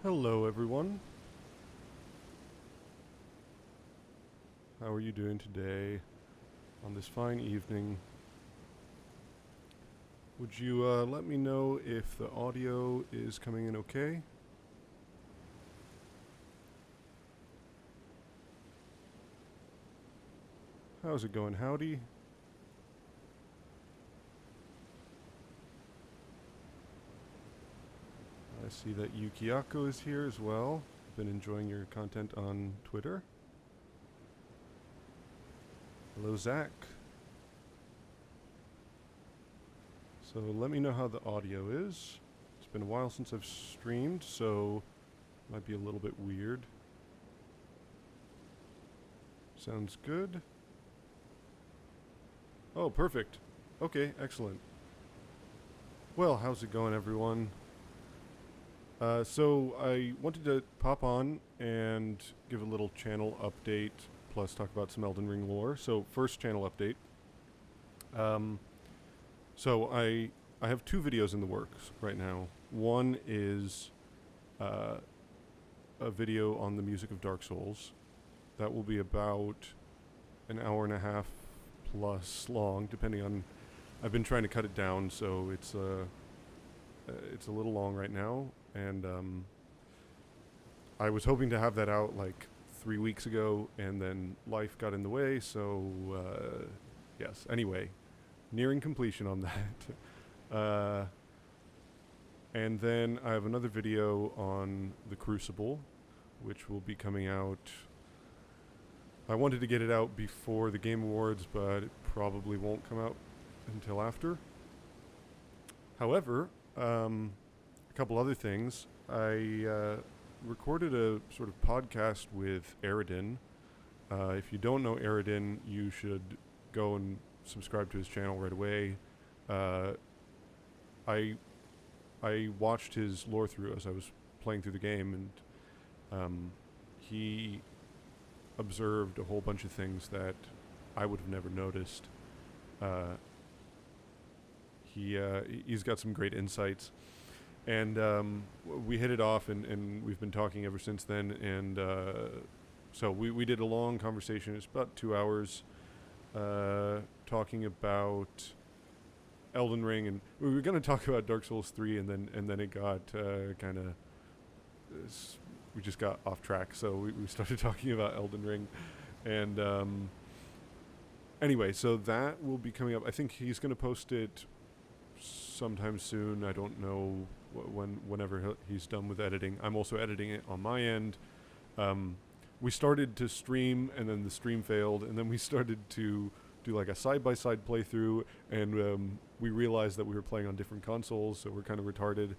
Hello, everyone. How are you doing today on this fine evening? Would you let me know if the audio is coming in okay? How's it going, Howdy? I see that Yukiyako is here as well. Been enjoying your content on Twitter. Hello, Zach. So let me know how the audio is. It's been a while since I've streamed, so it might be a little bit weird. Sounds good. Oh, perfect. Okay, excellent. Well, how's it going, everyone? So I wanted to pop on and give a little channel update, plus talk about some Elden Ring lore. So first channel update. So I have two videos in the works right now. One is a video on the music of Dark Souls. That will be about an hour and a half plus long, depending on. I've been trying to cut it down, so it's a little long right now, and I was hoping to have that out like 3 weeks ago, and then life got in the way. So yes. Anyway, nearing completion on that. And then I have another video on the Crucible, which will be coming out. I wanted to get it out before the Game Awards, but it probably won't come out until after. However, a couple other things. I recorded a sort of podcast with Elden. If you don't know Elden, you should go and subscribe to his channel right away. I watched his lore through as I was playing through the game, and he observed a whole bunch of things that I would have never noticed. He's got some great insights, and we hit it off, and we've been talking ever since then. And so we did a long conversation. It's about 2 hours, talking about Elden Ring, and we were going to talk about Dark Souls 3, and then it got kind of. We just got off track, so we started talking about Elden Ring, and anyway, so that will be coming up. I think he's going to post it sometime soon. I don't know whenever he's done with editing. I'm also editing it on my end. We started to stream, and then the stream failed, and then we started to do like a side-by-side playthrough, and we realized that we were playing on different consoles, so we're kind of retarded.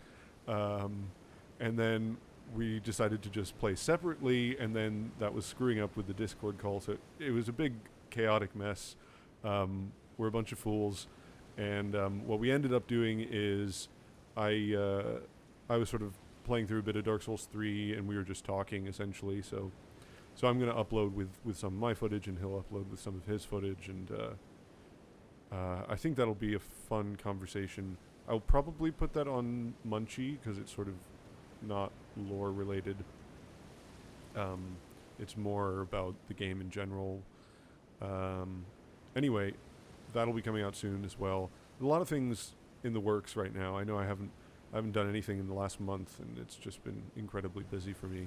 And then we decided to just play separately, and then that was screwing up with the Discord call, so it was a big chaotic mess. We're a bunch of fools, and what we ended up doing is I was sort of playing through a bit of Dark Souls 3, and we were just talking essentially. So I'm going to upload with some of my footage, and he'll upload with some of his footage, and I think that'll be a fun conversation. I'll probably put that on Munchie because it's sort of not lore related. It's more about the game in general. Anyway, that'll be coming out soon as well. A lot of things in the works right now. I know I haven't done anything in the last month, and it's just been incredibly busy for me.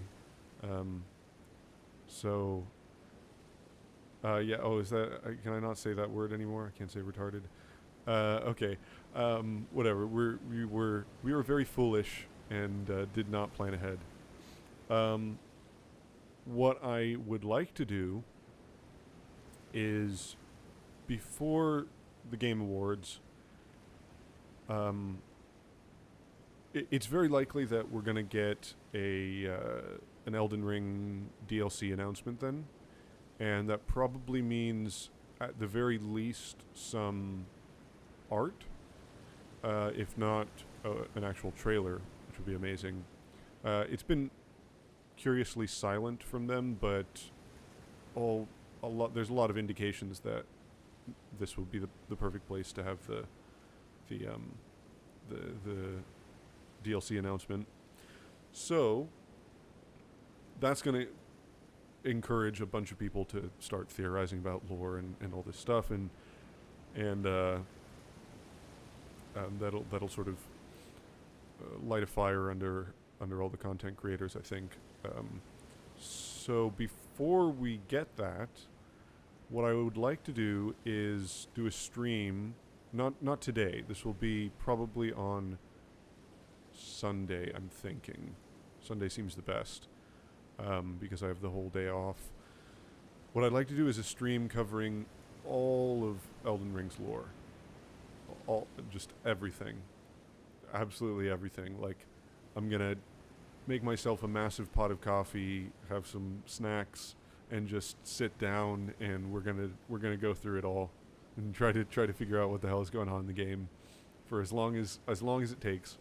Yeah. Oh, is that? Can I not say that word anymore? I can't say retarded. Okay. Whatever. We were very foolish and did not plan ahead. What I would like to do is, before the Game Awards, it's very likely that we're going to get an Elden Ring DLC announcement then, and that probably means, at the very least, some art, if not an actual trailer, which would be amazing. It's been curiously silent from them, but there's a lot of indications that this will be the perfect place to have the DLC announcement. So that's going to encourage a bunch of people to start theorizing about lore and all this stuff, and that'll sort of light a fire under all the content creators, I think. So before we get that, what I would like to do is do a stream. Not today. This will be probably on Sunday, I'm thinking. Sunday seems the best, because I have the whole day off. What I'd like to do is a stream covering all of Elden Ring's lore. Just everything. Absolutely everything. Like, I'm gonna make myself a massive pot of coffee, have some snacks, and just sit down, and we're gonna go through it all and try to figure out what the hell is going on in the game for as long as it takes.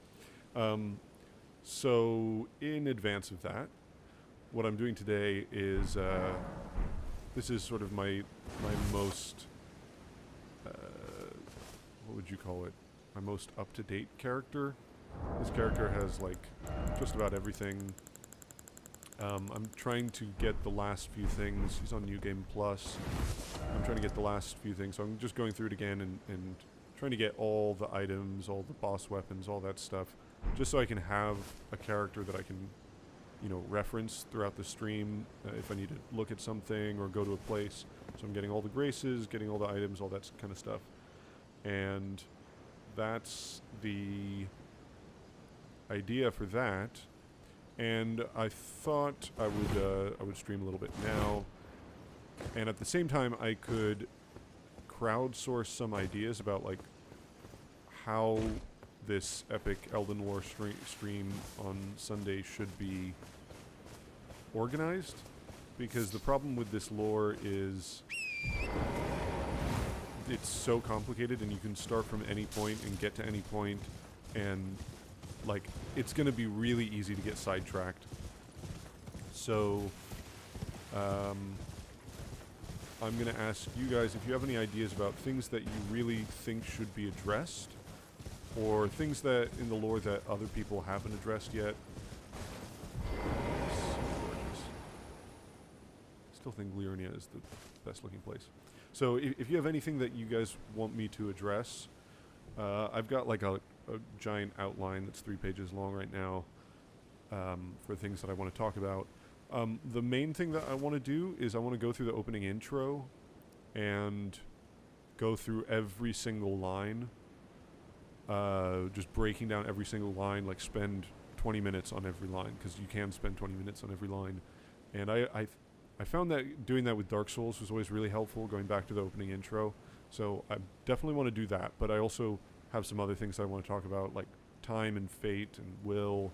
So in advance of that, what I'm doing today is this is sort of my most what would you call it? My most up-to-date character. This character has like just about everything. I'm trying to get the last few things. He's on New Game Plus. I'm trying to get the last few things. So I'm just going through it again and trying to get all the items, all the boss weapons, all that stuff, just so I can have a character that I can, reference throughout the stream if I need to look at something or go to a place. So I'm getting all the graces, getting all the items, all that kind of stuff. And that's the idea for that. And I thought I would stream a little bit now, and at the same time I could crowdsource some ideas about like how this epic Elden Lore stream on Sunday should be organized, because the problem with this lore is it's so complicated, and you can start from any point and get to any point, and like it's going to be really easy to get sidetracked. So I'm going to ask you guys if you have any ideas about things that you really think should be addressed, or things that in the lore that other people haven't addressed yet. So gorgeous. Still think Liurnia is the best looking place. So if you have anything that you guys want me to address, I've got like a giant outline that's 3 pages long right now, for things that I want to talk about. The main thing that I want to do is I want to go through the opening intro and go through every single line, just breaking down every single line, like spend 20 minutes on every line, because you can spend 20 minutes on every line. And I found that doing that with Dark Souls was always really helpful, going back to the opening intro. So I definitely want to do that, but I also have some other things I want to talk about, like time and fate and will,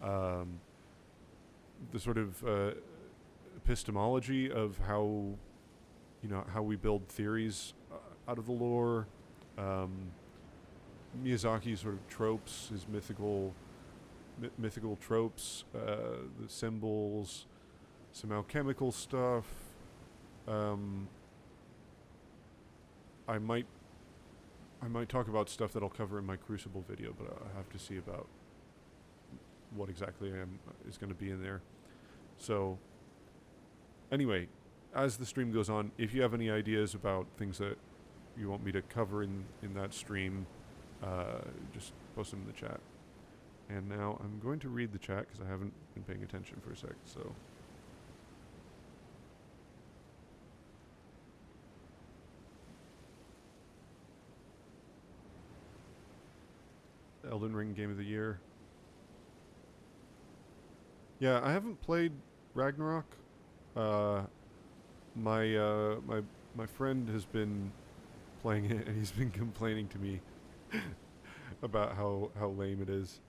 the sort of epistemology of how we build theories out of the lore, Miyazaki's sort of tropes, his mythical tropes, the symbols, some alchemical stuff. I might talk about stuff that I'll cover in my Crucible video, but I have to see about what exactly is going to be in there. So, anyway, as the stream goes on, if you have any ideas about things that you want me to cover in that stream, just post them in the chat. And now I'm going to read the chat because I haven't been paying attention for a sec. So. Elden Ring Game of the Year. Yeah, I haven't played Ragnarok. My friend has been playing it, and he's been complaining to me about how lame it is.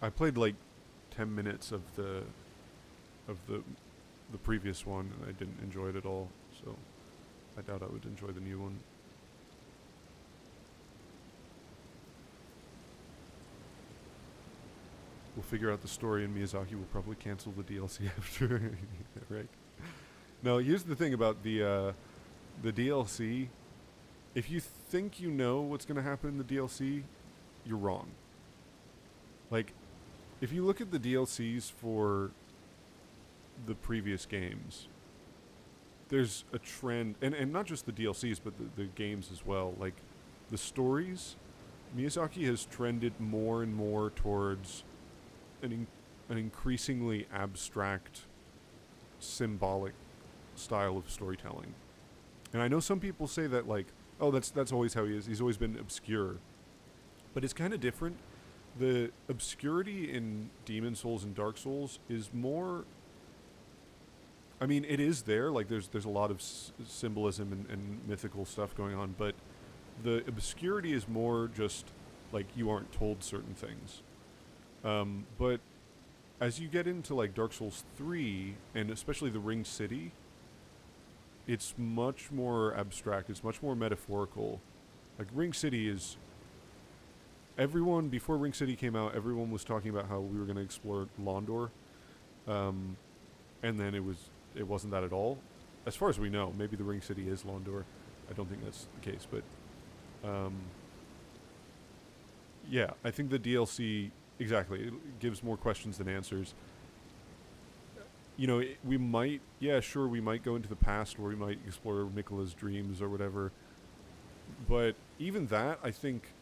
I played like 10 minutes of the previous one, and I didn't enjoy it at all, so I doubt I would enjoy the new one. We'll figure out the story, and Miyazaki will probably cancel the DLC after. Right? No, here's the thing about the DLC. If you think you know what's going to happen in the DLC, you're wrong. Like, if you look at the DLCs for the previous games, there's a trend, and not just the DLCs, but the games as well. Like, the stories, Miyazaki has trended more and more towards an increasingly abstract, symbolic style of storytelling. And I know some people say that, like, oh, that's always how he is. He's always been obscure. But it's kind of different. The obscurity in Demon Souls and Dark Souls is more... I mean, it is there. Like, there's a lot of symbolism and mythical stuff going on, but the obscurity is more just, like, you aren't told certain things. But as you get into, like, Dark Souls 3, and especially the Ring City, it's much more abstract. It's much more metaphorical. Like, Ring City is... Everyone, before Ring City came out, everyone was talking about how we were going to explore Londor. And then it wasn't that at all. As far as we know, maybe the Ring City is Londor. I don't think that's the case, but... yeah, I think the DLC... Exactly, it gives more questions than answers. You know, we might... Yeah, sure, we might go into the past, or we might explore Nicola's dreams or whatever. But even that, I think...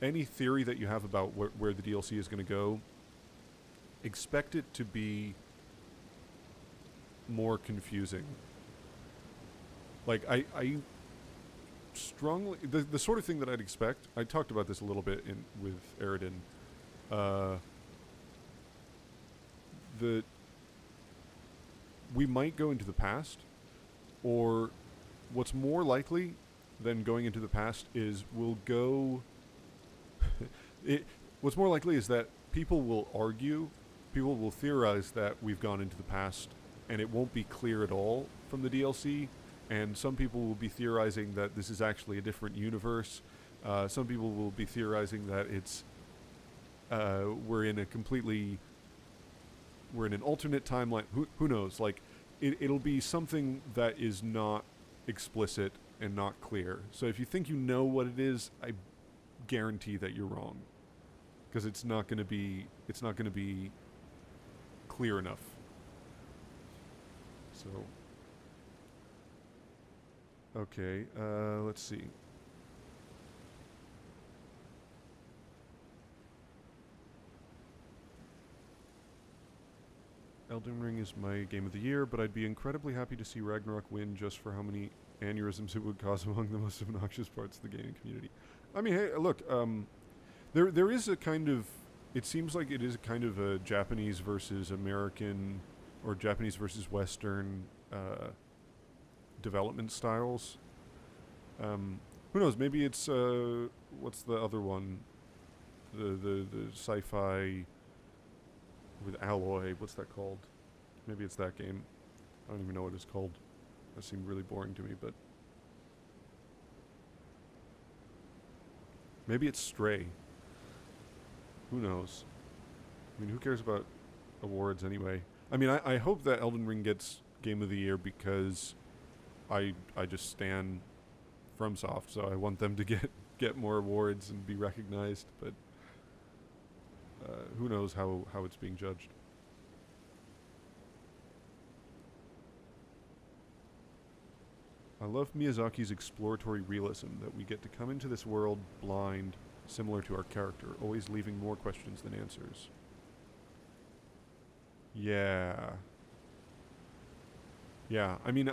Any theory that you have about where the DLC is going to go, expect it to be more confusing. Like, I strongly... The sort of thing that I'd expect... I talked about this a little bit with Elden. We might go into the past, or what's more likely than going into the past is we'll go... What's more likely is that people will argue, people will theorize that we've gone into the past, and it won't be clear at all from the DLC, and some people will be theorizing that this is actually a different universe. Some people will be theorizing that it's we're in an alternate timeline. Who knows? Like, it'll be something that is not explicit and not clear. So if you think you know what it is, I guarantee that you're wrong, because it's not going to be clear enough. So okay, let's see. Elden Ring is my game of the year, but I'd be incredibly happy to see Ragnarok win just for how many aneurysms it would cause among the most obnoxious parts of the gaming community. I mean, hey, look, there is a kind of... It seems like it is a kind of a Japanese versus American, or Japanese versus Western development styles. Who knows? Maybe it's what's the other one? The sci-fi with Alloy. What's that called? Maybe it's that game. I don't even know what it's called. That seemed really boring to me, but maybe it's Stray. Who knows? I mean, who cares about awards anyway? I mean, I hope that Elden Ring gets Game of the Year because I just stan FromSoft, so I want them to get more awards and be recognized, but who knows how it's being judged. I love Miyazaki's exploratory realism, that we get to come into this world blind, similar to our character, always leaving more questions than answers. Yeah. Yeah, I mean,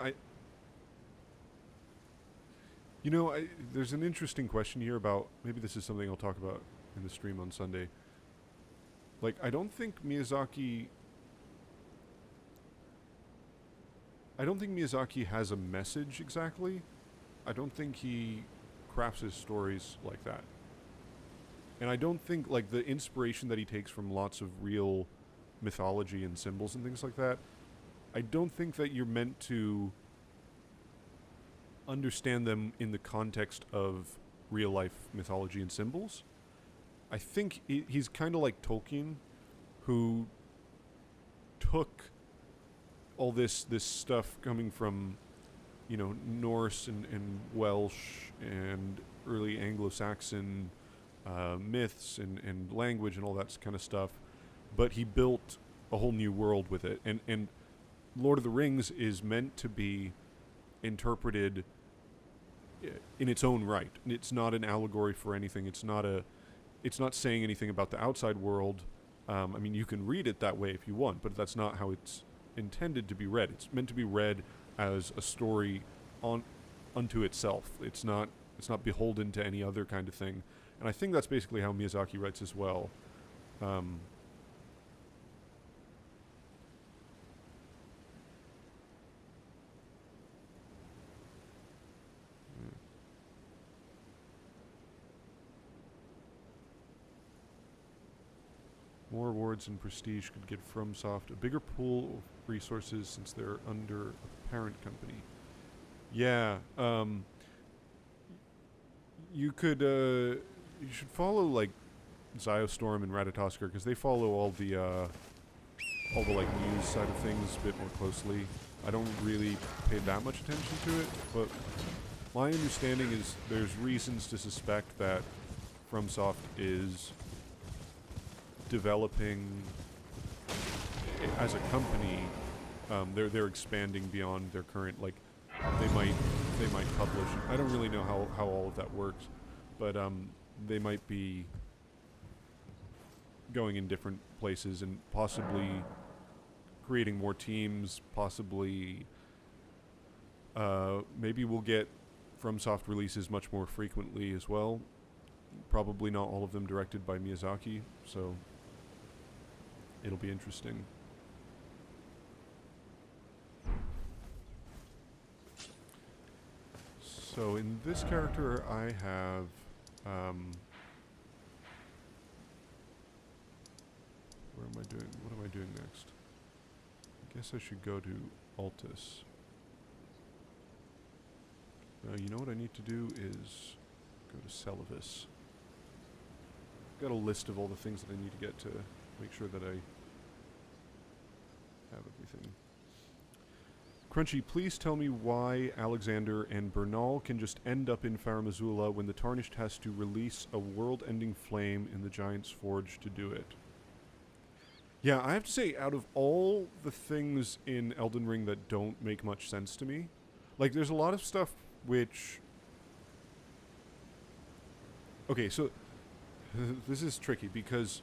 there's an interesting question here about, maybe this is something I'll talk about in the stream on Sunday. Like, I don't think Miyazaki has a message exactly. I don't think he crafts his stories like that. And I don't think, like, the inspiration that he takes from lots of real mythology and symbols and things like that, I don't think that you're meant to understand them in the context of real life mythology and symbols. I think he's kind of like Tolkien, who took all this stuff coming from Norse and Welsh and early Anglo-Saxon myths and language and all that kind of stuff, but he built a whole new world with it. And Lord of the Rings is meant to be interpreted in its own right. It's not an allegory for anything. It's not saying anything about the outside world. I mean, you can read it that way if you want, but that's not how it's intended to be read. It's meant to be read as a story unto itself. It's not beholden to any other kind of thing. And I think that's basically how Miyazaki writes as well. More awards and prestige could give FromSoft a bigger pool of resources since they're under a parent company. Yeah, you could you should follow like Ziostorm and Ratatoskr because they follow all the like news side of things a bit more closely. I don't really pay that much attention to it, but my understanding is there's reasons to suspect that FromSoft is developing as a company. They're expanding beyond their current, like they might publish. I don't really know how all of that works, but they might be going in different places and possibly creating more teams. Possibly, maybe we'll get FromSoft releases much more frequently as well. Probably not all of them directed by Miyazaki, so it'll be interesting. So in this character, I have where am I doing? What am I doing next? I guess I should go to Altus. You know what I need to do is go to Celavis. Got a list of all the things that I need to get to make sure that I have everything. Crunchy, please tell me why Alexander and Bernal can just end up in Farum Azula when the Tarnished has to release a world-ending flame in the Giant's Forge to do it. Yeah, I have to say, out of all the things in Elden Ring that don't make much sense to me, like, there's a lot of stuff which... Okay, so this is tricky because,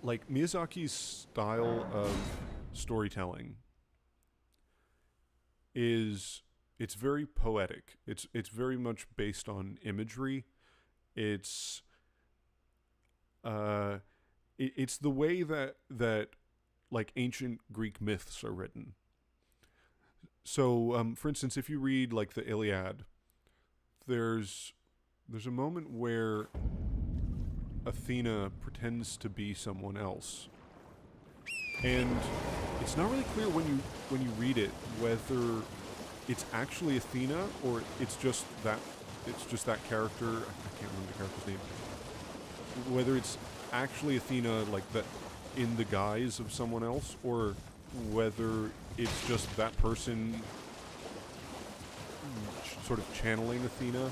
like, Miyazaki's style of storytelling it's very poetic. It's very much based on imagery. It's it's the way that like ancient Greek myths are written. So, for instance, if you read like the Iliad, there's a moment where Athena pretends to be someone else, and it's not really clear when you read it whether it's actually Athena or it's just that character. I can't remember the character's name. Whether it's actually Athena, like that, in the guise of someone else, or whether it's just that person sort of channeling Athena.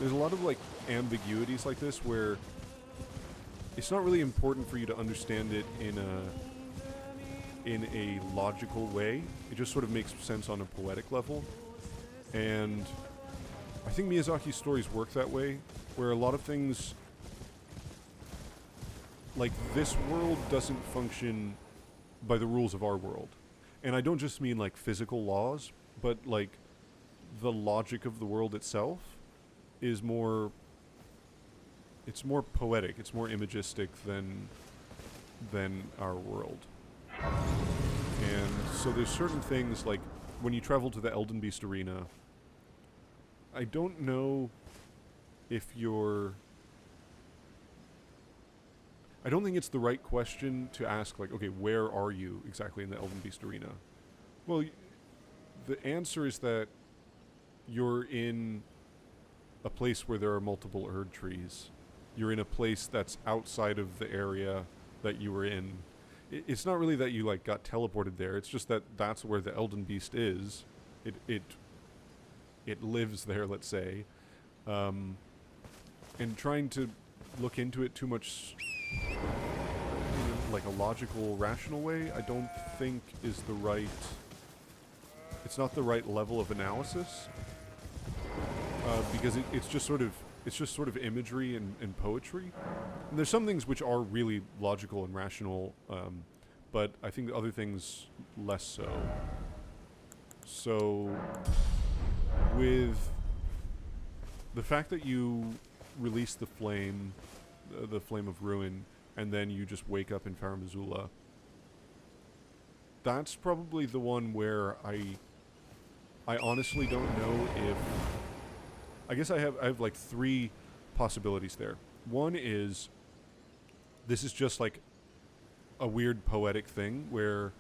There's a lot of like ambiguities like this where it's not really important for you to understand it in a logical way. It just sort of makes sense on a poetic level. And I think Miyazaki's stories work that way, where a lot of things, like this world doesn't function by the rules of our world. And I don't just mean like physical laws, but like the logic of the world itself is more, it's more poetic, it's more imagistic than our world. And so there's certain things, like when you travel to the Elden Beast Arena, I don't know if you're... I don't think it's the right question to ask, like, okay, where are you exactly in the Elden Beast Arena? Well, the answer is that you're in a place where there are multiple Erd trees. You're in a place that's outside of the area that you were in. It's not really that you like got teleported there. It's just that that's where the Elden Beast is. It it lives there, let's say, and trying to look into it too much in like a logical, rational way, I don't think is the right. It's not the right level of analysis because it's just sort of imagery and poetry. And there's some things which are really logical and rational, but I think the other things less so. So, with the fact that you release the flame of ruin, and then you just wake up in Farum Azula, that's probably the one where I honestly don't know if. I guess I have like three possibilities there. One is this is just like a weird poetic thing where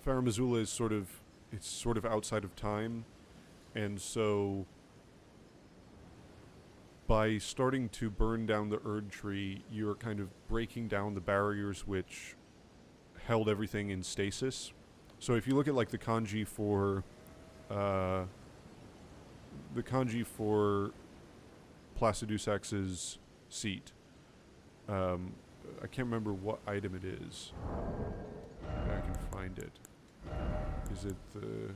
Farum Azula is sort of outside of time, and so by starting to burn down the Erd tree, you're kind of breaking down the barriers which held everything in stasis. So if you look at like the kanji for Placidusax's seat, I can't remember what item it is, but I can find it. Is it the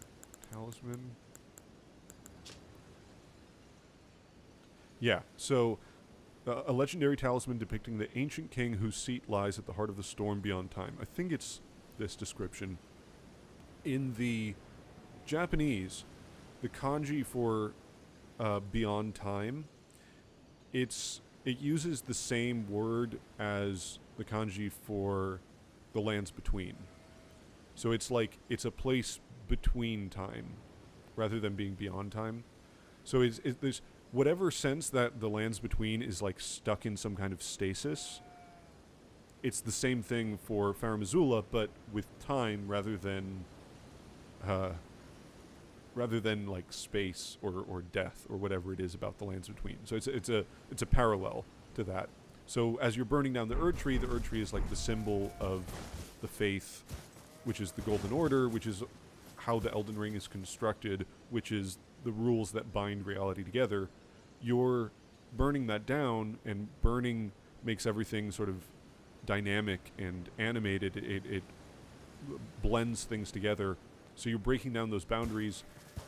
talisman? Yeah, so a legendary talisman depicting the ancient king whose seat lies at the heart of the storm beyond time. I think it's this description. In the Japanese, the kanji for beyond time, it uses the same word as the kanji for the lands between. So it's like it's a place between time rather than being beyond time. So there's whatever sense that the lands between is like stuck in some kind of stasis. It's the same thing for Farum Azula, but with time rather than like space or death or whatever it is about the lands between. So it's a parallel to that. So as you're burning down the Erd tree is like the symbol of the faith, which is the Golden Order, which is how the Elden Ring is constructed, which is the rules that bind reality together. You're burning that down, and burning makes everything sort of dynamic and animated. It blends things together. So you're breaking down those boundaries,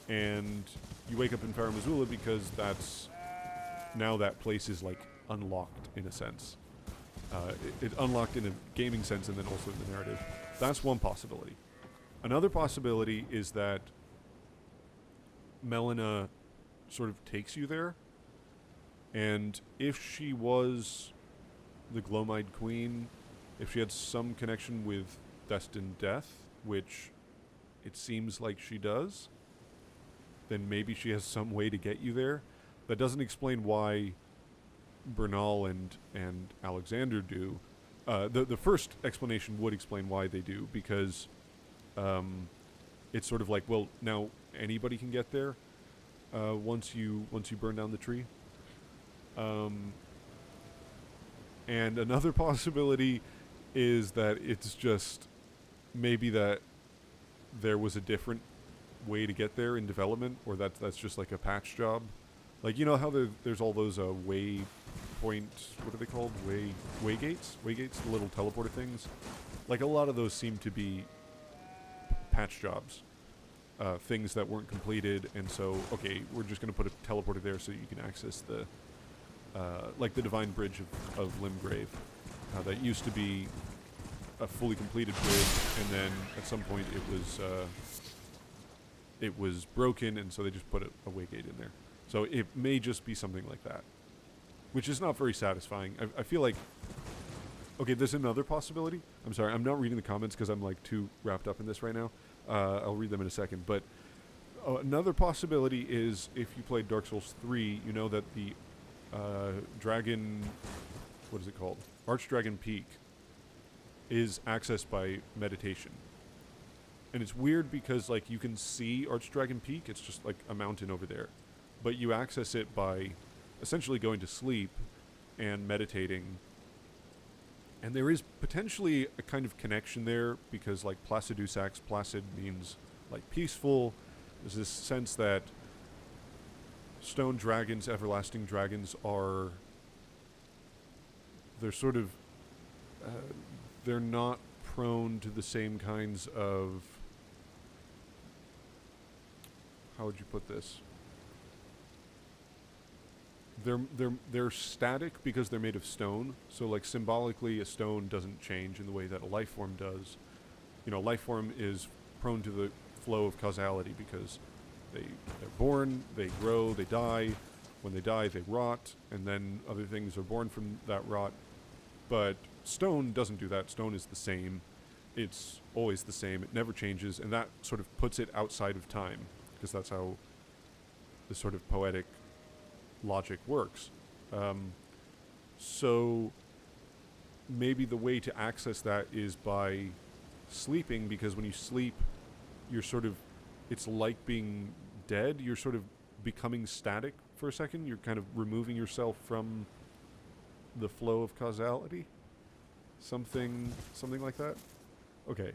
and you wake up in Farum Azula because now that place is like unlocked in a sense. It unlocked in a gaming sense and then also in the narrative. That's one possibility. Another possibility is that Melina sort of takes you there, and if she was the Glomide Queen, if she had some connection with Destined Death, which it seems like she does, then maybe she has some way to get you there. That doesn't explain why Bernal and Alexander do. The first explanation would explain why they do, because it's sort of like, well, now anybody can get there once you burn down the tree. And another possibility is that it's just maybe that there was a different way to get there in development, or that's just like a patch job. Like, you know how there's all those waypoint, what are they called? Waygates? Waygates, the little teleporter things. Like, a lot of those seem to be patch jobs. Things that weren't completed, and so, okay, we're just going to put a teleporter there so you can access the like the Divine Bridge of Limgrave. That used to be a fully completed bridge, and then at some point it was broken, and so they just put a waygate in there. So it may just be something like that, which is not very satisfying. I feel like, okay, there's another possibility. I'm sorry, I'm not reading the comments because I'm like too wrapped up in this right now. I'll read them in a second, but another possibility is if you played Dark Souls 3, you know that the dragon, what is it called? Archdragon Peak is accessed by meditation. And it's weird because, like, you can see Archdragon Peak, it's just like a mountain over there. But you access it by essentially going to sleep and meditating. And there is potentially a kind of connection there because, like, Placidusax, placid means, like, peaceful. There's this sense that stone dragons, everlasting dragons, are... They're sort of... Uh, they're not prone to the same kinds of... How would you put this? They're static because they're made of stone. So like symbolically, a stone doesn't change in the way that a life form does. You know, life form is prone to the flow of causality because they're born, they grow, they die. When they die, they rot, and then other things are born from that rot. But stone doesn't do that. Stone is the same. It's always the same. It never changes, and that sort of puts it outside of time, because that's how the sort of poetic logic works. So maybe the way to access that is by sleeping, because when you sleep, you're sort of, it's like being dead. You're sort of becoming static for a second. You're kind of removing yourself from the flow of causality. Something like that. Okay.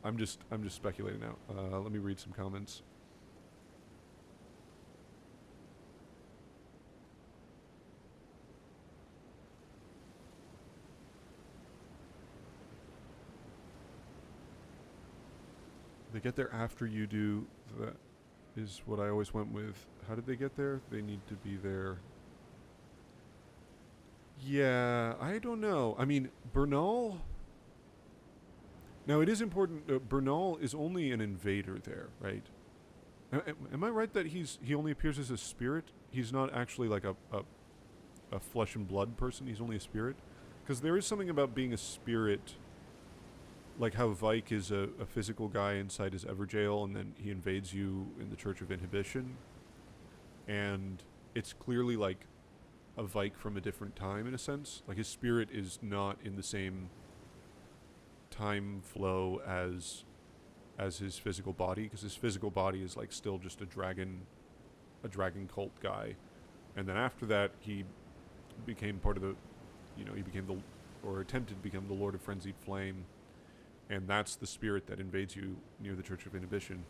I'm just speculating now. Let me read some comments. They get there after you do. That is what I always went with. How did they get there? They need to be there. Yeah, I don't know. I mean, Bernal... Now, it is important. Bernal is only an invader there, right? Am I right that he only appears as a spirit? He's not actually like a flesh and blood person. He's only a spirit? Because there is something about being a spirit... Like how Vike is a physical guy inside his Everjail, and then he invades you in the Church of Inhibition. And it's clearly like a Vike from a different time, in a sense. Like his spirit is not in the same time flow as his physical body, because his physical body is like still just a dragon cult guy. And then after that, he became part of the, he became or attempted to become the Lord of Frenzied Flame. And that's the spirit that invades you near the Church of Inhibition.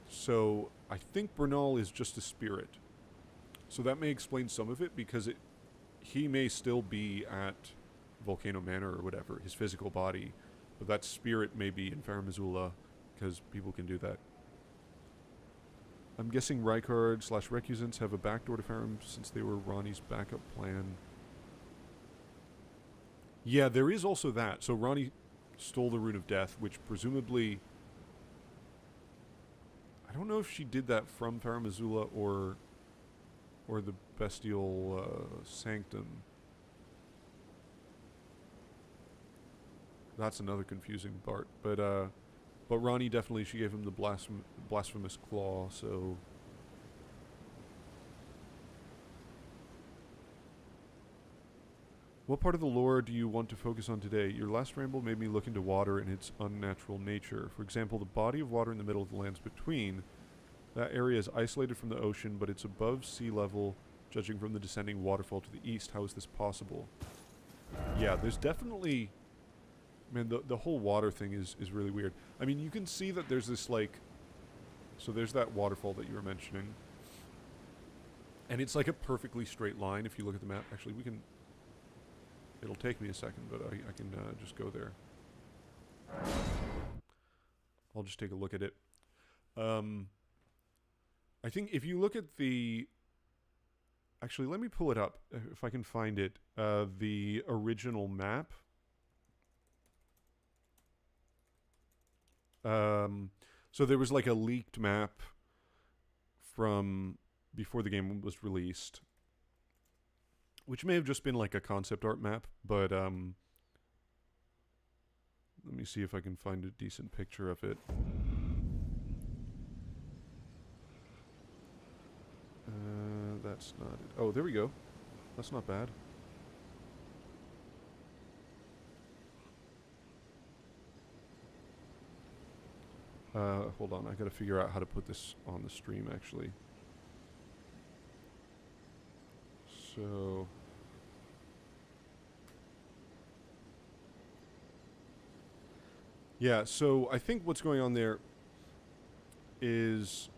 So I think Bernal is just a spirit. So that may explain some of it, because he may still be at Volcano Manor or whatever, his physical body, but that spirit may be in Farum Azula, because people can do that. I'm guessing Rykard/Recusants have a backdoor to Farum since they were Ronnie's backup plan. Yeah, there is also that. So Ronnie stole the Rune of Death, which presumably... I don't know if she did that from Farum Azula or the Bestial Sanctum. That's another confusing part. But Ronnie definitely, she gave him the Blasphemous Claw, so... What part of the lore do you want to focus on today? Your last ramble made me look into water and its unnatural nature. For example, the body of water in the middle of the lands between. That area is isolated from the ocean, but it's above sea level, judging from the descending waterfall to the east. How is this possible? Yeah, there's definitely... Man, the whole water thing is really weird. I mean, you can see that there's this, like... So there's that waterfall that you were mentioning. And it's like a perfectly straight line if you look at the map. Actually, we can... It'll take me a second, but I can just go there. I'll just take a look at it. I think if you look at the... Actually, let me pull it up, if I can find it. The original map. So there was like a leaked map from before the game was released, which may have just been like a concept art map, but let me see if I can find a decent picture of it. That's not it. Oh, there we go. That's not bad. Hold on, I gotta figure out how to put this on the stream, actually. So... Yeah, so I think what's going on there is...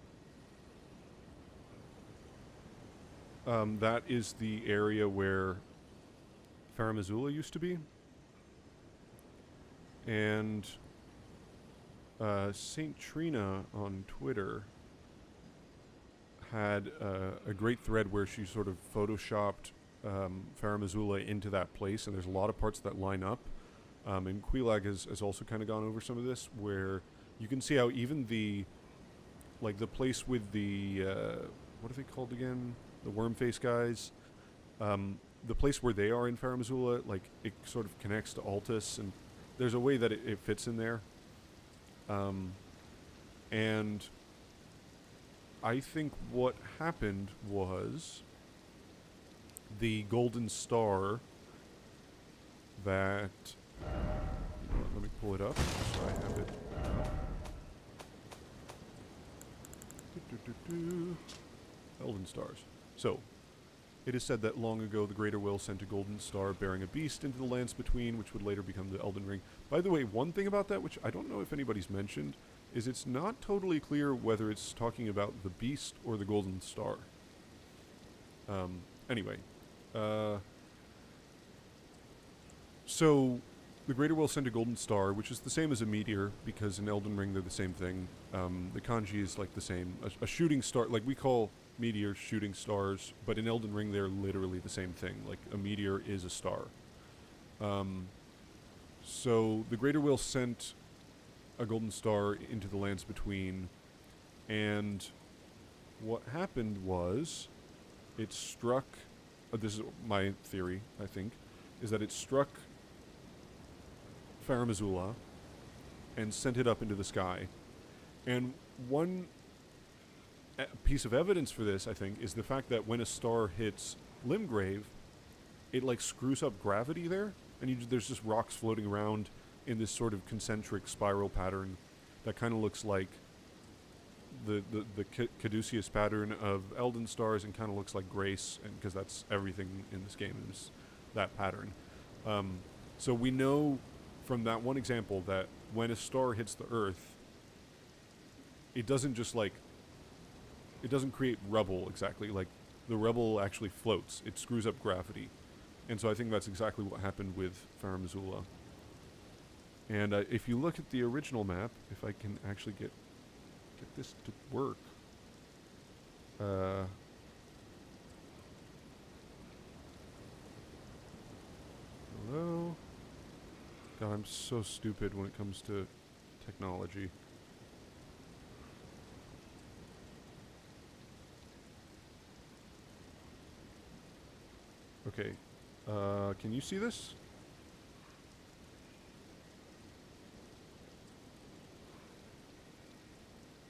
that is the area where Farum Azula used to be. And Saint Trina on Twitter had a great thread where she sort of photoshopped Farum Azula into that place, and there's a lot of parts that line up. And Quilag has also kind of gone over some of this, where you can see how even the place with the what are they called again? The worm face guys. The place where they are in Farum Azula, like it sort of connects to Altus, and there's a way that it fits in there. And I think what happened was the golden star that... let me pull it up so I have it. Elden stars. So, it is said that long ago the Greater Will sent a golden star bearing a beast into the lands between, which would later become the Elden Ring. By the way, one thing about that, which I don't know if anybody's mentioned, is it's not totally clear whether it's talking about the beast or the golden star. Anyway. So, the Greater Will sent a golden star, which is the same as a meteor, because in Elden Ring they're the same thing. The kanji is like the same. A shooting star, like we call meteors shooting stars, but in Elden Ring they're literally the same thing. Like a meteor is a star. So the Greater Will sent a golden star into the lands between, and what happened was it struck, this is my theory, I think, is that it struck Farum Azula and sent it up into the sky. And one piece of evidence for this, I think, is the fact that when a star hits Limgrave, it like screws up gravity there, and there's just rocks floating around in this sort of concentric spiral pattern that kind of looks like the caduceus pattern of Elden stars, and kind of looks like Grace, and because that's everything in this game is that pattern. So we know from that one example that when a star hits the Earth, it doesn't just like, it doesn't create rubble exactly, like the rubble actually floats. It screws up gravity. And so I think that's exactly what happened with Farum Azula. And if you look at the original map, if I can actually get this to work. Hello? God, I'm so stupid when it comes to technology. Okay. Can you see this?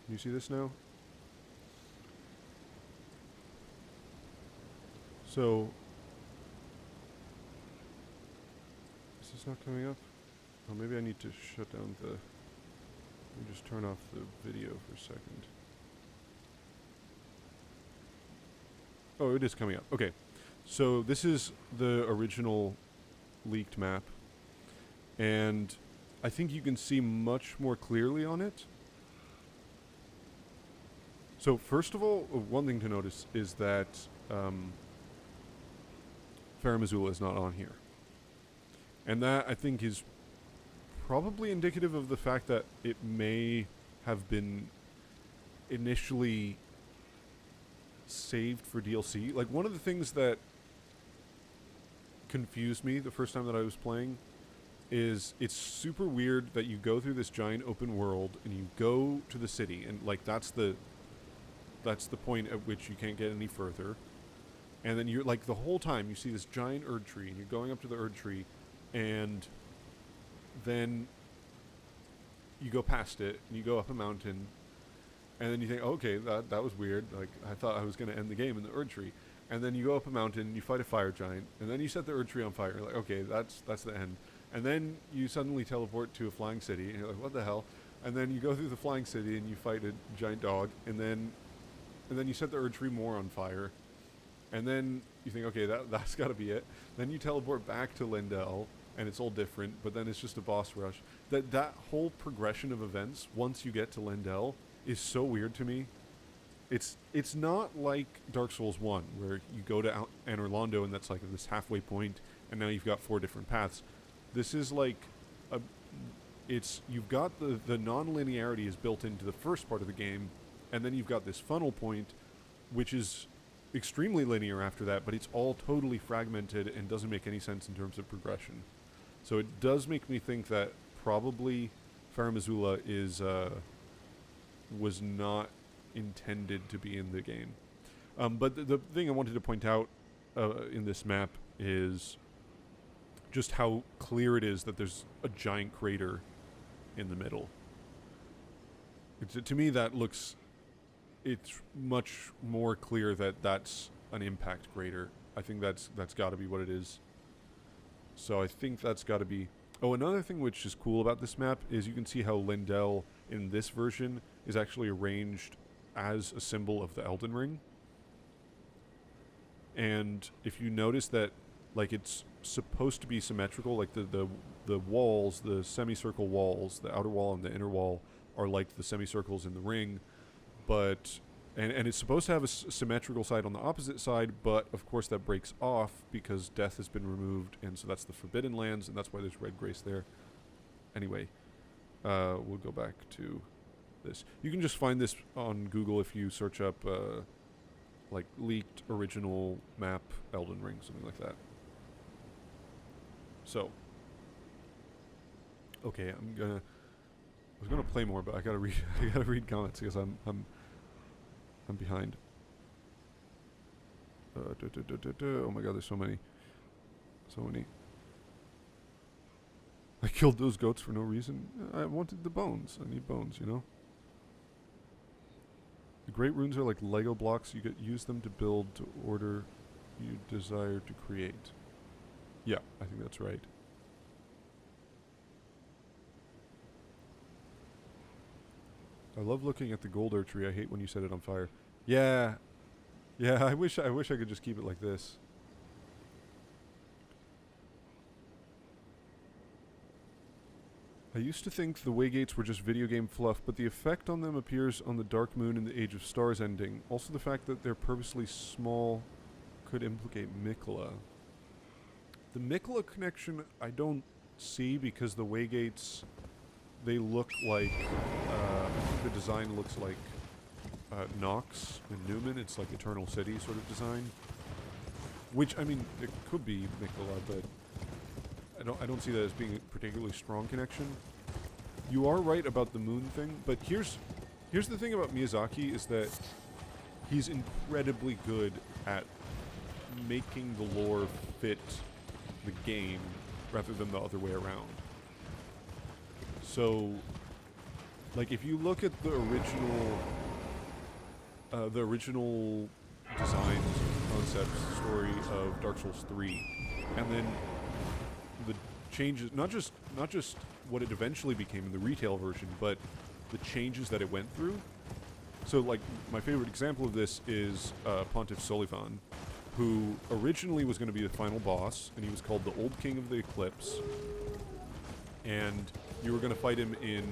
Can you see this now? So, is this not coming up? Oh, maybe I need to shut down the... Let me just turn off the video for a second. Oh, it is coming up. Okay. So this is the original leaked map, and I think you can see much more clearly on it. So first of all, one thing to notice is that Farum Azula is not on here. And that, I think, is probably indicative of the fact that it may have been initially saved for DLC. Like, one of the things that confused me the first time that I was playing is it's super weird that you go through this giant open world and you go to the city, and like that's the point at which you can't get any further, and then you're like the whole time you see this giant Erd tree and you're going up to the Erd tree, and then you go past it and you go up a mountain, and then you think, okay, that was weird, like I thought I was going to end the game in the Erd tree. And then you go up a mountain, and you fight a fire giant, and then you set the Erd tree on fire. You're like, okay, that's the end. And then you suddenly teleport to a flying city, and you're like, what the hell? And then you go through the flying city, and you fight a giant dog, and then you set the Erd tree more on fire. And then you think, okay, that's got to be it. Then you teleport back to Lindell, and it's all different, but then it's just a boss rush. That whole progression of events, once you get to Lindell, is so weird to me. it's not like Dark Souls 1 where you go to Anor Londo and that's like this halfway point and now you've got 4 different paths. This is like a it's you've got the non-linearity is built into the first part of the game, and then you've got this funnel point which is extremely linear after that, but it's all totally fragmented and doesn't make any sense in terms of progression. So it does make me think that probably Farum Azula is was not intended to be in the game. But the thing I wanted to point out in this map is just how clear it is that there's a giant crater in the middle. To me, that looks... It's much more clear that that's an impact crater. I think that's got to be what it is. So I think that's got to be... Oh, another thing which is cool about this map is you can see how Lindell in this version is actually arranged as a symbol of the Elden Ring. And if you notice that, like, it's supposed to be symmetrical, like the walls, the semicircle walls, the outer wall and the inner wall are like the semicircles in the ring, but and it's supposed to have a symmetrical side on the opposite side, but of course that breaks off because death has been removed, and so that's the Forbidden Lands, and that's why there's red grace there. Anyway, we'll go back to this. You can just find this on Google if you search up like leaked original map Elden Ring, something like that. So, okay, I was gonna play more, but I gotta read comments because I'm behind. Oh my god, there's so many. I killed those goats for no reason. I wanted the bones. I need bones, you know? The great runes are like Lego blocks. You use them to build to order you desire to create. Yeah, I think that's right. I love looking at the gold tree. I hate when you set it on fire. Yeah. Yeah, I wish I could just keep it like this. I used to think the waygates were just video game fluff, but the effect on them appears on the Dark Moon in the Age of Stars ending. Also the fact that they're purposely small could implicate Mikola. The Mikola connection I don't see because the waygates, they look like, I think the design looks like Nox and Newman. It's like Eternal City sort of design. Which, I mean, it could be Mikola, but I don't see that as being a particularly strong connection. You are right about the moon thing, but here's the thing about Miyazaki is that he's incredibly good at making the lore fit the game rather than the other way around. So, like, if you look at the original designs, concepts, story of Dark Souls 3, and then the changes, not just what it eventually became in the retail version, but the changes that it went through. So, like, my favorite example of this is Pontiff Solivan, who originally was going to be the final boss, and he was called the Old King of the Eclipse, and you were going to fight him in...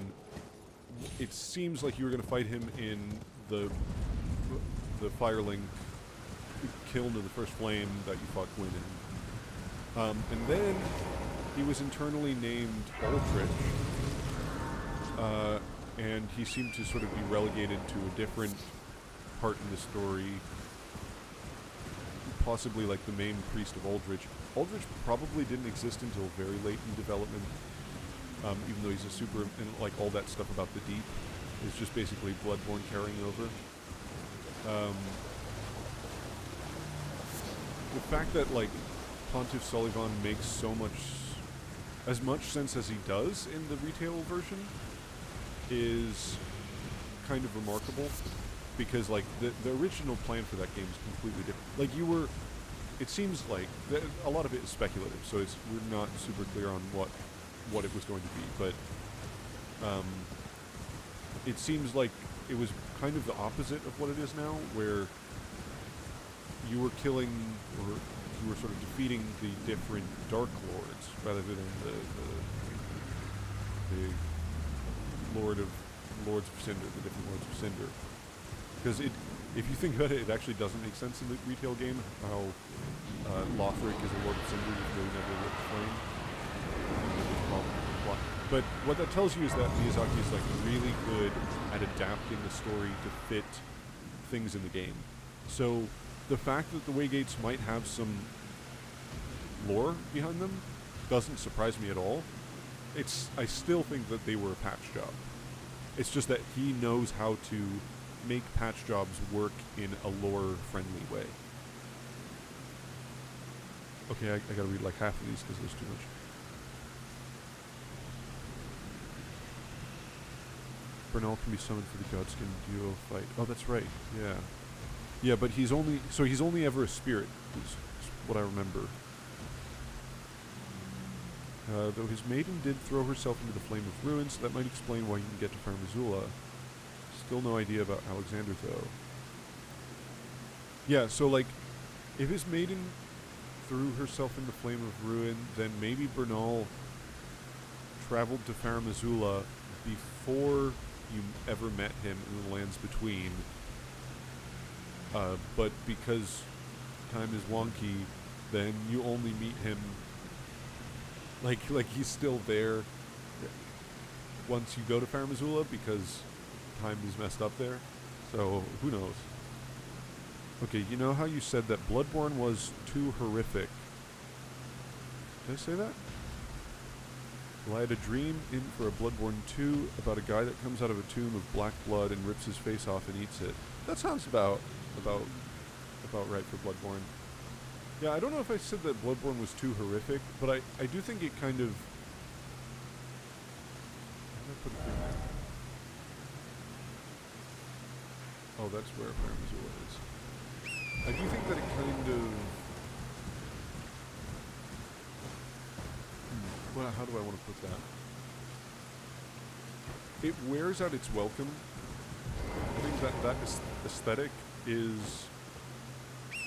It seems like you were going to fight him in the Firelink Kiln of the First Flame that you fought Gwyn in. And then he was internally named Aldrich, and he seemed to sort of be relegated to a different part in the story, possibly like the main priest of Aldrich. Aldrich probably didn't exist until very late in development, even though he's a super, and like all that stuff about the deep is just basically Bloodborne carrying over. The fact that, like, Pontiff Solivan makes as much sense as he does in the retail version is kind of remarkable, because, like, the original plan for that game is completely different. Like, it seems like, a lot of it is speculative, so we're not super clear on what it was going to be, but, it seems like it was kind of the opposite of what it is now, where you were killing, or you were sort of defeating the different Dark Lords, rather than the Lords of Cinder, the different Lords of Cinder. Because if you think about it, it actually doesn't make sense in the retail game how Lothric is a Lord of Cinder even though he never lit the flame. But what that tells you is that Miyazaki is like really good at adapting the story to fit things in the game. So the fact that the Waygates might have some lore behind them doesn't surprise me at all. I still think that they were a patch job. It's just that he knows how to make patch jobs work in a lore-friendly way. Okay, I gotta read like half of these because there's too much. Bernal can be summoned for the Godskin duo fight. Oh, that's right. Yeah. Yeah, but he's only ever a spirit, is what I remember. Though his maiden did throw herself into the Flame of Ruin, so that might explain why he can get to Fair Missoula. Still no idea about Alexander, though. Yeah, so, like, if his maiden threw herself in the Flame of Ruin, then maybe Bernal traveled to Fair Missoula before you ever met him in the lands between. But because time is wonky, then you only meet him like he's still there once you go to Fair Missoula because time is messed up there. So who knows? Okay, you know how you said that Bloodborne was too horrific? Did I say that? Well, I had a dream in for a Bloodborne 2 about a guy that comes out of a tomb of black blood and rips his face off and eats it. That sounds about right for Bloodborne. Yeah, I don't know if I said that Bloodborne was too horrific, but I do think it kind of... How did I put it there? Oh, that's where Fair Missoula is. I do think that it kind of... Well, how do I want to put that? It wears out its welcome. I think that aesthetic is...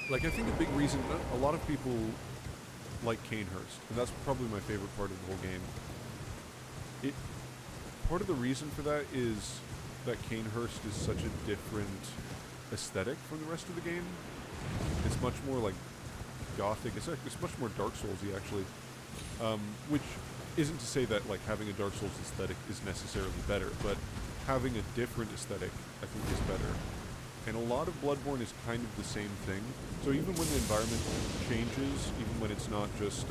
Like, I think a big reason... A lot of people like Canehurst, and that's probably my favorite part of the whole game. Part of the reason for that is that Canehurst is such a different aesthetic from the rest of the game. It's much more, like, gothic. It's much more Dark Souls-y, actually. Which isn't to say that like having a Dark Souls aesthetic is necessarily better, but having a different aesthetic I think is better. And a lot of Bloodborne is kind of the same thing. So even when the environment changes, even when it's not just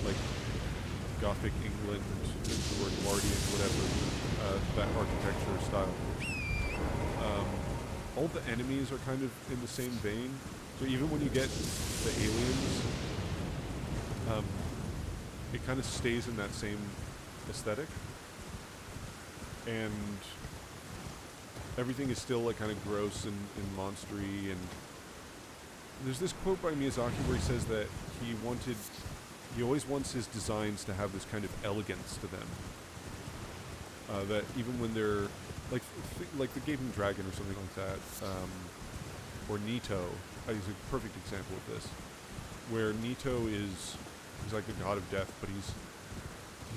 like Gothic England or Edwardian, whatever, that architecture style, all the enemies are kind of in the same vein. So even when you get the aliens, it kind of stays in that same aesthetic, and everything is still like kind of gross and monstery. And there's this quote by Miyazaki where he says that he always wants his designs to have this kind of elegance to them. That even when they're like the Gaping Dragon or something like that, or Nito, is a perfect example of this, where Nito he's like the god of death, but he's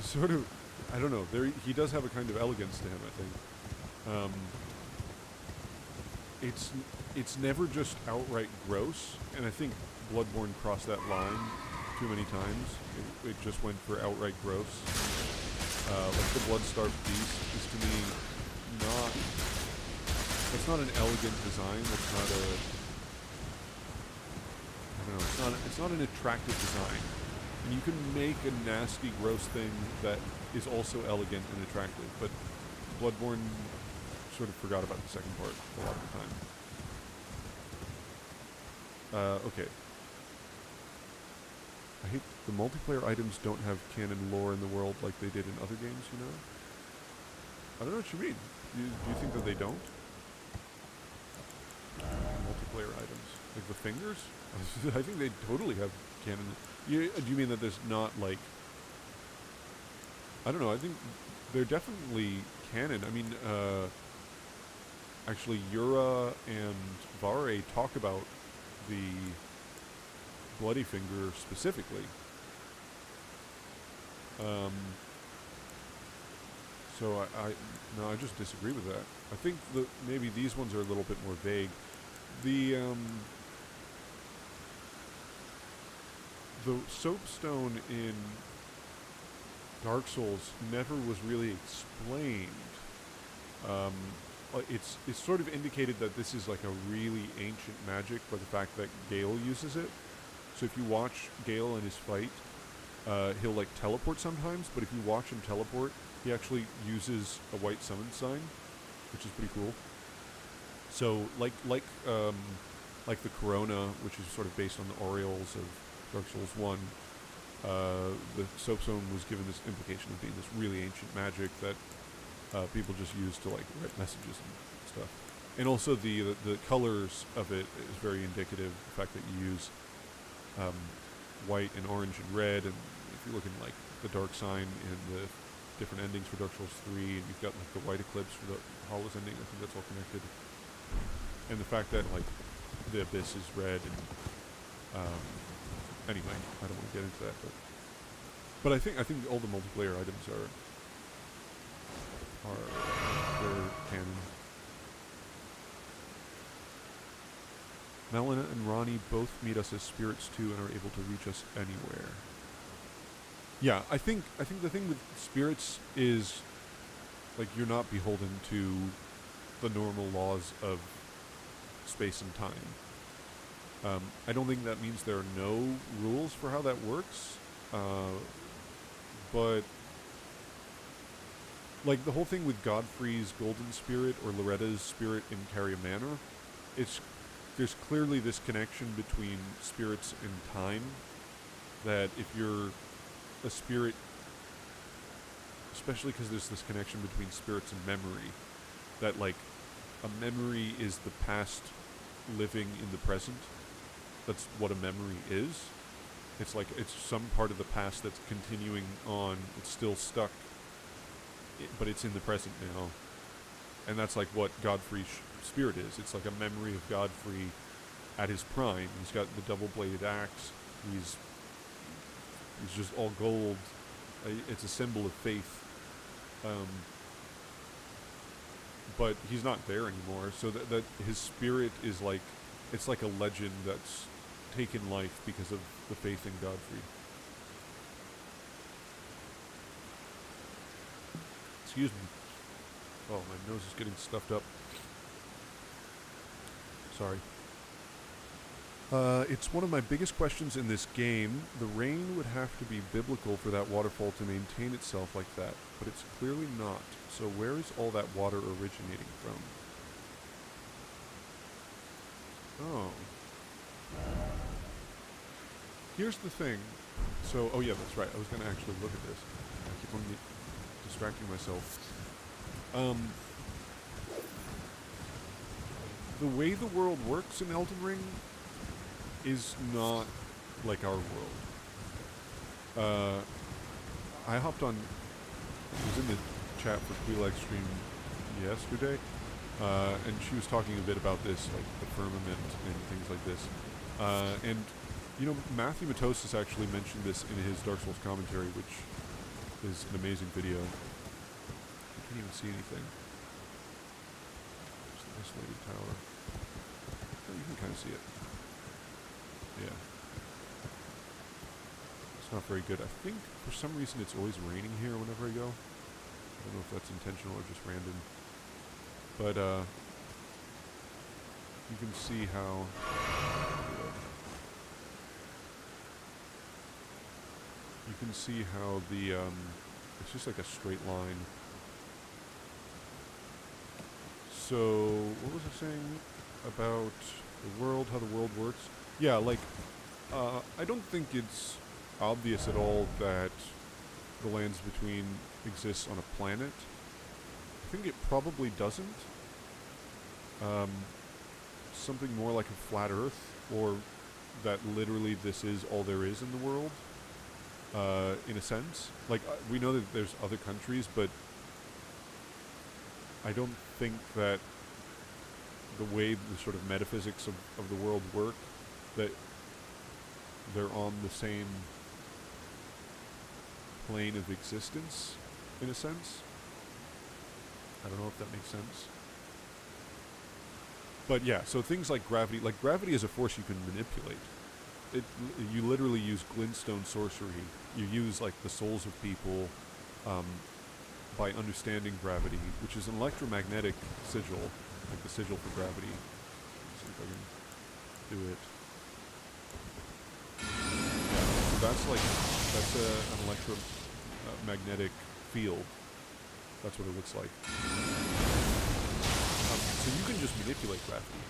sort of, I don't know, he does have a kind of elegance to him, I think. It's never just outright gross, and I think Bloodborne crossed that line too many times. It just went for outright gross. Like the Bloodstarved Beast is to me it's not an elegant design, it's not a, I don't know, it's not an attractive design. And you can make a nasty, gross thing that is also elegant and attractive, but Bloodborne sort of forgot about the second part a lot of the time. Okay. I hate the multiplayer items don't have canon lore in the world like they did in other games, you know? I don't know what you mean. Do you think that they don't? Multiplayer items. Like the fingers? I think they totally have canon. Do you mean that there's not, like... I don't know, I think they're definitely canon. I mean, actually, Yura and Vare talk about the Bloody Finger specifically. So I just disagree with that. I think maybe these ones are a little bit more vague. The soapstone in Dark Souls never was really explained. Um, it's sort of indicated that this is like a really ancient magic by the fact that Gale uses it. So if you watch Gale in his fight, he'll like teleport sometimes, but if you watch him teleport, he actually uses a white summon sign, which is pretty cool. So like the Corona, which is sort of based on the Orioles of Dark Souls 1, the soapstone was given this implication of being this really ancient magic that people just use to like write messages and stuff. And also the colors of it is very indicative. The fact that you use white and orange and red, and if you look in like the dark sign and the different endings for Dark Souls 3, and you've got like the white eclipse for the Hollows ending, I think that's all connected. And the fact that like the Abyss is red, and anyway, I don't want to get into that, but I think all the multiplayer items are they're canon. Melina and Ronnie both meet us as spirits too and are able to reach us anywhere. Yeah, I think the thing with spirits is like you're not beholden to the normal laws of space and time. I don't think that means there are no rules for how that works, but like the whole thing with Godfrey's golden spirit or Loretta's spirit in Carrier Manor, there's clearly this connection between spirits and time, that if you're a spirit, especially because there's this connection between spirits and memory, that like a memory is the past living in the present. That's what a memory is. It's like it's some part of the past that's continuing on. It's still stuck, but it's in the present now. And that's like what Godfrey's spirit is. It's like a memory of Godfrey at his prime. He's got the double-bladed axe. He's just all gold. It's a symbol of faith. But he's not there anymore. So that his spirit is like, it's like a legend that's taken life because of the faith in Godfrey. Excuse me. Oh, my nose is getting stuffed up. Sorry. It's one of my biggest questions in this game. The rain would have to be biblical for that waterfall to maintain itself like that, but it's clearly not. So where is all that water originating from? Oh. Here's the thing. So, oh yeah, that's right. I was going to actually look at this. I keep on distracting myself. The way the world works in Elden Ring is not like our world. I hopped on, I was in the chat for Queelag stream yesterday, and she was talking a bit about this, like the firmament and things like this. And, you know, Matthew Matosis actually mentioned this in his Dark Souls commentary, which is an amazing video. I can't even see anything. There's the isolated tower. Oh, you can kind of see it. Yeah. It's not very good. I think for some reason it's always raining here whenever I go. I don't know if that's intentional or just random. But you can see how the it's just like a straight line. So what was I saying about the world, how the world works? Yeah, like I don't think it's obvious at all that the lands between exists on a planet. I think it probably doesn't. Something more like a flat Earth, or that literally this is all there is in the world, in a sense. Like, we know that there's other countries, but I don't think that the way the sort of metaphysics of the world work, that they're on the same plane of existence, in a sense. I don't know if that makes sense. But yeah, so things like gravity is a force you can manipulate. It, you literally use glintstone sorcery. You use like the souls of people um, by understanding gravity, which is an electromagnetic sigil, like the sigil for gravity. Let's see if I can do it. Yeah, so an electromagnetic field. That's what it looks like. So you can just manipulate gravity.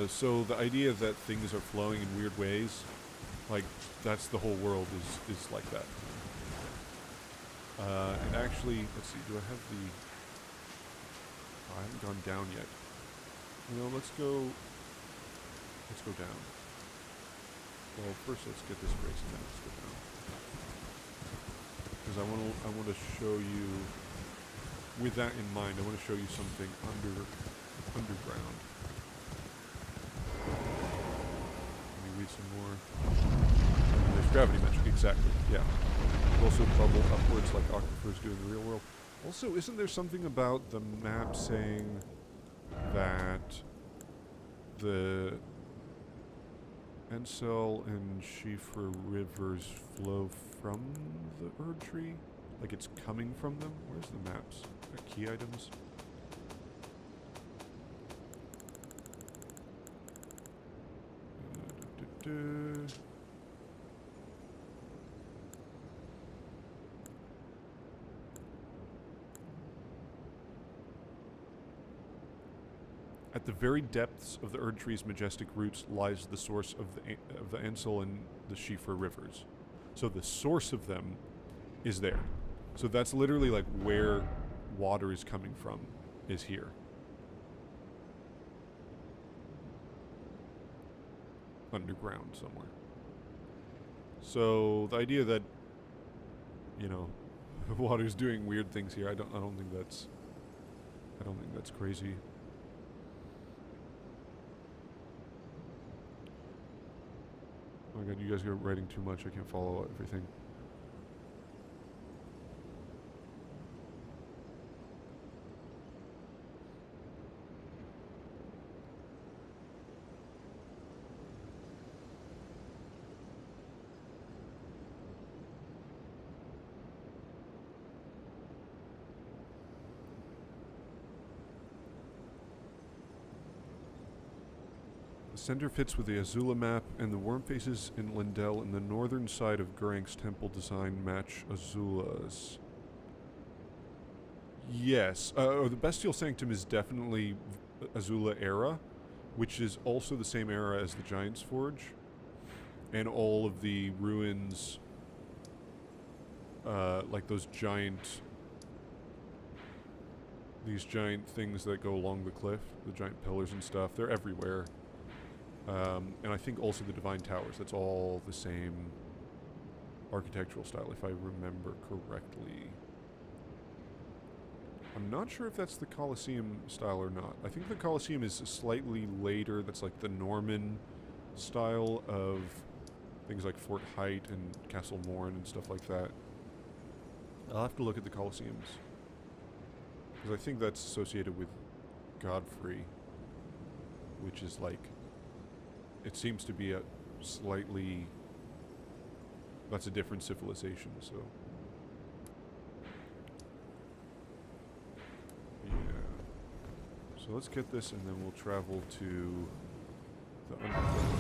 So the idea that things are flowing in weird ways, like that's the whole world is like that. And actually, let's see, do I have the... Oh, I haven't gone down yet. You know, let's go down. Well, first let's get this race and then let's go down. Because I want to show you, with that in mind, I want to show you something underground. Let me read some more. And there's gravity magic, exactly, yeah. Also bubble upwards like aquifers do in the real world. Also, isn't there something about the map saying that the Ensel and Schiefer rivers flow from the Erd tree? Like it's coming from them? Where's the maps? Key items? At the very depths of the Erd tree's majestic roots lies the source of the Ansel and the Schiefer rivers. So the source of them is there. So that's literally like where water is coming from, is here. Underground somewhere. So the idea that, you know, water's doing weird things here, I don't think that's crazy. Oh my god, you guys are writing too much. I can't follow everything. The center fits with the Azula map, and the worm faces in Lindell and the northern side of Gurank's temple design match Azula's. Yes. The Bestial Sanctum is definitely Azula era, which is also the same era as the Giant's Forge. And all of the ruins, like those these giant things that go along the cliff, the giant pillars and stuff, they're everywhere. And I think also the Divine Towers, that's all the same architectural style, if I remember correctly. I'm not sure if that's the Colosseum style or not. I think the Colosseum is slightly later, that's like the Norman style of things like Fort Height and Castle Morn and stuff like that. I'll have to look at the Colosseums, because I think that's associated with Godfrey, which is like, it seems to be a slightly, that's a different civilization, so. Yeah. So let's get this and then we'll travel to the underground.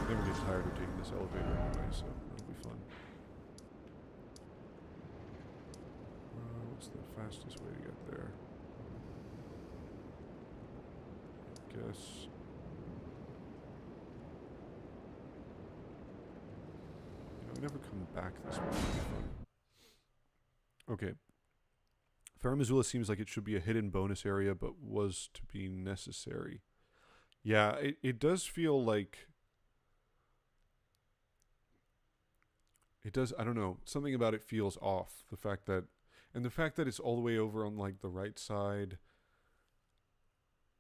I never get tired of taking this elevator anyway, so it'll be fun. What's the fastest way to get there? I guess. I never come back this way. It'll be fun. Okay. Farum Azula seems like it should be a hidden bonus area, but was to be necessary. Yeah, it does feel like... It does, I don't know, something about it feels off. The fact that it's all the way over on like the right side.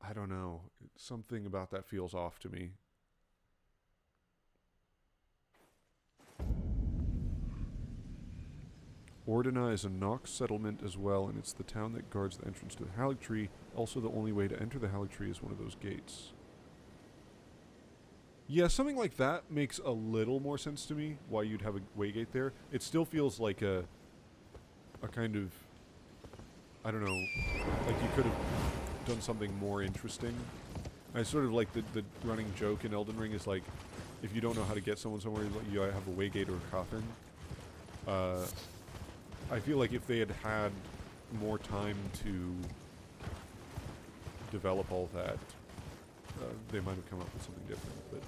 I don't know. Something about that feels off to me. Ordina is a Nox settlement as well, and it's the town that guards the entrance to the Haligtree. Also, the only way to enter the Haligtree is one of those gates. Yeah, something like that makes a little more sense to me, why you'd have a waygate there. It still feels like a kind of, I don't know, like you could have done something more interesting. I sort of like the running joke in Elden Ring is like, if you don't know how to get someone somewhere, you have a waygate or a coffin. I feel like if they had had more time to develop all that, they might have come up with something different, but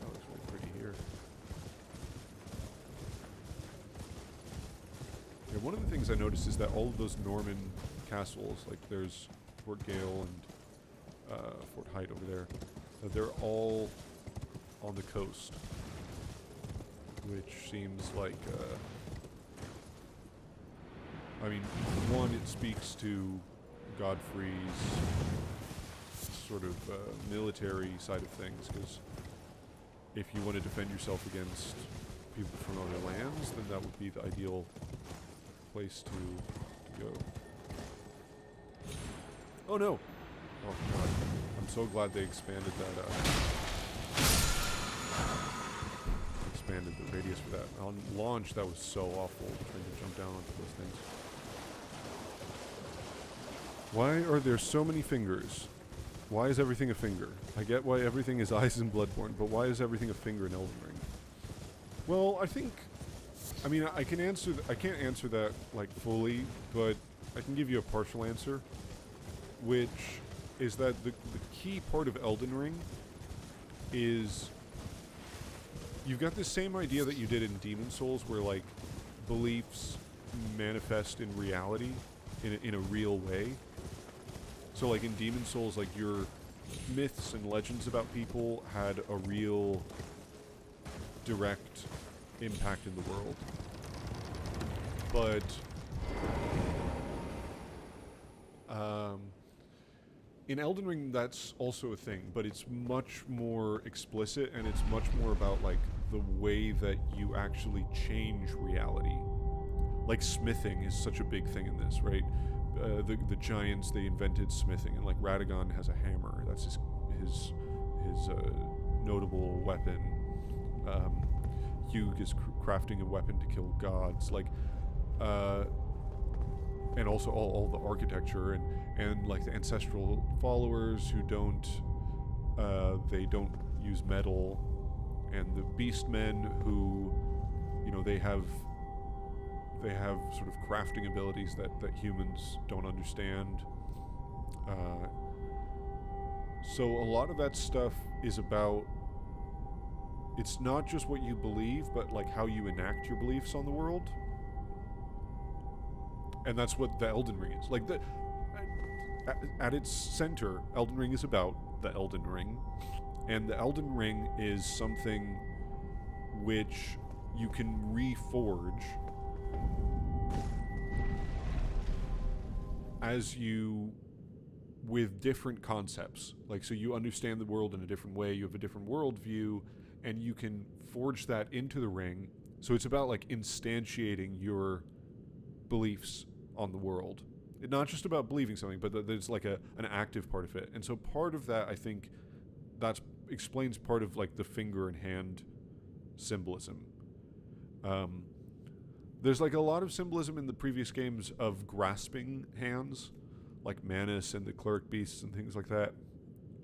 that looks really pretty here. Yeah, one of the things I noticed is that all of those Norman castles, like there's Fort Gale and Fort Hyde over there, they're all on the coast, which seems like, I mean, one, it speaks to Godfrey's sort of military side of things, because if you want to defend yourself against people from other lands, then that would be the ideal place to go. Oh no! Oh god. I'm so glad they expanded that, expanded the radius for that. On launch, that was so awful, trying to jump down onto those things. Why are there so many fingers? Why is everything a finger? I get why everything is eyes in Bloodborne, but why is everything a finger in Elden Ring? Well, I think, I mean, I can't answer that, like, fully, but I can give you a partial answer, which is that the key part of Elden Ring is you've got this same idea that you did in Demon Souls, where, like, beliefs manifest in reality in a real way. So, like, in Demon Souls, like, your myths and legends about people had a real direct impact in the world. But in Elden Ring, that's also a thing, but it's much more explicit, and it's much more about, like, the way that you actually change reality. Like, smithing is such a big thing in this, right? The giants, they invented smithing, and, like, Radagon has a hammer. That's his notable weapon. Hugh is crafting a weapon to kill gods, like, and also all the architecture and like the ancestral followers who don't use metal, and the beastmen who, you know, they have sort of crafting abilities that humans don't understand. So a lot of that stuff is about, it's not just what you believe, but like how you enact your beliefs on the world. And that's what the Elden Ring is. Like, at its center, Elden Ring is about the Elden Ring. And the Elden Ring is something which you can reforge as you, with different concepts. Like, so you understand the world in a different way, you have a different worldview, and you can forge that into the ring. So it's about, like, instantiating your beliefs on the world. It's not just about believing something, but there's like an active part of it. And so part of that, I think, that explains part of, like, the finger and hand symbolism. There's, like, a lot of symbolism in the previous games of grasping hands, like Manus and the cleric beasts and things like that.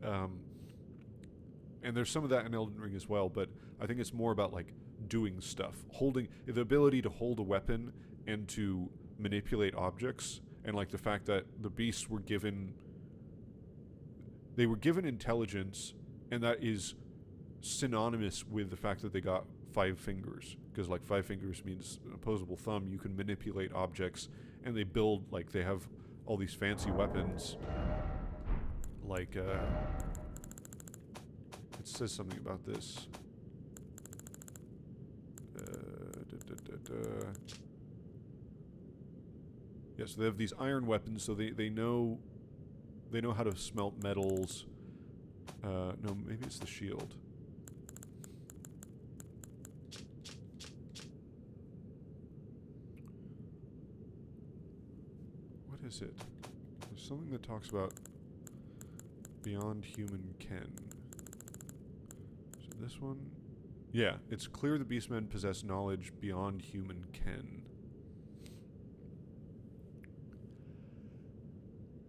And there's some of that in Elden Ring as well, but I think it's more about, like, doing stuff. Holding the ability to hold a weapon and to manipulate objects, and, like, the fact that the beasts were given intelligence, and that is synonymous with the fact that they got 5 fingers, because, like, 5 fingers means an opposable thumb. You can manipulate objects, and they build, like, they have all these fancy weapons, like, it says something about this. Yeah, so they have these iron weapons, so they know how to smelt metals. No, maybe it's the shield. explicit. There's something that talks about beyond human ken. So this one... Yeah, it's clear the beastmen possess knowledge beyond human ken.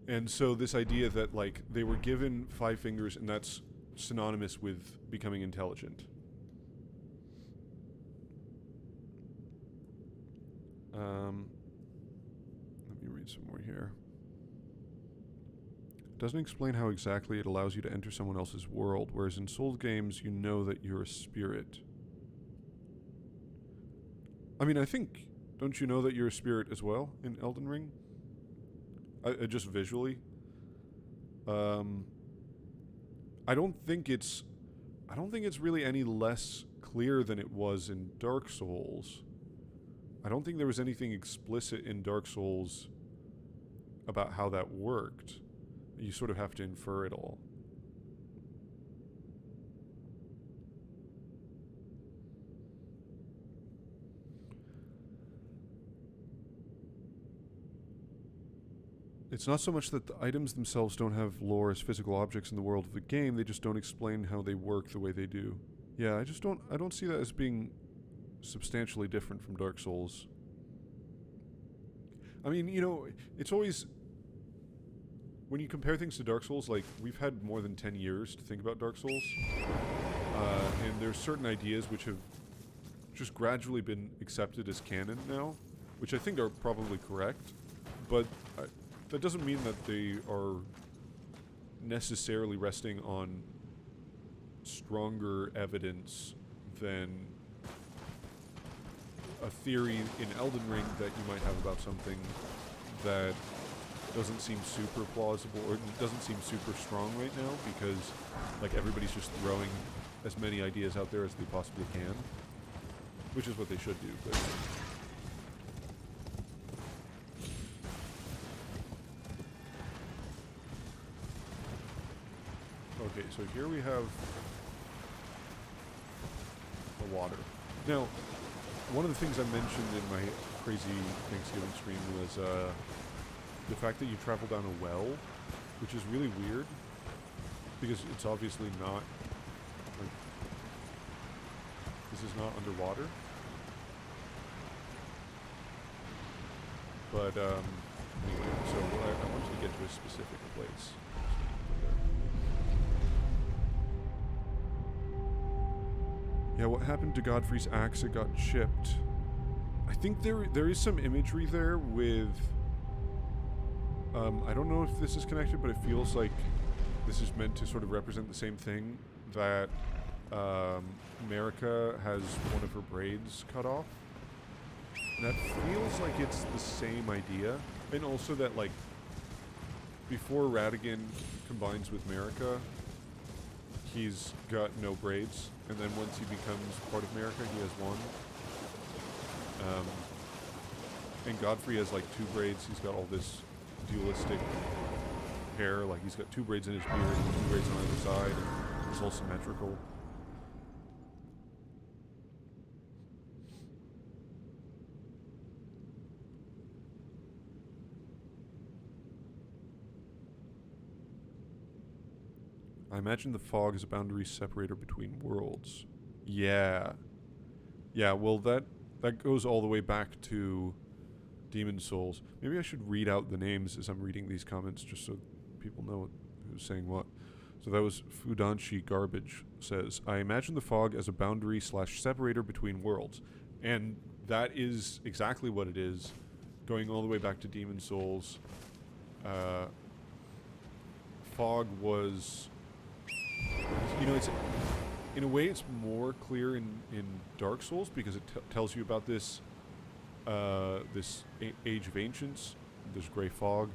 And so this idea that, like, they were given 5 fingers and that's synonymous with becoming intelligent. Let me read some more here. It doesn't explain how exactly it allows you to enter someone else's world, whereas in Souls games, you know that you're a spirit. I mean, I think... Don't you know that you're a spirit as well in Elden Ring? Just visually. I don't think it's really any less clear than it was in Dark Souls. I don't think there was anything explicit in Dark Souls about how that worked. You sort of have to infer it all. It's not so much that the items themselves don't have lore as physical objects in the world of the game, they just don't explain how they work the way they do. Yeah, I don't see that as being substantially different from Dark Souls. I mean, you know, it's always... When you compare things to Dark Souls, like, we've had more than 10 years to think about Dark Souls. And there's certain ideas which have just gradually been accepted as canon now, which I think are probably correct. But that doesn't mean that they are necessarily resting on stronger evidence than a theory in Elden Ring that you might have about something that doesn't seem super plausible or doesn't seem super strong right now, because like everybody's just throwing as many ideas out there as they possibly can, which is what they should do. But okay, so here we have the water. Now, one of the things I mentioned in my crazy Thanksgiving stream was the fact that you travel down a well, which is really weird, because it's obviously not, like, this is not underwater. But, anyway, so I wanted to get to a specific place. Yeah, what happened to Godfrey's axe? It got chipped. I think there is some imagery there with... I don't know if this is connected, but it feels like this is meant to sort of represent the same thing, that America has one of her braids cut off. And that feels like it's the same idea. And also that, like, before Radigan combines with America, he's got no braids, and then once he becomes part of America, he has one. And Godfrey has like 2 braids. He's got all this dualistic hair, like he's got 2 braids in his beard and 2 braids on either side, and it's all symmetrical. I imagine the fog is a boundary separator between worlds. Yeah. Yeah, well that goes all the way back to Demon Souls. Maybe I should read out the names as I'm reading these comments just so people know who's saying what. So that was Fudanshi Garbage says, I imagine the fog as a boundary / separator between worlds. And that is exactly what it is, going all the way back to Demon Souls. Fog was... You know, it's in a way it's more clear in Dark Souls because it tells you about this this Age of Ancients, this gray fog.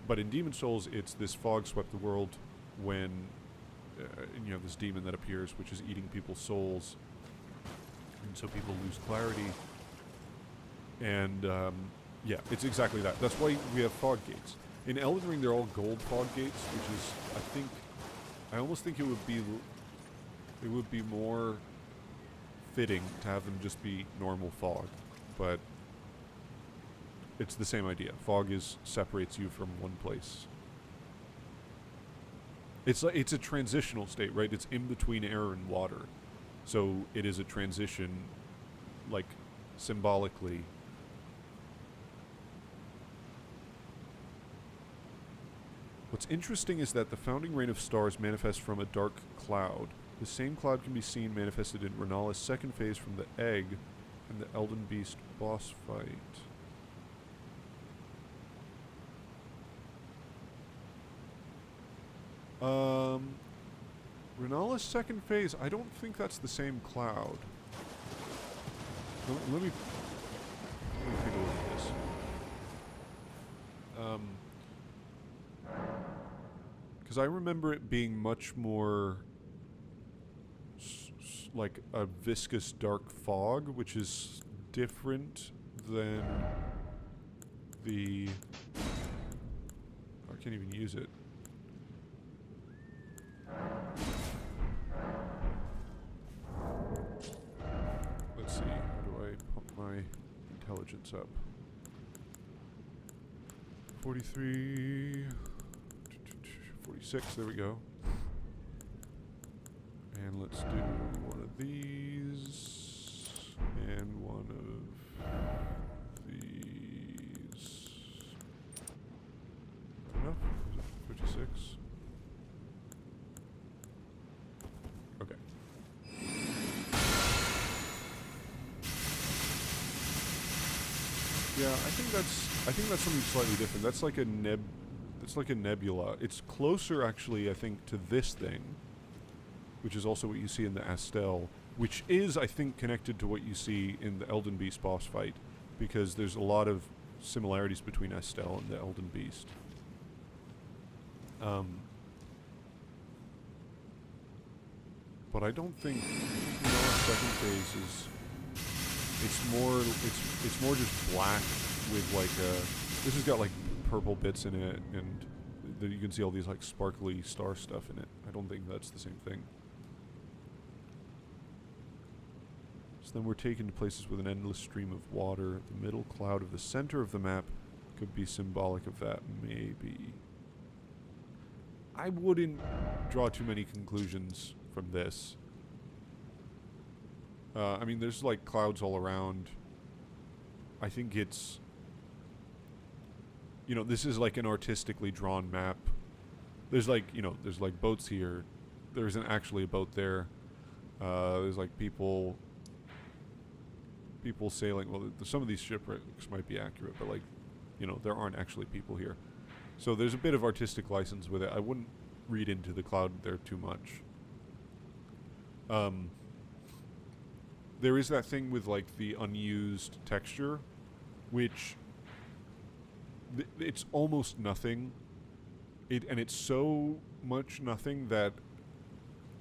But in Demon Souls, it's this fog swept the world when you have this demon that appears, which is eating people's souls, and so people lose clarity. And yeah, it's exactly that. That's why we have fog gates. In Elden Ring, they're all gold fog gates, which is, I almost think it would be more fitting to have them just be normal fog. But it's the same idea. Fog separates you from one place. It's a transitional state, right? It's in between air and water, so it is a transition, like symbolically. What's interesting is that the founding rain of stars manifests from a dark cloud. The same cloud can be seen manifested in Renala's second phase from the egg and the Elden Beast boss fight. Renala's second phase, I don't think that's the same cloud. Let me take a look at this. Because I remember it being much more like a viscous dark fog, which is different than the... I can't even use it. Let's see, how do I pump my intelligence up? 43... 46, there we go. And let's do one of these, and one of these. Enough? Is it 56? Okay. Yeah, I think that's something slightly different. That's like a it's like a nebula. It's closer, actually, I think, to this thing, which is also what you see in the Astel, which is, I think, connected to what you see in the Elden Beast boss fight, because there's a lot of similarities between Astel and the Elden Beast. But I don't think Renala's second phase is... It's more just black with like a... This has got like purple bits in it, and you can see all these like sparkly star stuff in it. I don't think that's the same thing. So then we're taken to places with an endless stream of water. The middle cloud of the center of the map could be symbolic of that, maybe. I wouldn't draw too many conclusions from this. I mean, there's like clouds all around. I think it's... You know, this is like an artistically drawn map. There's like, you know, there's like boats here. There isn't actually a boat there. There's like people sailing. Well, some of these shipwrecks might be accurate, but like, you know, there aren't actually people here. So there's a bit of artistic license with it. I wouldn't read into the cloud there too much. There is that thing with like the unused texture, which it's almost nothing. And it's so much nothing that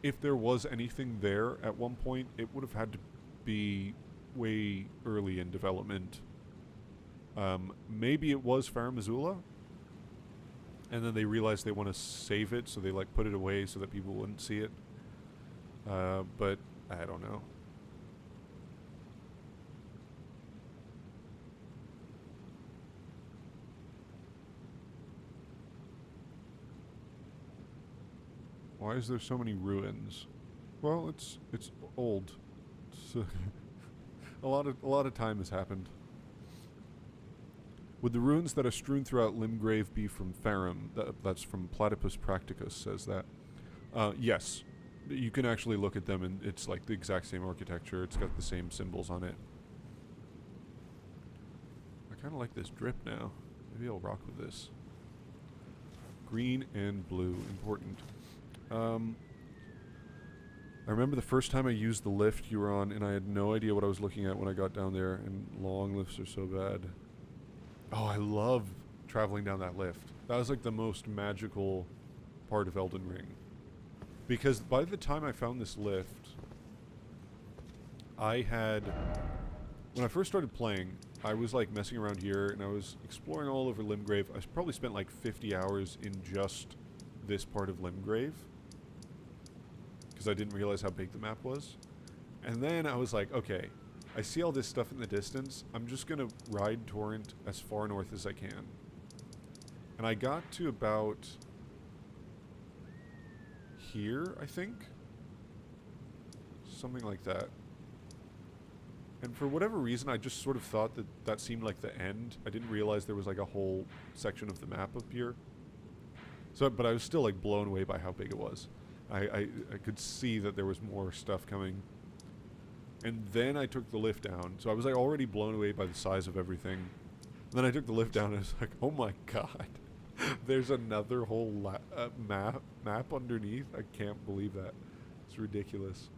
if there was anything there at one point, it would have had to be way early in development. Maybe it was Farum Azula, and then they realized they want to save it, so they like put it away so that people wouldn't see it. But I don't know. Why is there so many ruins? Well, it's old. It's, a lot of time has happened. Would the ruins that are strewn throughout Limgrave be from Farum? That's from Platypus Practicus says that. Yes. You can actually look at them and it's like the exact same architecture. It's got the same symbols on it. I kind of like this drip now. Maybe I'll rock with this. Green and blue. Important. I remember the first time I used the lift you were on, and I had no idea what I was looking at when I got down there, and long lifts are so bad. Oh, I love traveling down that lift. That was like the most magical part of Elden Ring. Because by the time I found this lift, I had... When I first started playing, I was like messing around here, and I was exploring all over Limgrave. I probably spent like 50 hours in just this part of Limgrave, because I didn't realize how big the map was. And then I was like, okay, I see all this stuff in the distance. I'm just going to ride Torrent as far north as I can. And I got to about here, I think. Something like that. And for whatever reason, I just sort of thought that that seemed like the end. I didn't realize there was like a whole section of the map up here. So, but I was still like blown away by how big it was. I could see that there was more stuff coming. And then I took the lift down. So I was like already blown away by the size of everything. And then I took the lift down and I was like, oh my god. There's another whole map underneath. I can't believe that. It's ridiculous.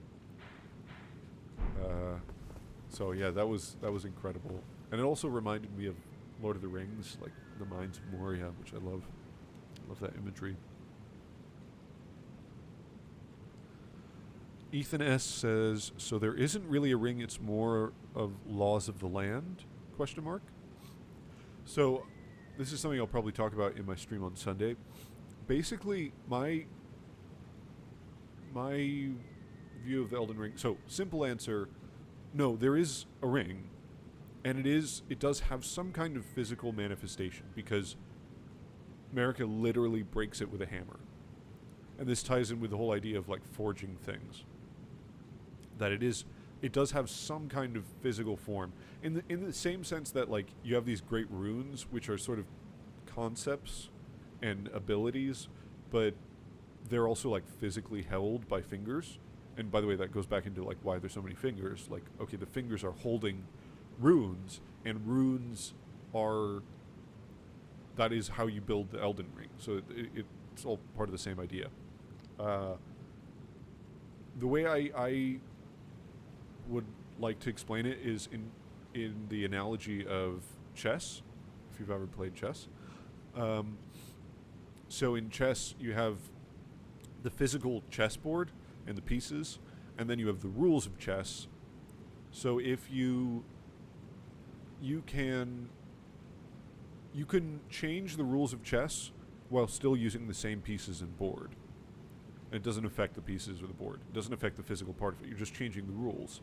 So yeah, that was incredible. And it also reminded me of Lord of the Rings, like the Mines of Moria, which I love. Love that imagery. Ethan S. says, so there isn't really a ring, it's more of laws of the land? Question mark. So this is something I'll probably talk about in my stream on Sunday. Basically, my view of the Elden Ring. So, simple answer, no, there is a ring, and it does have some kind of physical manifestation, because America literally breaks it with a hammer. And this ties in with the whole idea of like forging things. That it does have some kind of physical form. In the same sense that like you have these great runes, which are sort of concepts and abilities, but they're also like physically held by fingers. And by the way, that goes back into like why there's so many fingers. Like, okay, the fingers are holding runes, and runes are, that is how you build the Elden Ring. So it's all part of the same idea. The way I would like to explain it is in the analogy of chess, if you've ever played chess. So in chess, you have the physical chessboard and the pieces, and then you have the rules of chess. So if you can change the rules of chess while still using the same pieces and board. And it doesn't affect the pieces or the board. It doesn't affect the physical part of it. You're just changing the rules.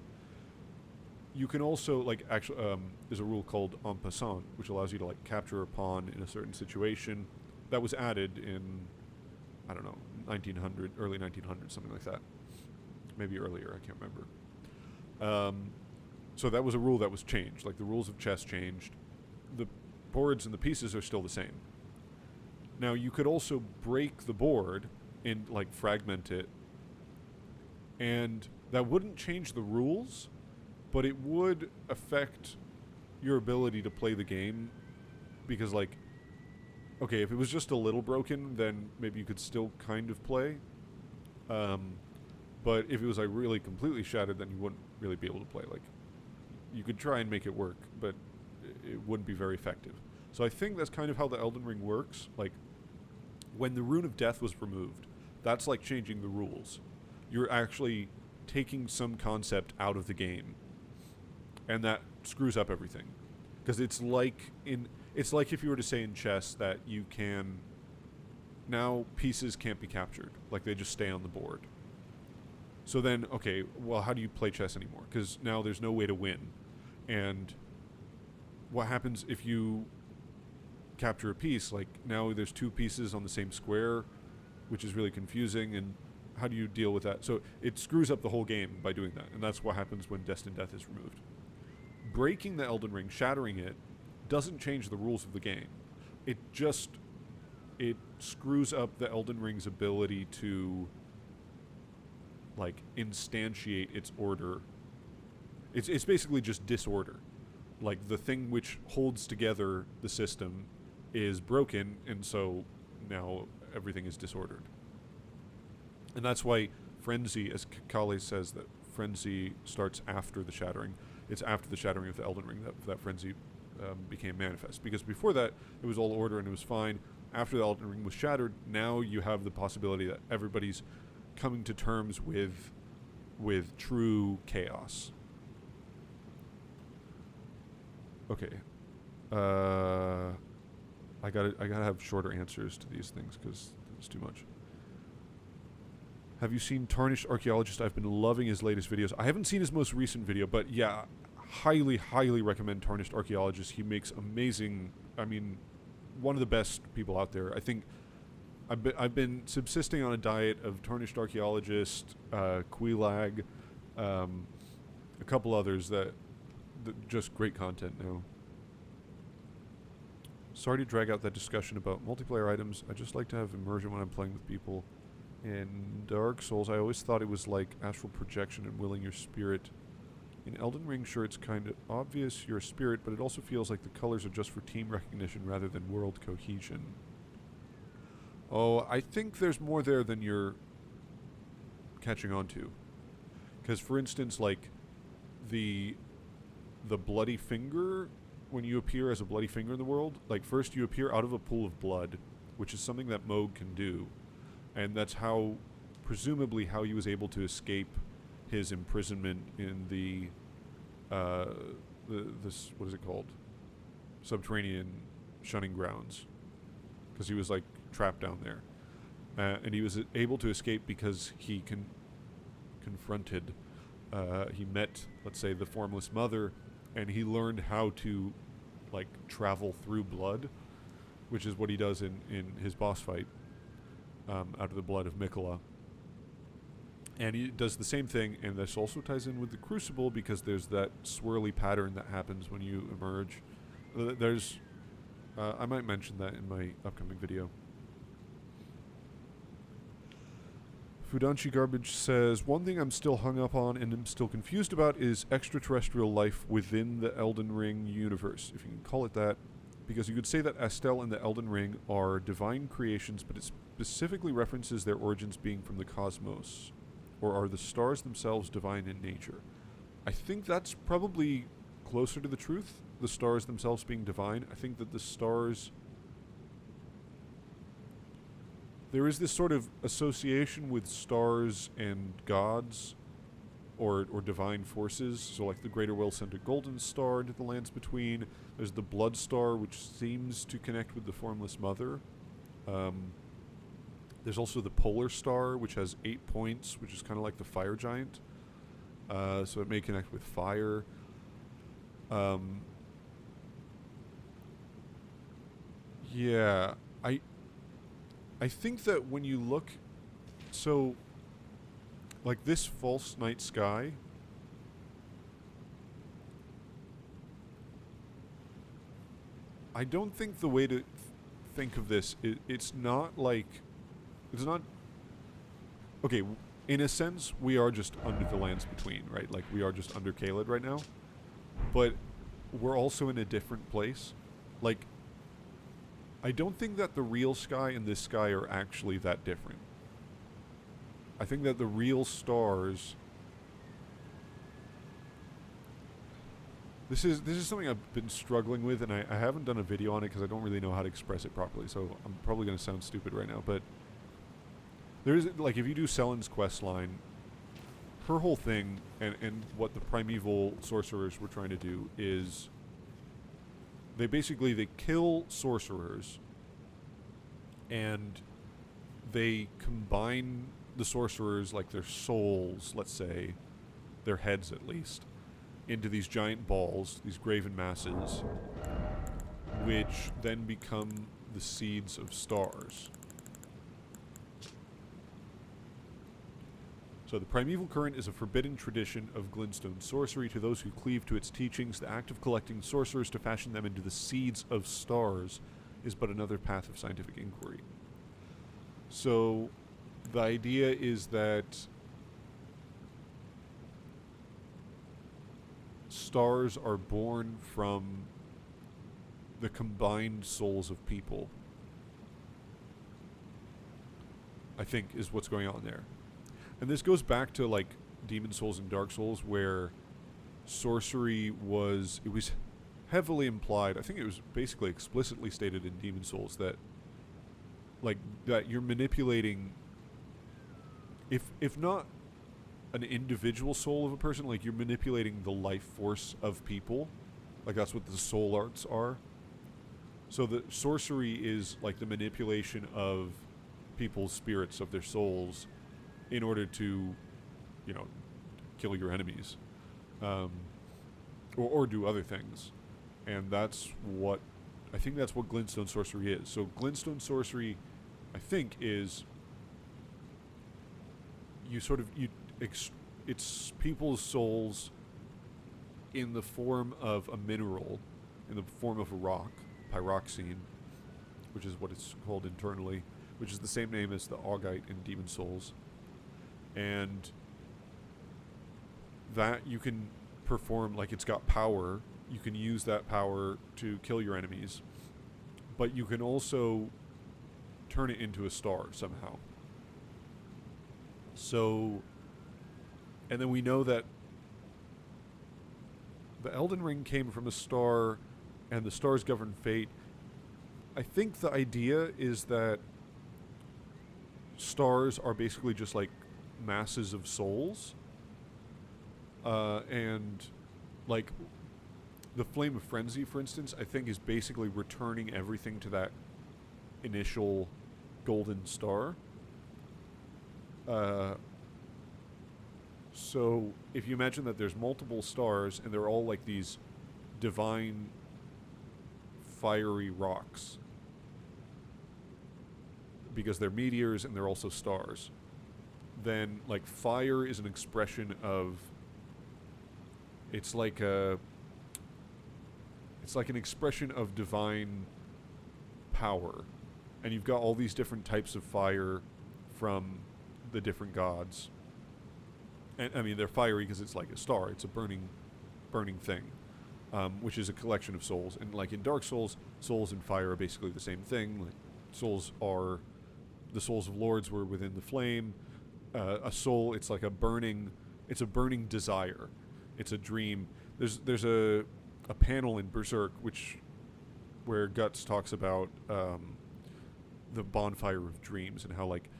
You can also, like, actually, there's a rule called en passant, which allows you to, like, capture a pawn in a certain situation. That was added in, I don't know, 1900, early 1900s, something like that. Maybe earlier, I can't remember. So that was a rule that was changed. Like, the rules of chess changed. The boards and the pieces are still the same. Now, you could also break the board and, like, fragment it. And that wouldn't change the rules, but it would affect your ability to play the game. Because, like, okay, if it was just a little broken, then maybe you could still kind of play. But if it was, like, really completely shattered, then you wouldn't really be able to play. Like, you could try and make it work, but it wouldn't be very effective. So I think that's kind of how the Elden Ring works. Like, when the Rune of Death was removed, that's like changing the rules. You're actually taking some concept out of the game, and that screws up everything. Because it's like if you were to say in chess that you can, now pieces can't be captured. Like, they just stay on the board. So then, okay, well, how do you play chess anymore? Because now there's no way to win. And what happens if you capture a piece? Like, now there's two pieces on the same square, which is really confusing, and how do you deal with that? So it screws up the whole game by doing that, and that's what happens when Destined Death is removed. Breaking the Elden Ring, shattering it, doesn't change the rules of the game. It screws up the Elden Ring's ability to, like, instantiate its order. It's basically just disorder. Like, the thing which holds together the system is broken, and so now everything is disordered. And that's why Frenzy, as Kale says, that Frenzy starts after the shattering. It's after the shattering of the Elden Ring that Frenzy became manifest. Because before that, it was all order and it was fine. After the Elden Ring was shattered, now you have the possibility that everybody's coming to terms with true chaos. Okay. I gotta have shorter answers to these things because it's too much. Have you seen Tarnished Archaeologist? I've been loving his latest videos. I haven't seen his most recent video, but yeah, highly recommend Tarnished Archaeologist. He makes amazing, I mean, one of the best people out there. I think I've been subsisting on a diet of Tarnished Archaeologist, Queelag, a couple others that just great content now. Sorry to drag out that discussion about multiplayer items. I just like to have immersion when I'm playing with people. In Dark Souls, I always thought it was like astral projection and willing your spirit. In Elden Ring, sure, it's kind of obvious you're a spirit, but it also feels like the colors are just for team recognition rather than world cohesion. Oh, I think there's more there than you're catching on to. Because, for instance, like, the bloody finger, when you appear as a bloody finger in the world, like, first you appear out of a pool of blood, which is something that Moog can do. And that's how, presumably, how he was able to escape his imprisonment in the this, what is it called? Subterranean shunning grounds. Because he was, like, trapped down there. And he was able to escape because he confronted, he met, let's say, the Formless Mother, and he learned how to, like, travel through blood, which is what he does in his boss fight, out of the blood of Mikola. And he does the same thing, and this also ties in with the Crucible, because there's that swirly pattern that happens when you emerge. There's, I might mention that in my upcoming video. Fudanchi Garbage says, one thing I'm still hung up on and am still confused about is extraterrestrial life within the Elden Ring universe, if you can call it that. Because you could say that Astel and the Elden Ring are divine creations, but it specifically references their origins being from the cosmos. Or are the stars themselves divine in nature? I think that's probably closer to the truth, the stars themselves being divine. I think that the stars... There is this sort of association with stars and gods, or divine forces. So like the Greater Will sent a golden star into the lands between. There's the Blood Star, which seems to connect with the Formless Mother. There's also the Polar Star, which has 8 points, which is kind of like the Fire Giant. So it may connect with fire. Yeah, I think that when you look, so, like this false night sky, I don't think the way to think of this, it's not like, it's not, okay, in a sense, we are just under the lands between, right? Like, we are just under Caelid right now, but we're also in a different place. Like, I don't think that the real sky and this sky are actually that different. I think that the real stars... This is something I've been struggling with, and I haven't done a video on it because I don't really know how to express it properly, so I'm probably going to sound stupid right now, but... There is, like, if you do Selen's quest line, her whole thing, and what the primeval sorcerers were trying to do is... They kill sorcerers, and they combine the sorcerers, like their souls, let's say, their heads at least, into these giant balls, these graven masses, which then become the seeds of stars. So the primeval current is a forbidden tradition of glintstone sorcery. To those who cleave to its teachings, the act of collecting sorcerers to fashion them into the seeds of stars is but another path of scientific inquiry. So the idea is that stars are born from the combined souls of people, I think, is what's going on there. And this goes back to, like, Demon Souls and Dark Souls, where sorcery was heavily implied. I think it was basically explicitly stated in Demon Souls that, like, that you're manipulating, if not an individual soul of a person, like, you're manipulating the life force of people. Like, that's what the soul arts are. So the sorcery is, like, the manipulation of people's spirits, of their souls, in order to, you know, kill your enemies. or do other things, and that's what I think that's what glintstone sorcery is. So glintstone sorcery, I think, is you sort of it's people's souls in the form of a mineral, in the form of a rock, pyroxene, which is what it's called internally, which is the same name as the augite in Demon Souls, and that you can perform, like, it's got power. You can use that power to kill your enemies, but you can also turn it into a star somehow. So, and then we know that the Elden Ring came from a star, and the stars govern fate. I think the idea is that stars are basically just like masses of souls, and like the Flame of Frenzy, for instance, I think is basically returning everything to that initial golden star. So if you imagine that there's multiple stars and they're all like these divine fiery rocks, because they're meteors and they're also stars, then like fire is an expression of, it's like an expression of divine power, and you've got all these different types of fire from the different gods. And I mean, they're fiery because it's like a star. It's a burning thing, which is a collection of souls. And like in Dark Souls, souls and fire are basically the same thing. Like, souls are the souls of lords were within the flame. A soul, it's like a burning desire. It's a dream. There's a panel in Berserk where Guts talks about the bonfire of dreams, and how like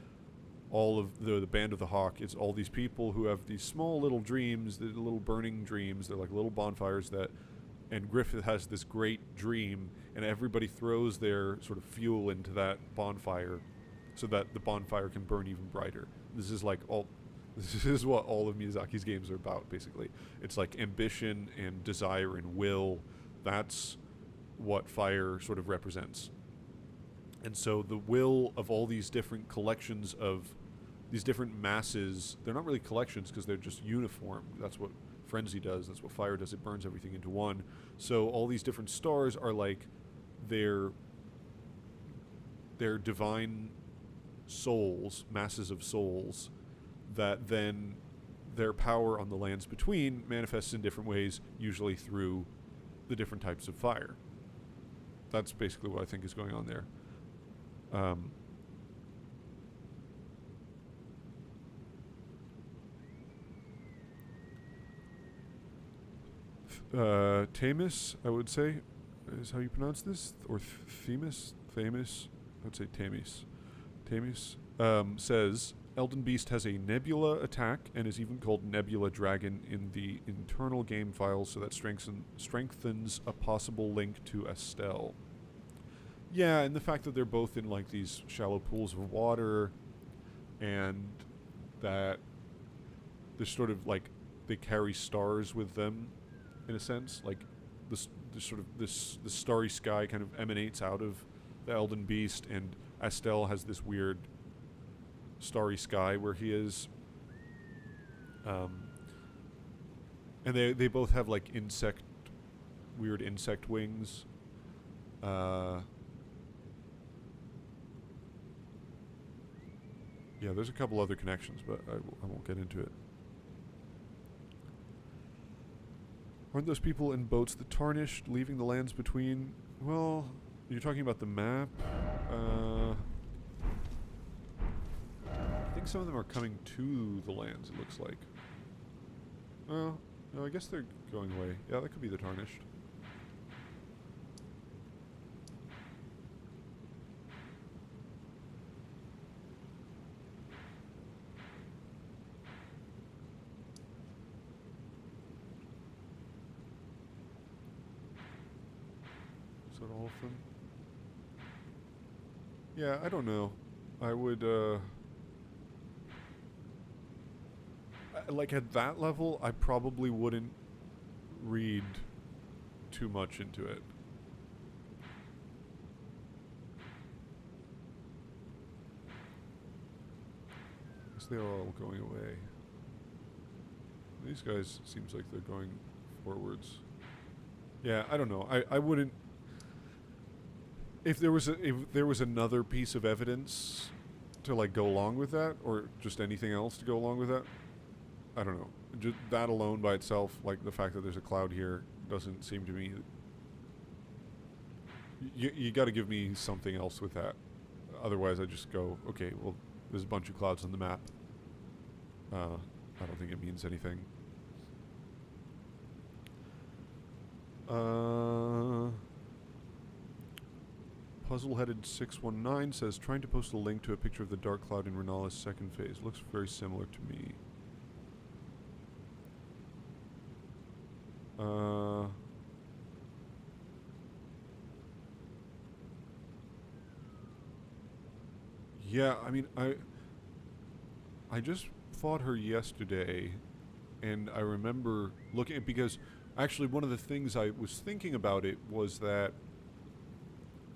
all of the Band of the Hawk is all these people who have these small little dreams, the little burning dreams. They're like little bonfires and Griffith has this great dream, and everybody throws their sort of fuel into that bonfire so that the bonfire can burn even brighter. This is what all of Miyazaki's games are about, basically. It's like ambition and desire and will. That's what fire sort of represents. And so the will of all these different collections of these different masses, they're not really collections because they're just uniform. That's what frenzy does. That's what fire does. It burns everything into one. So all these different stars are like their divine souls, masses of souls, that then their power on the lands between manifests in different ways, usually through the different types of fire. That's basically what I think is going on there. Tamis, I would say, is how you pronounce this, or Themis. I would say Tamis. Says Elden Beast has a Nebula attack and is even called Nebula Dragon in the internal game files, so that strengthens a possible link to Estelle. Yeah, and the fact that they're both in like these shallow pools of water, and that they're sort of like they carry stars with them, in a sense. Like this starry sky kind of emanates out of the Elden Beast, and Estelle has this weird starry sky where he is. And they both have like weird insect wings. Yeah, there's a couple other connections, but I won't get into it. Aren't those people in boats the Tarnished, leaving the lands between? Well, you're talking about the map. I think some of them are coming to the lands, it looks like. Well, no, I guess they're going away. Yeah, that could be the Tarnished. Is that all of them? Yeah, I don't know. I would, like at that level, I probably wouldn't read too much into it. I guess they are all going away. These guys seems like they're going forwards. Yeah, I don't know. I wouldn't. If there was another piece of evidence to like go along with that, or just anything else to go along with that, I don't know. Just that alone by itself, like the fact that there's a cloud here, doesn't seem to me. You got to give me something else with that. Otherwise, I just go, okay, well, there's a bunch of clouds on the map. I don't think it means anything. Puzzle-headed 619 says, trying to post a link to a picture of the dark cloud in Renala's second phase. Looks very similar to me. Yeah, I mean, I just fought her yesterday, and I remember looking at, because actually one of the things I was thinking about it was that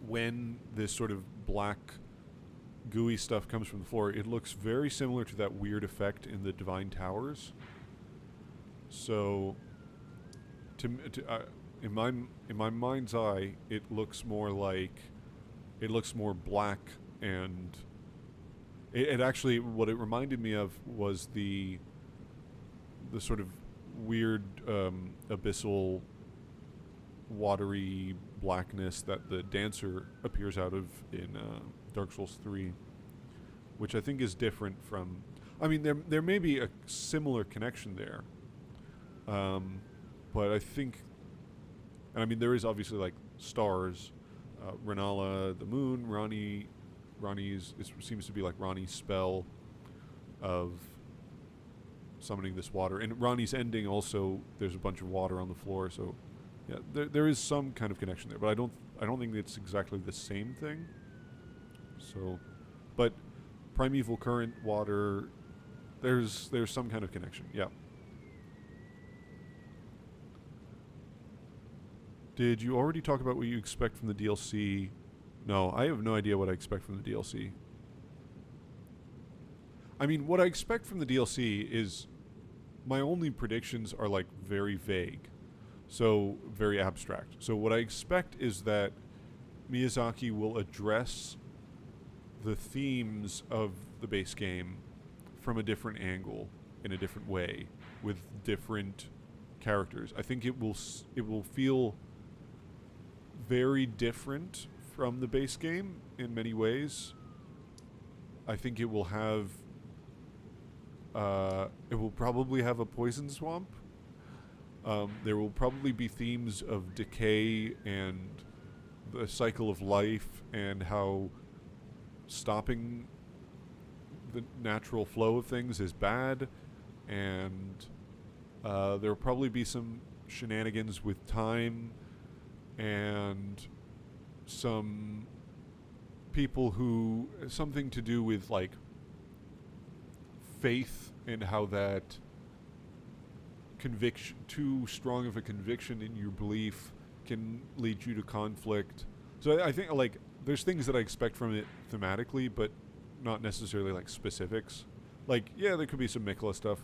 when this sort of black gooey stuff comes from the floor, it looks very similar to that weird effect in the Divine Towers. So in my mind's eye, it looks more black, and it actually, what it reminded me of was the sort of weird abyssal watery blackness that the dancer appears out of in Dark Souls 3, which I think is different from. I mean, there may be a similar connection there, but I think, and I mean, there is obviously like stars, Renala, the moon, Ranni's seems to be like Ranni's spell of summoning this water, and Ranni's ending also. There's a bunch of water on the floor, so yeah, there is some kind of connection there, but I don't think it's exactly the same thing. So, but primeval current, water, there's some kind of connection. Yeah. Did you already talk about what you expect from the DLC? No, I have no idea what I expect from the DLC. I mean, what I expect from the DLC is, my only predictions are like very vague. So, very abstract. So what I expect is that Miyazaki will address the themes of the base game from a different angle, in a different way, with different characters. I think it will feel very different from the base game in many ways. I think it will have it will probably have a poison swamp. There will probably be themes of decay and the cycle of life, and how stopping the natural flow of things is bad, and there will probably be some shenanigans with time, and some people who, something to do with like faith, and how that conviction, too strong of a conviction in your belief, can lead you to conflict. So I think like there's things that I expect from it thematically, but not necessarily like specifics. Like, yeah, there could be some Mikola stuff,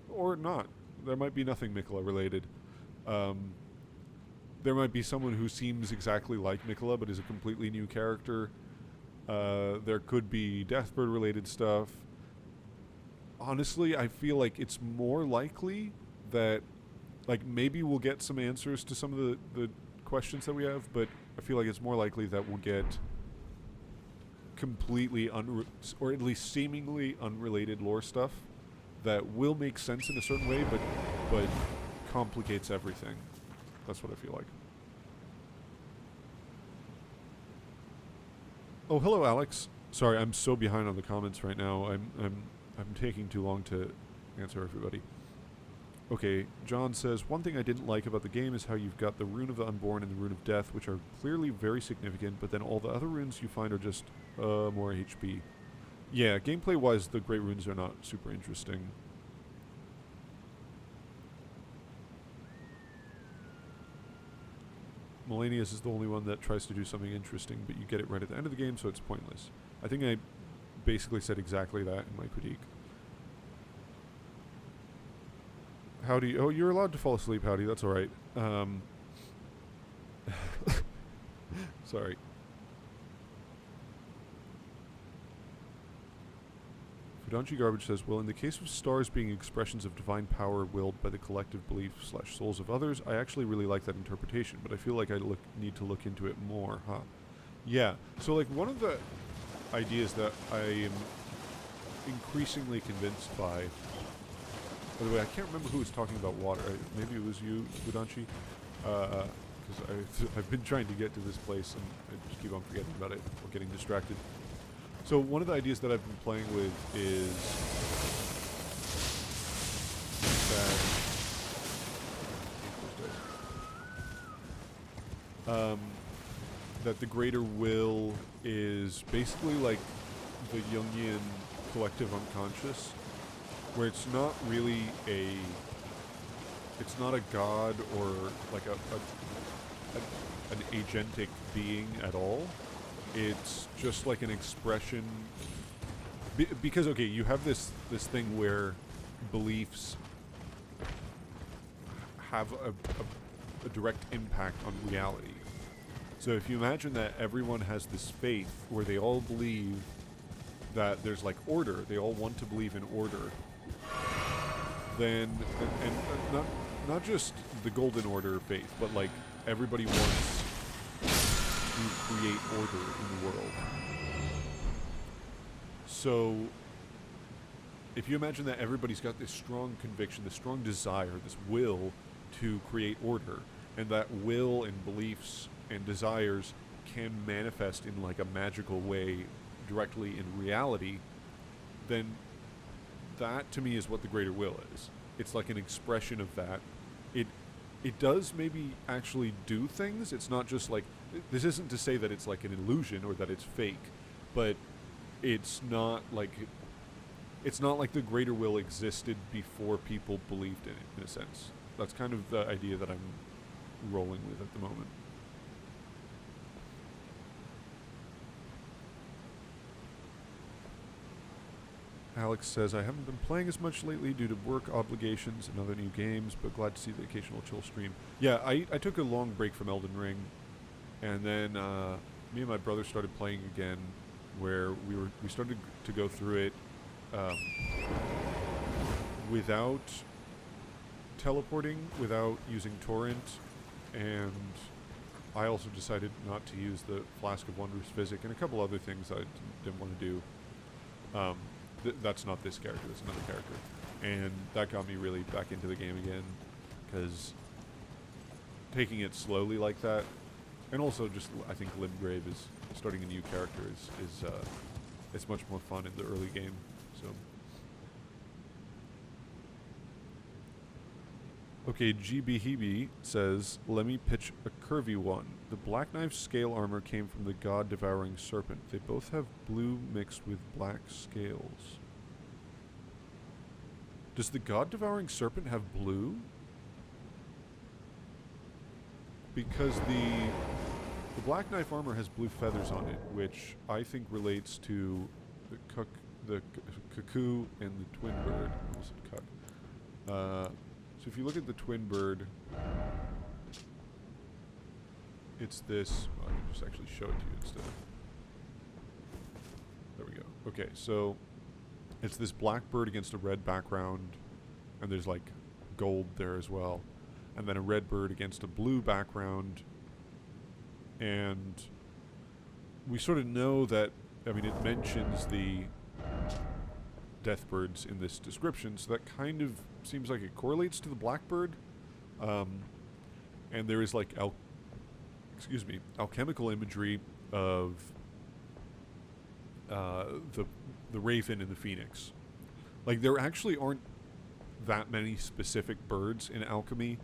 or not. There might be nothing Mikola related. There might be someone who seems exactly like Mikola but is a completely new character. There could be Deathbird related stuff. Honestly, I feel like it's more likely that, like, maybe we'll get some answers to some of the questions that we have, but I feel like it's more likely that we'll get completely or at least seemingly unrelated lore stuff that will make sense in a certain way, but complicates everything. That's what I feel like. Oh, hello, Alex. Sorry, I'm so behind on the comments right now. I'm taking too long to answer everybody. Okay, John says, one thing I didn't like about the game is how you've got the Rune of the Unborn and the Rune of Death, which are clearly very significant, but then all the other runes you find are just more HP. Yeah, gameplay-wise, the Great Runes are not super interesting. Melanius is the only one that tries to do something interesting, but you get it right at the end of the game, so it's pointless. I think I basically said exactly that in my critique. Howdy. Oh, you're allowed to fall asleep, Howdy. That's alright. Sorry. Fudanchi Garbage says, well, in the case of stars being expressions of divine power willed by the collective belief/souls of others, I actually really like that interpretation, but I feel like I need to look into it more, huh? Yeah. So, like, one of the ideas that I am increasingly convinced by the way, I can't remember who was talking about water. Maybe it was you, Fudanchi, because I've been trying to get to this place and I just keep on forgetting about it or getting distracted. So one of the ideas that I've been playing with is that the greater will is basically like the Jungian collective unconscious, where it's not really it's not a god or like an agentic being at all. It's just like an expression, because okay, you have this thing where beliefs have a direct impact on reality. So if you imagine that everyone has this faith where they all believe that there's like order, they all want to believe in order, then and not just the golden order faith, but like everybody wants to create order in the world. So if you imagine that everybody's got this strong conviction, this strong desire, this will to create order, and that will and beliefs and desires can manifest in like a magical way directly in reality, then that to me is what the greater will is. It's like an expression of that. It does maybe actually do things. It's not just like, this isn't to say that it's like an illusion or that it's fake, but it's not like the greater will existed before people believed in it, in a sense. That's kind of the idea that I'm rolling with at the moment. Alex says, I haven't been playing as much lately due to work obligations and other new games, but glad to see the occasional chill stream. Yeah, I took a long break from Elden Ring, and then me and my brother started playing again, where we started to go through it without teleporting, without using torrent, and I also decided not to use the Flask of Wondrous Physic and a couple other things I didn't want to do. That's not this character, that's another character. And that got me really back into the game again, because taking it slowly like that, and also just, I think Limgrave is, starting a new character is it's much more fun in the early game, so. Okay, GB says, let me pitch a curvy one. The Black Knife scale armor came from the God-devouring serpent. They both have blue mixed with black scales. Does the God-devouring serpent have blue? Because the Black Knife armor has blue feathers on it, which I think relates to the cuckoo and the twin bird. I almost said cuck. So if you look at the twin bird, it's this. Well, I can just actually show it to you instead. There we go. Okay, so it's this black bird against a red background, and there's like gold there as well. And then a red bird against a blue background. And we sort of know that, I mean, it mentions the deathbirds in this description, so that kind of seems like it correlates to the blackbird. And there is like alchemical imagery of the raven and the phoenix. Like, there actually aren't that many specific birds in alchemy.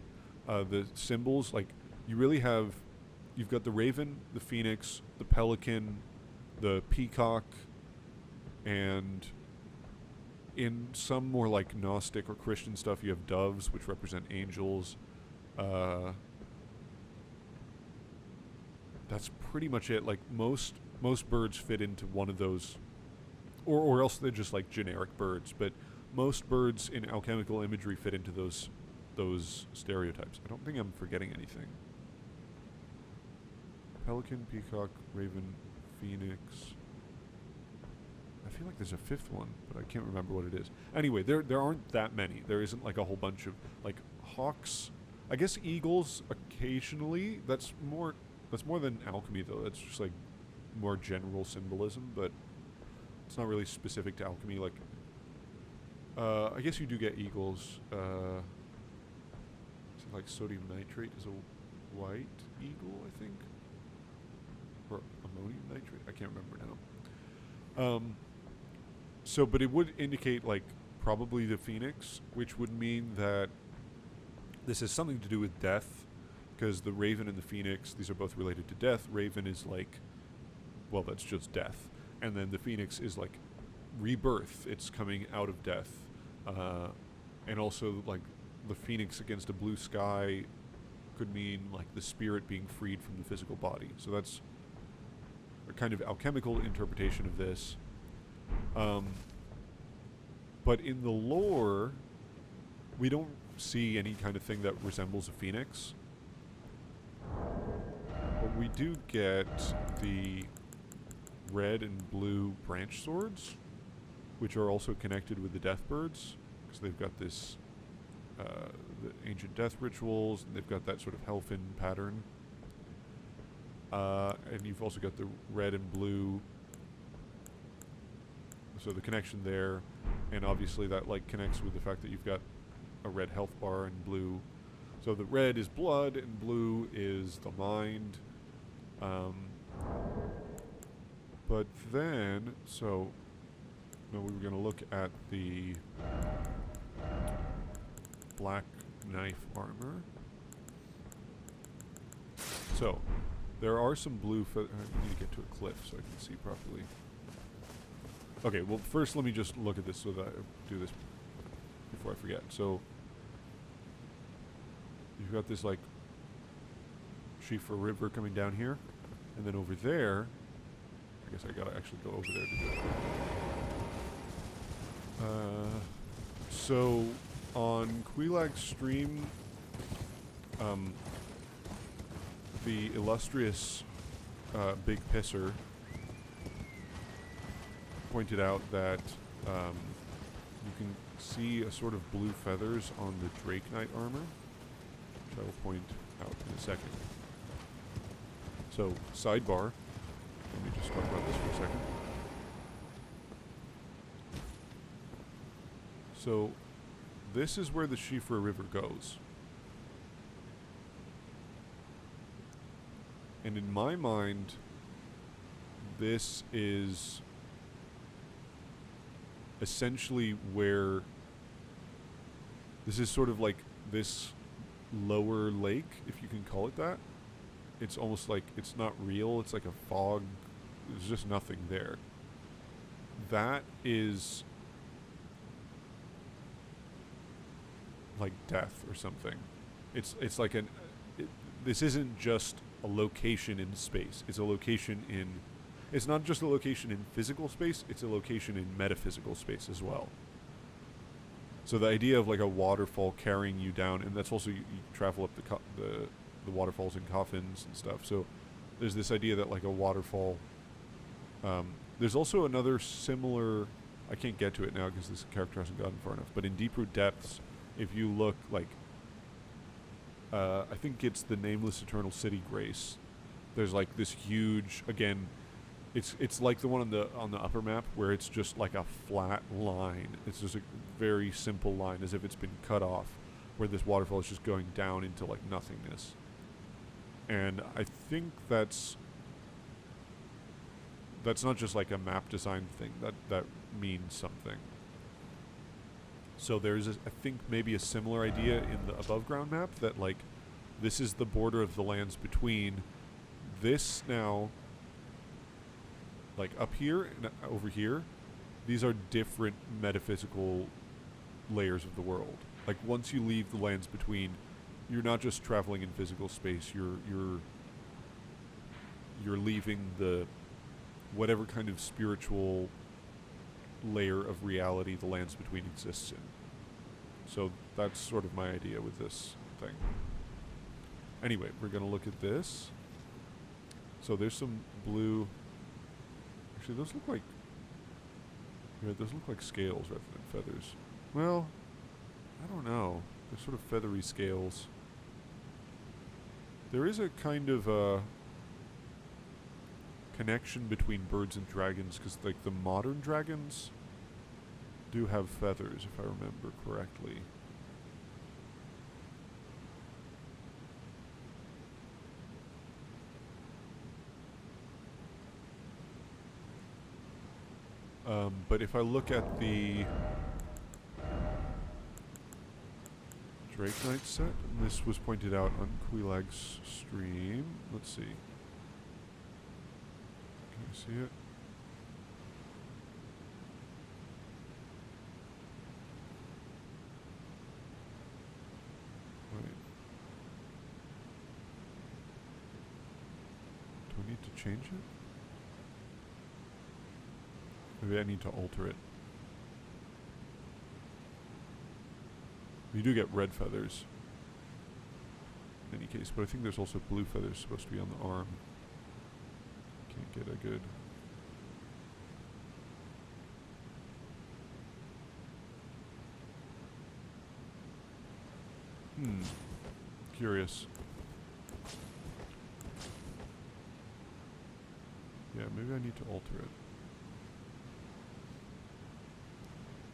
The symbols, like, you've got the raven, the phoenix, the pelican, the peacock, and in some more like Gnostic or Christian stuff, you have doves, which represent angels. that's pretty much it. Like most birds fit into one of those, or else they're just like generic birds. But most birds in alchemical imagery fit into those stereotypes. I don't think I'm forgetting anything. Pelican, peacock, raven, phoenix. I feel like there's a fifth one, but I can't remember what it is. Anyway, there aren't that many. There isn't like a whole bunch of like hawks. I guess eagles occasionally. That's more than alchemy though. That's just like more general symbolism, but it's not really specific to alchemy. Like I guess you do get eagles. Like sodium nitrate is a white eagle, I think, or ammonium nitrate. I can't remember now. So, but it would indicate like probably the phoenix, which would mean that this has something to do with death, because the raven and the phoenix, these are both related to death. Raven is like, well, that's just death, and then the phoenix is like rebirth. It's coming out of death, and also like the phoenix against a blue sky could mean like the spirit being freed from the physical body. So that's a kind of alchemical interpretation of this. But in the lore, we don't see any kind of thing that resembles a phoenix. But we do get the red and blue branch swords, which are also connected with the death birds, because they've got this the ancient death rituals, and they've got that sort of Helfin pattern. And you've also got the red and blue, so the connection there, and obviously that like connects with the fact that you've got a red health bar and blue. So the red is blood and blue is the mind. But then, so now we were going to look at the black knife armor. So there are some blue I need to get to a cliff so I can see properly. Okay, well first let me just look at this so that I do this before I forget. So you've got this like Shifa River coming down here, and then over there, I guess I gotta actually go over there to do it. So on Quilag Stream, the illustrious Big Pisser pointed out that you can see a sort of blue feathers on the Drake Knight armor, which I will point out in a second. So, sidebar. Let me just talk about this for a second. So, this is where the Shifa River goes. And in my mind, this is essentially where this is sort of like this lower lake, if you can call it that. It's almost like it's not real. It's like a fog. There's just nothing there. That is like death or something. It's like this isn't just a location in space. It's a location in, it's not just a location in physical space, it's a location in metaphysical space as well. So the idea of like a waterfall carrying you down, and that's also, you travel up the waterfalls in coffins and stuff. So there's this idea that like a waterfall, there's also another similar, I can't get to it now because this character hasn't gotten far enough, but in Deep Root Depths, if you look like, I think it's the Nameless Eternal City Grace. There's like this huge, again, it's like the one on the upper map where it's just like a flat line. It's just a very simple line, as if it's been cut off, where this waterfall is just going down into like nothingness. And I think that's not just like a map design thing. That means something. So there's, I think, maybe a similar idea in the above ground map that like this is the border of the lands between this now, like up here and over here. These are different metaphysical layers of the world. Like once you leave the lands between, you're not just traveling in physical space. You're you're leaving the whatever kind of spiritual layer of reality the lands between exists in. So that's sort of my idea with this thing. Anyway, we're going to look at this. So there's some blue. Actually, those look like. Yeah, those look like scales rather than feathers. Well, I don't know. They're sort of feathery scales. There is a kind of connection between birds and dragons, because like the modern dragons do have feathers, if I remember correctly. But if I look at the Drake Knight set, and this was pointed out on Quilag's stream. Let's see. Can you see it? Wait. Do I need to change it? Maybe I need to alter it. You do get red feathers in any case, but I think there's also blue feathers supposed to be on the arm. Can't get a good... Curious. Yeah, maybe I need to alter it.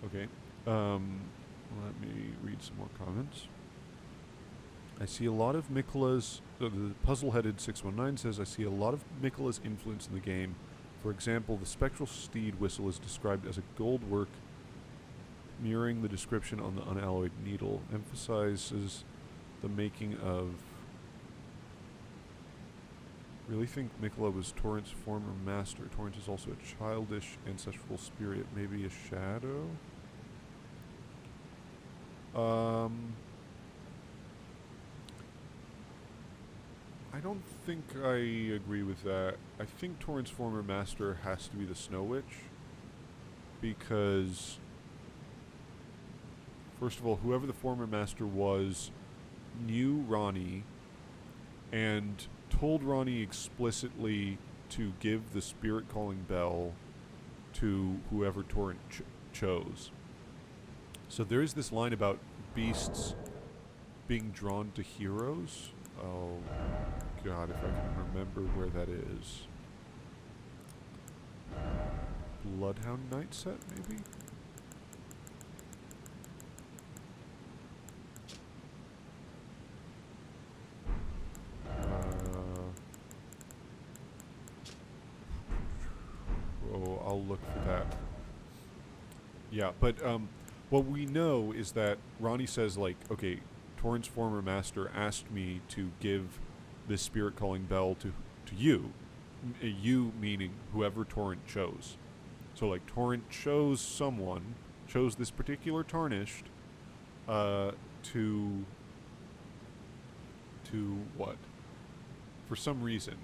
Okay. Let me read some more comments. I see a lot of Mikla's... the puzzle-headed 619 says, I see a lot of Mikla's influence in the game. For example, the spectral steed whistle is described as a gold work, mirroring the description on the unalloyed needle. Emphasizes the making of... Really think Mikla was Torrent's former master. Torrent is also a childish ancestral spirit, maybe a shadow? I don't think I agree with that. I think Torrent's former master has to be the Snow Witch, because first of all, whoever the former master was knew Ronnie and told Ronnie explicitly to give the spirit calling bell to whoever Torrent chose. So there is this line about beasts being drawn to heroes. Oh god, if I can remember where that is. Bloodhound Knight set, maybe? I'll look for that. Yeah, but what we know is that Ronnie says, like, okay, Torrent's former master asked me to give this spirit calling bell to you. You meaning whoever Torrent chose. So, like, Torrent chose someone, chose this particular Tarnished, to what? For some reason.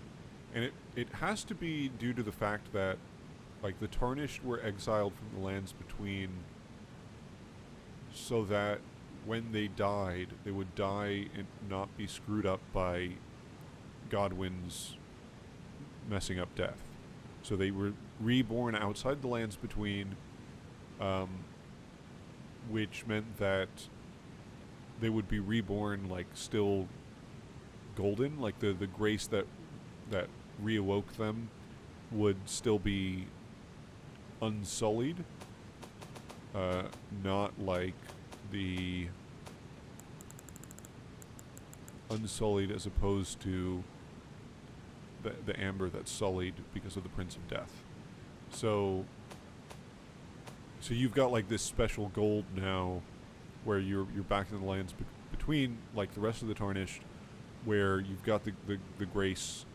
And it has to be due to the fact that, like, the Tarnished were exiled from the lands between, so that when they died, they would die and not be screwed up by Godwin's messing up death. So they were reborn outside the lands between, which meant that they would be reborn, like, still golden, like the grace that reawoke them would still be unsullied, not like the unsullied as opposed to the amber that's sullied because of the Prince of Death. So you've got, like, this special gold now where you're back in the lands between, like, the rest of the Tarnished, where you've got the grace,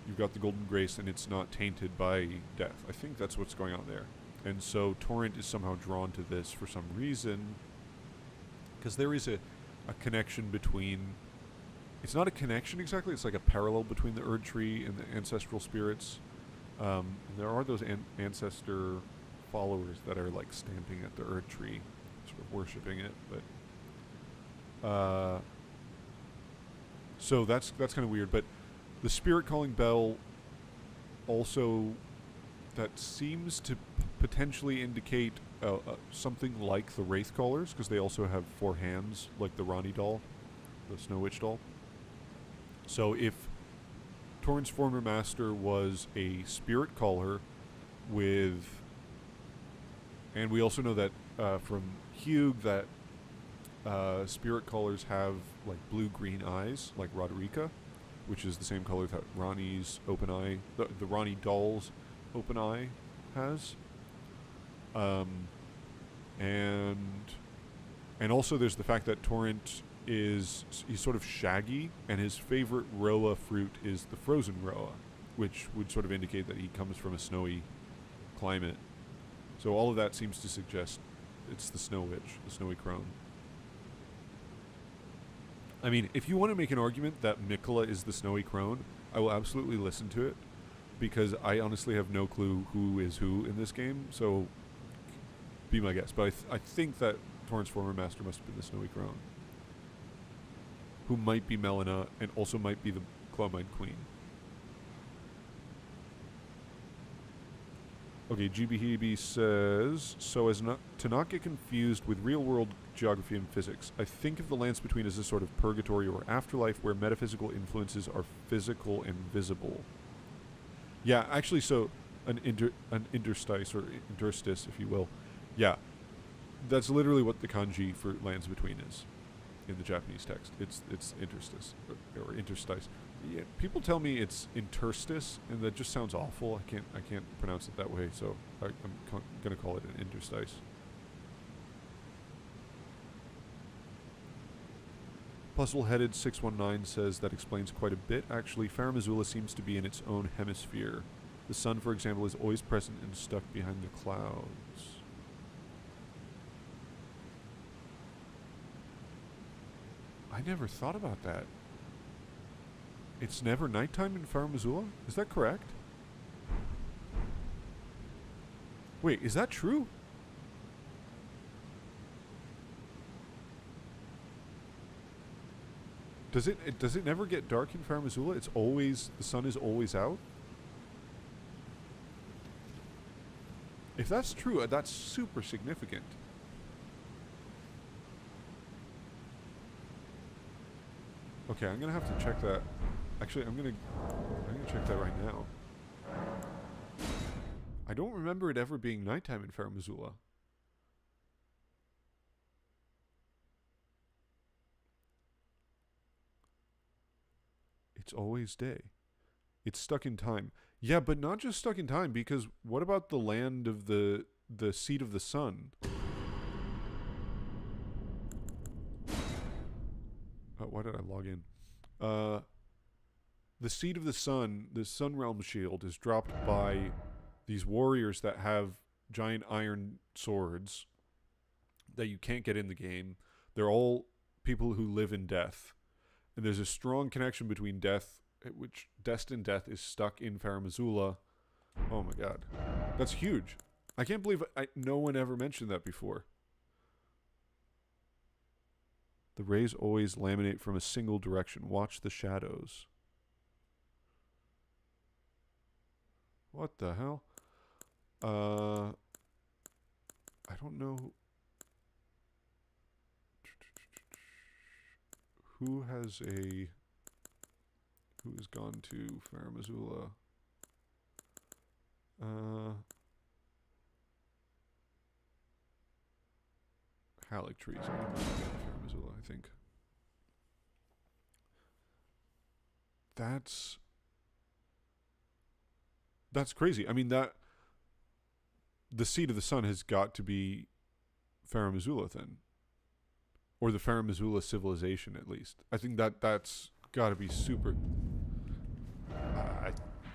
you've got the golden grace, and it's not tainted by death. I think that's what's going on there. And so Torrent is somehow drawn to this for some reason, because there is a connection between it's not a connection exactly. It's like a parallel between the Erd Tree and the ancestral spirits. And there are those ancestor followers that are like stamping at the Erd Tree, sort of worshiping it. But so that's kind of weird. But the spirit calling bell also, that seems to potentially indicate something like the Wraith Callers, because they also have 4 hands, like the Rani doll, the Snow Witch doll. So if Torrent's former master was a spirit caller with, and we also know that from Hugh that spirit callers have like blue-green eyes, like Roderica, which is the same color that Rani's open eye, the Rani doll's open eye has. And also there's the fact that Torrent he's sort of shaggy, and his favorite Roa fruit is the frozen Roa, which would sort of indicate that he comes from a snowy climate. So all of that seems to suggest it's the Snow Witch, the Snowy Crone. I mean, if you want to make an argument that Mikola is the Snowy Crone, I will absolutely listen to it, because I honestly have no clue who is who in this game, so be my guest. But I think that Torrent's former master must have been the Snowy Crone, who might be Melina and also might be the Clawmine Queen. Okay, GB says, so as to not get confused with real-world geography and physics, I think of the Lands Between as a sort of purgatory or afterlife where metaphysical influences are physical and visible. Yeah, actually, so an interstice, or interstice, if you will. Yeah, that's literally what the kanji for Lands Between is in the Japanese text. It's interstice, or interstice. Yeah, people tell me it's interstice, and that just sounds awful. I can't pronounce it that way, so I'm gonna call it an interstice. Puzzle-headed 619 says that explains quite a bit. Actually, Farum Azula seems to be in its own hemisphere. The sun, for example, is always present and stuck behind the clouds. I never thought about that. It's never nighttime in Farum Azula? Is that correct? Wait, is that true? Does it never get dark in Farum Azula? It's always, the sun is always out? If that's true, that's super significant. Okay, I'm gonna have to check that. Actually, I'm gonna check that right now. I don't remember it ever being nighttime in Farum Azula. It's always day. It's stuck in time. Yeah, but not just stuck in time, because what about the land of the seat of the sun? Oh, why did I log in? The seat of the sun, the Sun Realm shield, is dropped by these warriors that have giant iron swords that you can't get in the game. They're all people who live in death. And there's a strong connection between death, which destined death is stuck in Farum Azula. Oh my god. That's huge. I can't believe no one ever mentioned that before. The rays always laminate from a single direction. Watch the shadows. What the hell? I don't know. Who has gone to Farum Azula? Halleck trees. I think that's Farum Azula, I think. That's crazy. I mean, that the seat of the sun has got to be Farum Azula then, or the Farum Azula civilization at least. I think that's got to be super.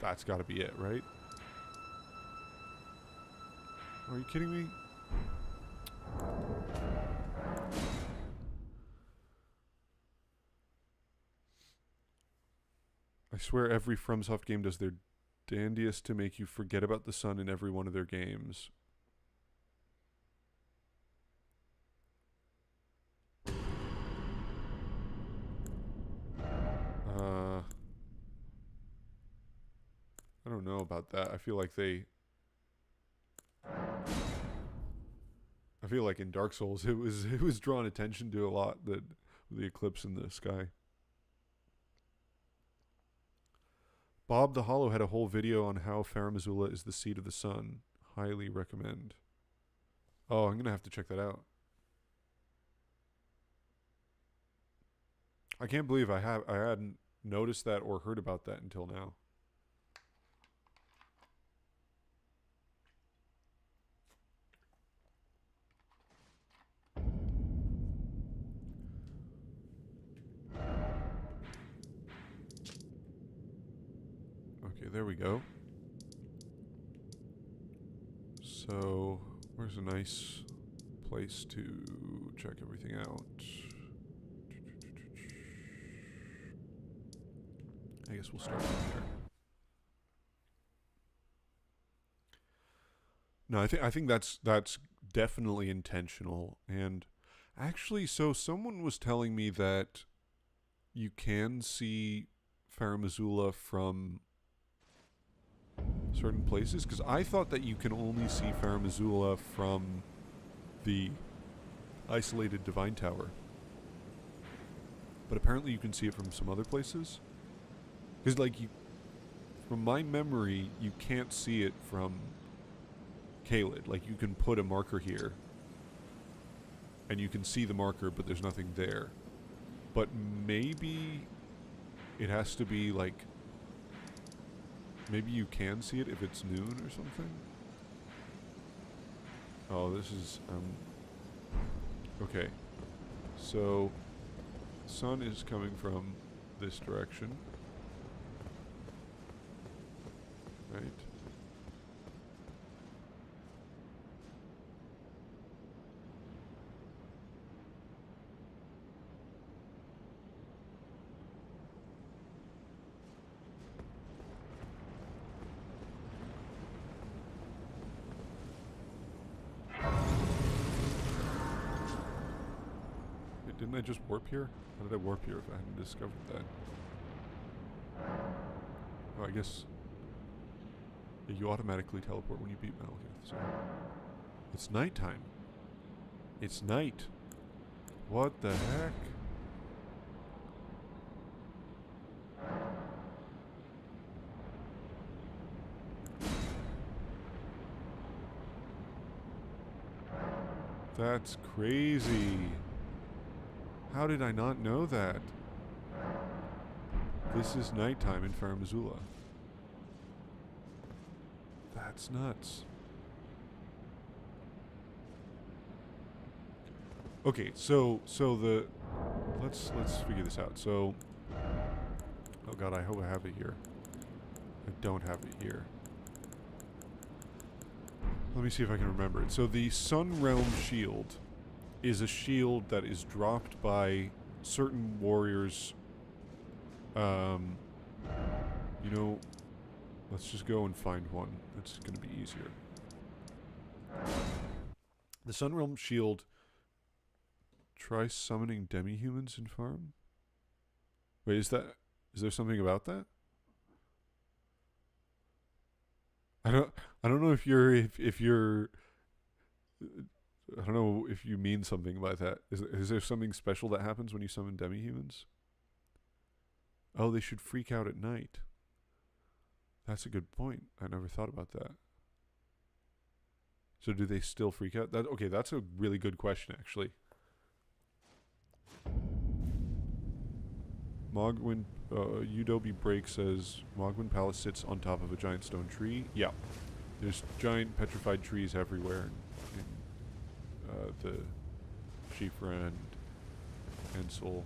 That's got to be it, right? Are you kidding me? I swear every FromSoft game does their dandiest to make you forget about the sun in every one of their games. I don't know about that. I feel like in Dark Souls it was drawn attention to a lot, that the eclipse in the sky. Bob the Hollow had a whole video on how Farum Azula is the seed of the sun. Highly recommend. Oh, I'm gonna have to check that out. I can't believe I hadn't noticed that or heard about that until now. Okay, there we go. So, where's a nice place to check everything out? I guess we'll start from there. No, I think that's definitely intentional. And actually, so someone was telling me that you can see Farum Azula from certain places, because I thought that you can only see Farum Azula from the isolated Divine Tower. But apparently you can see it from some other places. Because, like, from my memory, you can't see it from Caelid. Like, you can put a marker here, and you can see the marker, but there's nothing there. But maybe it has to be, like, maybe you can see it if it's noon or something? Oh, this is, okay. So, sun is coming from this direction. Right. Wait, didn't I just warp here? How did I warp here if I hadn't discovered that? Oh, I guess you automatically teleport when you beat Malekith, so... It's nighttime. It's night. What the heck? That's crazy. How did I not know that? This is nighttime in Farum Azula. That's nuts. Okay, so the let's figure this out. So, oh god, I hope I have it here. I don't have it here. Let me see if I can remember it. So the Sun Realm Shield is a shield that is dropped by certain warriors. You know, let's just go and find one. That's going to be easier. The Sun Realm Shield. Try summoning demi-humans in farm? Wait, is there something about that? I don't know if you're I don't know if you mean something by that. Is there something special that happens when you summon demi-humans? Oh, they should freak out at night. That's a good point. I never thought about that. So do they still freak out? Okay, that's a really good question, actually. Mogwin, Udobi Break says, Mogwin Palace sits on top of a giant stone tree. Yeah. There's giant petrified trees everywhere in the Shifra and Ensel.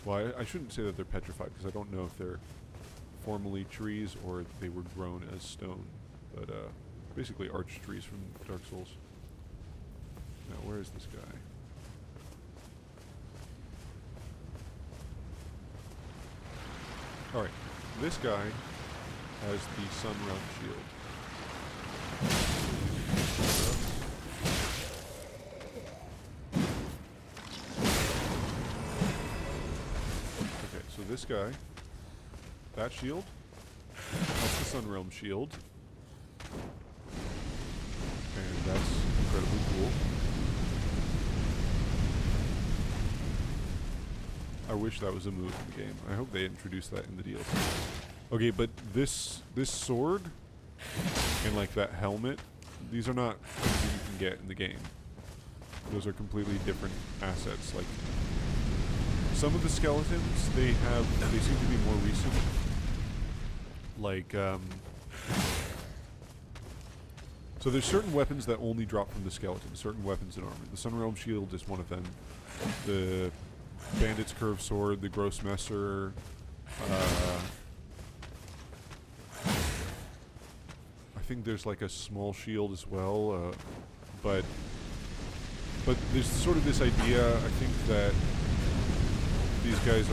Well, I shouldn't say that they're petrified, because I don't know if they're formally trees or they were grown as stone. But, basically arch trees from Dark Souls. Now, where is this guy? Alright, this guy has the Sun Realm Shield. Okay, so this guy, that shield, that's the Sun Realm Shield. And that's incredibly cool. I wish that was a move in the game. I hope they introduced that in the DLC. Okay, but this sword and like that helmet, these are not things that you can get in the game. Those are completely different assets. Like some of the skeletons, they seem to be more recent. Like so there's certain weapons that only drop from the skeleton, certain weapons and armor. The Sun Realm Shield is one of them. The Bandit's Curved Sword, the Gross Messer, I think there's like a small shield as well, but there's sort of this idea, I think, that these guys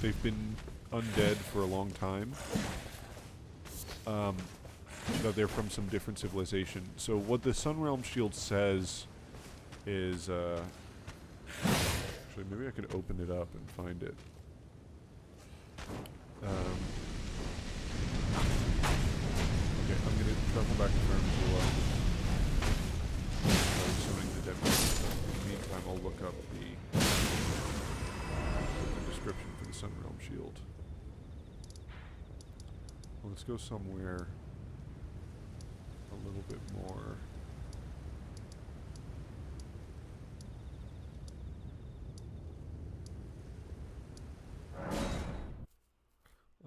they've been undead for a long time, that they're from some different civilization. So what the Sun Realm Shield says is, actually, maybe I could open it up and find it. Okay, I'm gonna travel back to Farmzilla. Summoning the dead man. In the meantime, I'll look up the description for the Sun Realm Shield. Well, let's go somewhere a little bit more.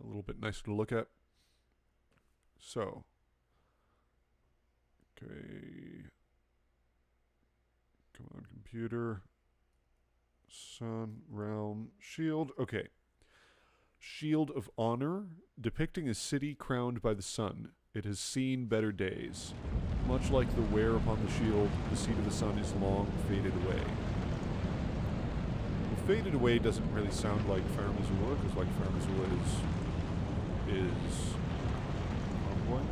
A little bit nicer to look at. So, okay, come on, computer. Sun Realm Shield. Okay. Shield of Honor, depicting a city crowned by the sun. It has seen better days. Much like the wear upon the shield, the seat of the sun is long faded away. Well, faded away doesn't really sound like Farmazula, because like Farmazula is what? I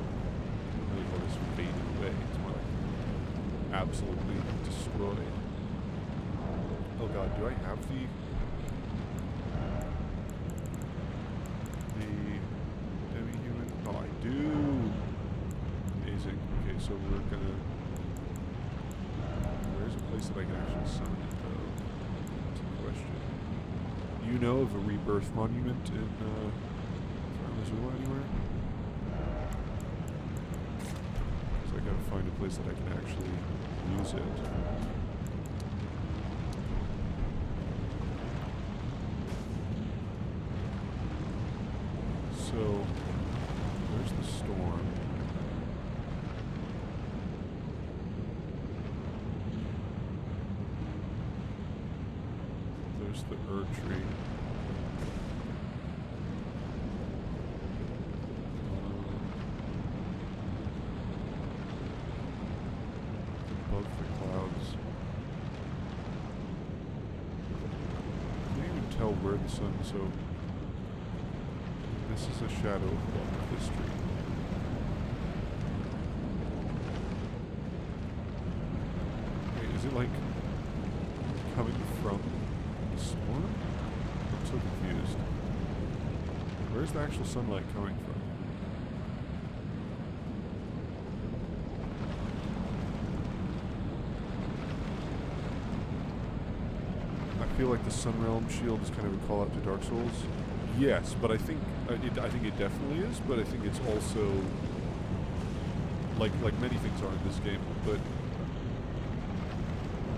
don't really know this faded away. It's more like absolutely destroyed. Oh god, do I have the demi-human? Oh, I do! Amazing. Okay, so we're gonna... Where's a place that I can actually summon it, though? That's a question. Do you know of a rebirth monument in Farmazula anywhere? So I gotta find a place that I can actually use it. So, there's the storm. There's the Erdtree. Above the clouds. I can't even tell where the sun, so... This is a shadow of this tree. Wait, is it like coming from the storm? I'm so confused. Where's the actual sunlight coming from? I feel like the Sun Realm Shield is kind of a call out to Dark Souls. Yes, but I think it definitely is. But I think it's also like many things are in this game. But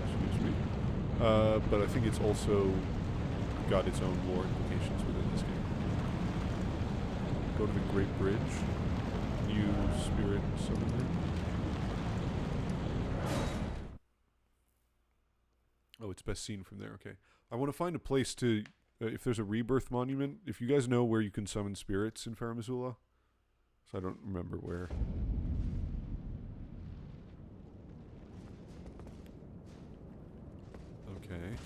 excuse me. But I think it's also got its own lore implications within this game. Go to the Great Bridge. New spirit summoner. Oh, it's best seen from there. Okay, I want to find a place to. If there's a rebirth monument, if you guys know where you can summon spirits in Farmazula, so I don't remember where. Okay.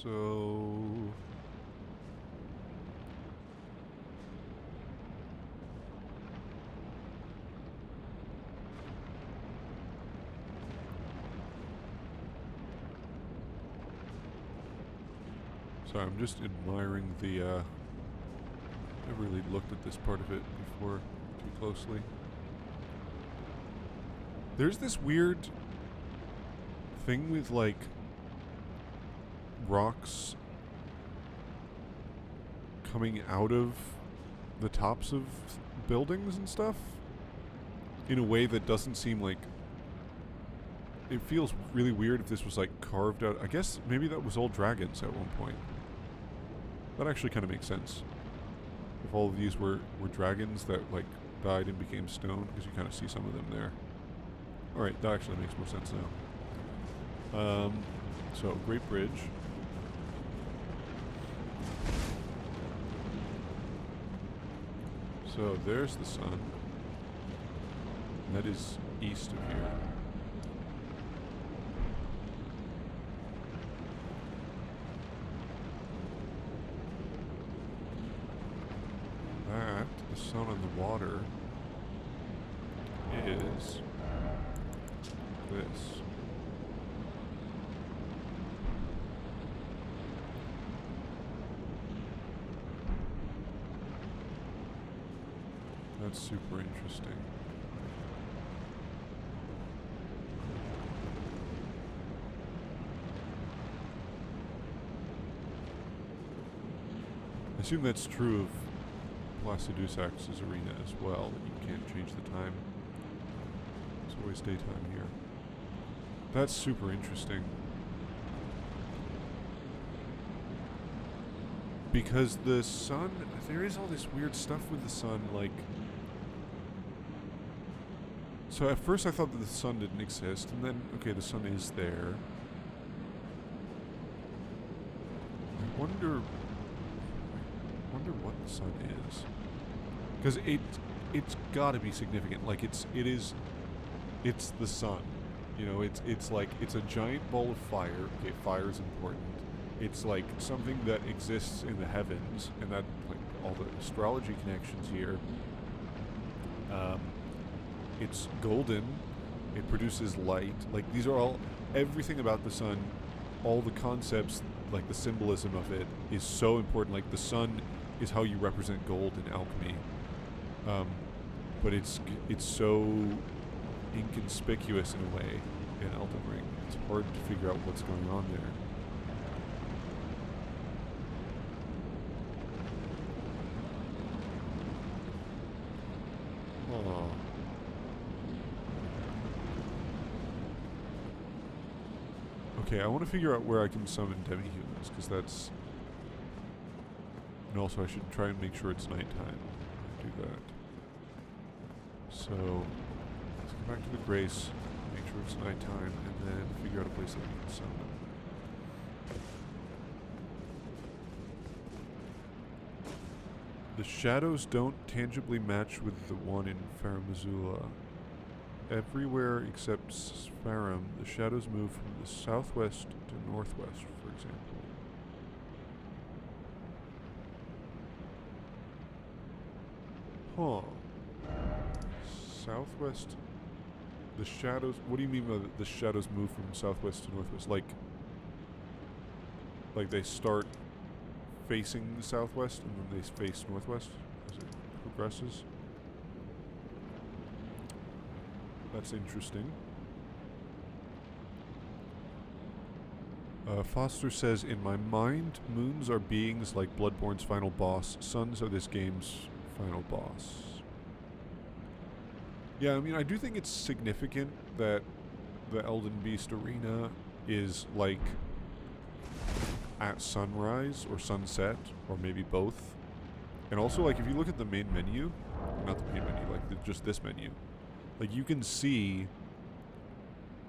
So... Sorry, I'm just admiring the, Never really looked at this part of it before too closely. There's this weird thing with, like, rocks coming out of the tops of buildings and stuff in a way that doesn't seem like... It feels really weird if this was, like, carved out. I guess maybe that was all dragons at one point. That actually kind of makes sense. If all of these were dragons that, like, died and became stone, because you kind of see some of them there. Alright, that actually makes more sense now. So, Great Bridge. So, there's the sun. That is east of here. That, the sun on the water, is this. That's super interesting. I assume that's true of Placidusax's arena as well, that you can't change the time. It's always daytime here. That's super interesting. Because the sun, there is all this weird stuff with the sun, like... So at first I thought that the sun didn't exist, and then, okay, the sun is there. I wonder what the sun is. Because it's gotta be significant. Like, it's the sun. You know, it's like, it's a giant ball of fire. Okay, fire is important. It's like something that exists in the heavens, and that, like, all the astrology connections here. It's golden. It produces light. Like, these are all, everything about the sun, all the concepts, like the symbolism of it is so important. Like, the sun is how you represent gold in alchemy. But it's so inconspicuous in a way in Elden Ring. It's hard to figure out what's going on there. Oh. Okay, I want to figure out where I can summon demi-humans, because that's... And also I should try and make sure it's nighttime. Do that. So, let's go back to the Grace, make sure it's nighttime, and then figure out a place that we can summon. The shadows don't tangibly match with the one in Farum Azula. Everywhere except Farum, the shadows move from the southwest to northwest, for example. Huh. Southwest. The shadows. What do you mean by the shadows move from southwest to northwest? Like they start facing the southwest and then they face northwest as it progresses? That's interesting. Foster says, in my mind, moons are beings like Bloodborne's final boss. Suns are this game's final boss. Yeah, I mean, I do think it's significant that the Elden Beast arena is, like, at sunrise or sunset, or maybe both. And also, like, if you look at the main menu, not the main menu, like, just this menu, like, you can see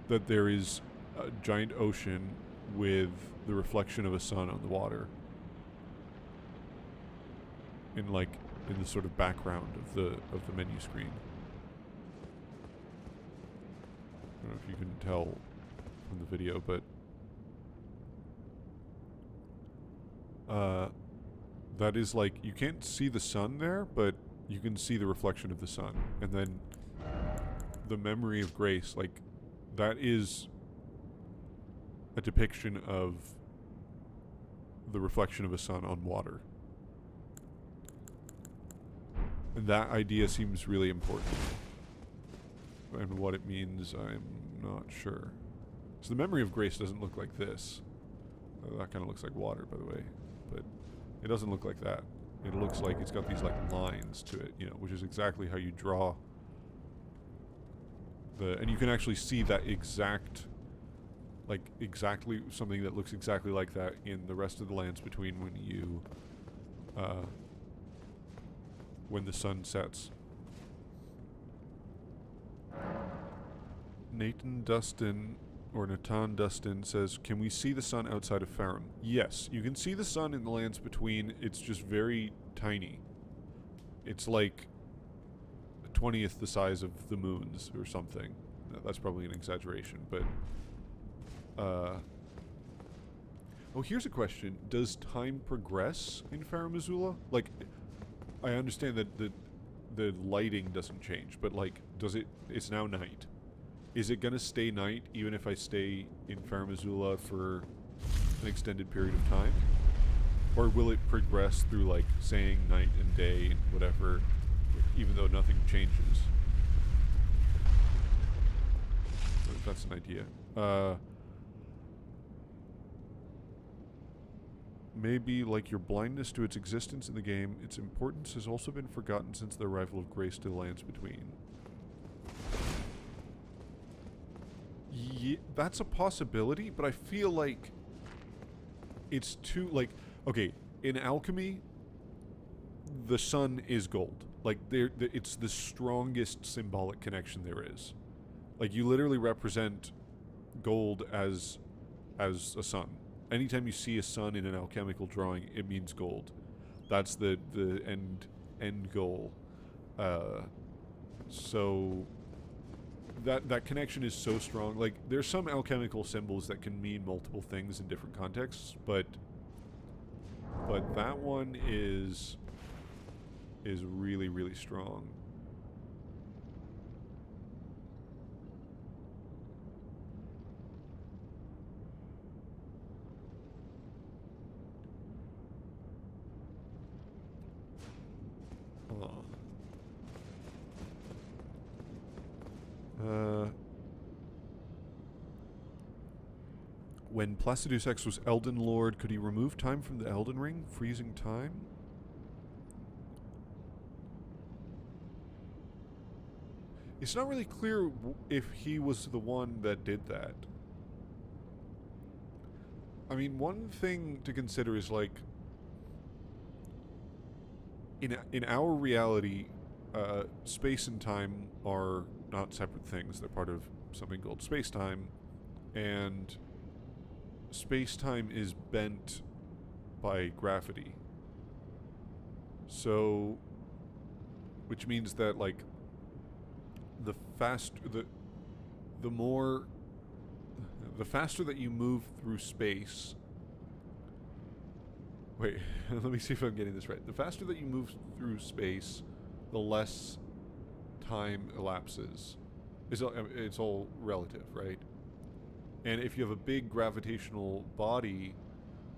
that there is a giant ocean with the reflection of a sun on the water. In the sort of background of the menu screen. I don't know if you can tell from the video, but uh, that is like, you can't see the sun there, but you can see the reflection of the sun. And then the memory of grace, like, that is a depiction of the reflection of a sun on water. And that idea seems really important. And what it means, I'm not sure. So the memory of grace doesn't look like this. That kind of looks like water, by the way. But it doesn't look like that. It looks like it's got these, like, lines to it, you know, which is exactly how you draw the... And you can actually see that exact... Like, exactly something that looks exactly like that in the rest of the Lands Between when you... when the sun sets. Nathan Dustin, or Natan Dustin, says, can we see the sun outside of Farum? Yes, you can see the sun in the Lands Between. It's just very tiny. It's like 20th the size of the moons or something. No, that's probably an exaggeration, but... oh, here's a question. Does time progress in Farum Azula? Like, I understand that the lighting doesn't change, but, like, does it... It's now night. Is it gonna stay night even if I stay in Farum Azula for an extended period of time? Or will it progress through, like, saying night and day and whatever, even though nothing changes? That's an idea. Maybe, like your blindness to its existence in the game, its importance has also been forgotten since the arrival of grace to the Lands Between. Yeah, that's a possibility, but I feel like it's too, like, okay, in alchemy, the sun is gold. Like, it's the strongest symbolic connection there is. Like, you literally represent gold as a sun. Anytime you see a sun in an alchemical drawing, it means gold. That's the end goal. So that connection is so strong. Like, there's some alchemical symbols that can mean multiple things in different contexts, but that one is really, really strong. When Placidus X was Elden Lord, could he remove time from the Elden Ring, freezing time? It's not really clear if he was the one that did that. I mean, one thing to consider is, like, in our reality, space and time are not separate things. They're part of something called space-time, and space-time is bent by gravity. So, which means that, like, the faster that you move through space. Wait, let me see if I'm getting this right. The faster that you move through space, the less time elapses. It's all relative, right? And if you have a big gravitational body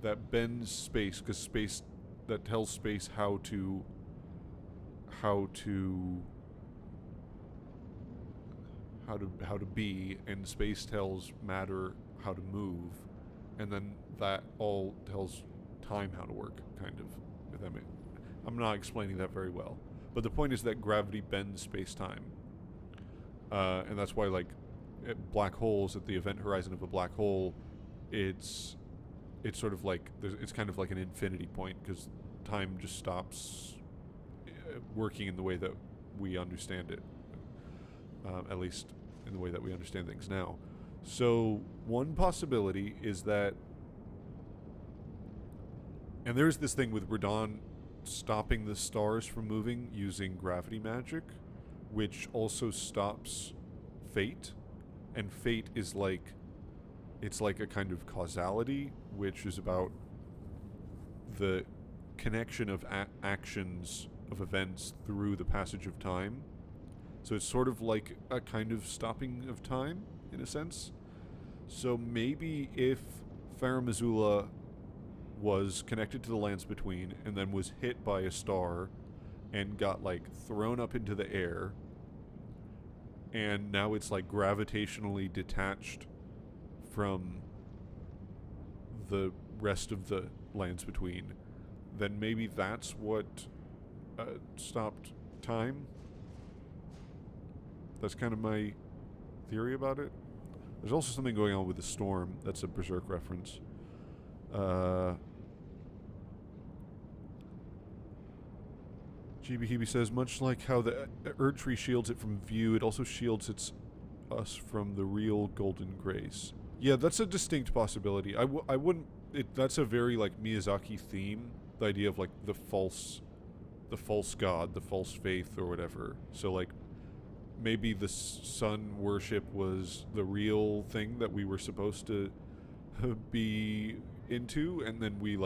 that bends space, because space, that tells space how to be, and space tells matter how to move, and then that all tells time how to work, kind of. If that makes... I'm not explaining that very well, but the point is that gravity bends space-time, and that's why, like, black holes, at the event horizon of a black hole, it's sort of like it's kind of like an infinity point, because time just stops working in the way that we understand it, at least in the way that we understand things now. So one possibility is that, and there's this thing with Radon stopping the stars from moving using gravity magic, which also stops fate. And fate is like, it's like a kind of causality, which is about the connection of actions of events through the passage of time. So it's sort of like a kind of stopping of time in a sense. So maybe if Farum Azula was connected to the lands between and then was hit by a star and got like thrown up into the air, and now it's like gravitationally detached from the rest of the lands between, then maybe that's what stopped time. That's kind of my theory about it. There's also something going on with the storm. That's a Berserk reference. GB says, much like how the Erd Tree shields it from view, it also shields us from the real Golden Grace. Yeah, that's a distinct possibility. I wouldn't... that's a very, like, Miyazaki theme. The idea of, like, the false god, the false faith, or whatever. So, like, maybe the sun worship was the real thing that we were supposed to be into, and then we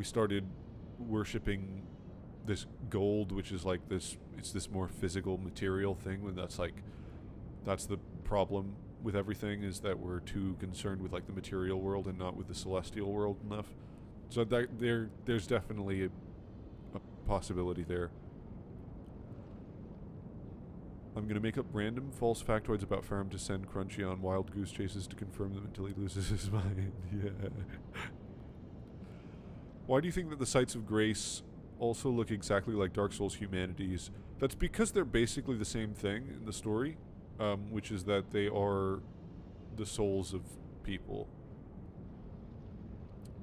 started worshipping this gold, which is like this, it's this more physical material thing, when that's the problem with everything, is that we're too concerned with like the material world and not with the celestial world enough. So that there's definitely a possibility there. I'm going to make up random false factoids about Farum to send Crunchy on wild goose chases to confirm them until he loses his mind. Yeah. Why do you think that the Sites of Grace also look exactly like Dark Souls humanities? That's because they're basically the same thing in the story, which is that they are the souls of people.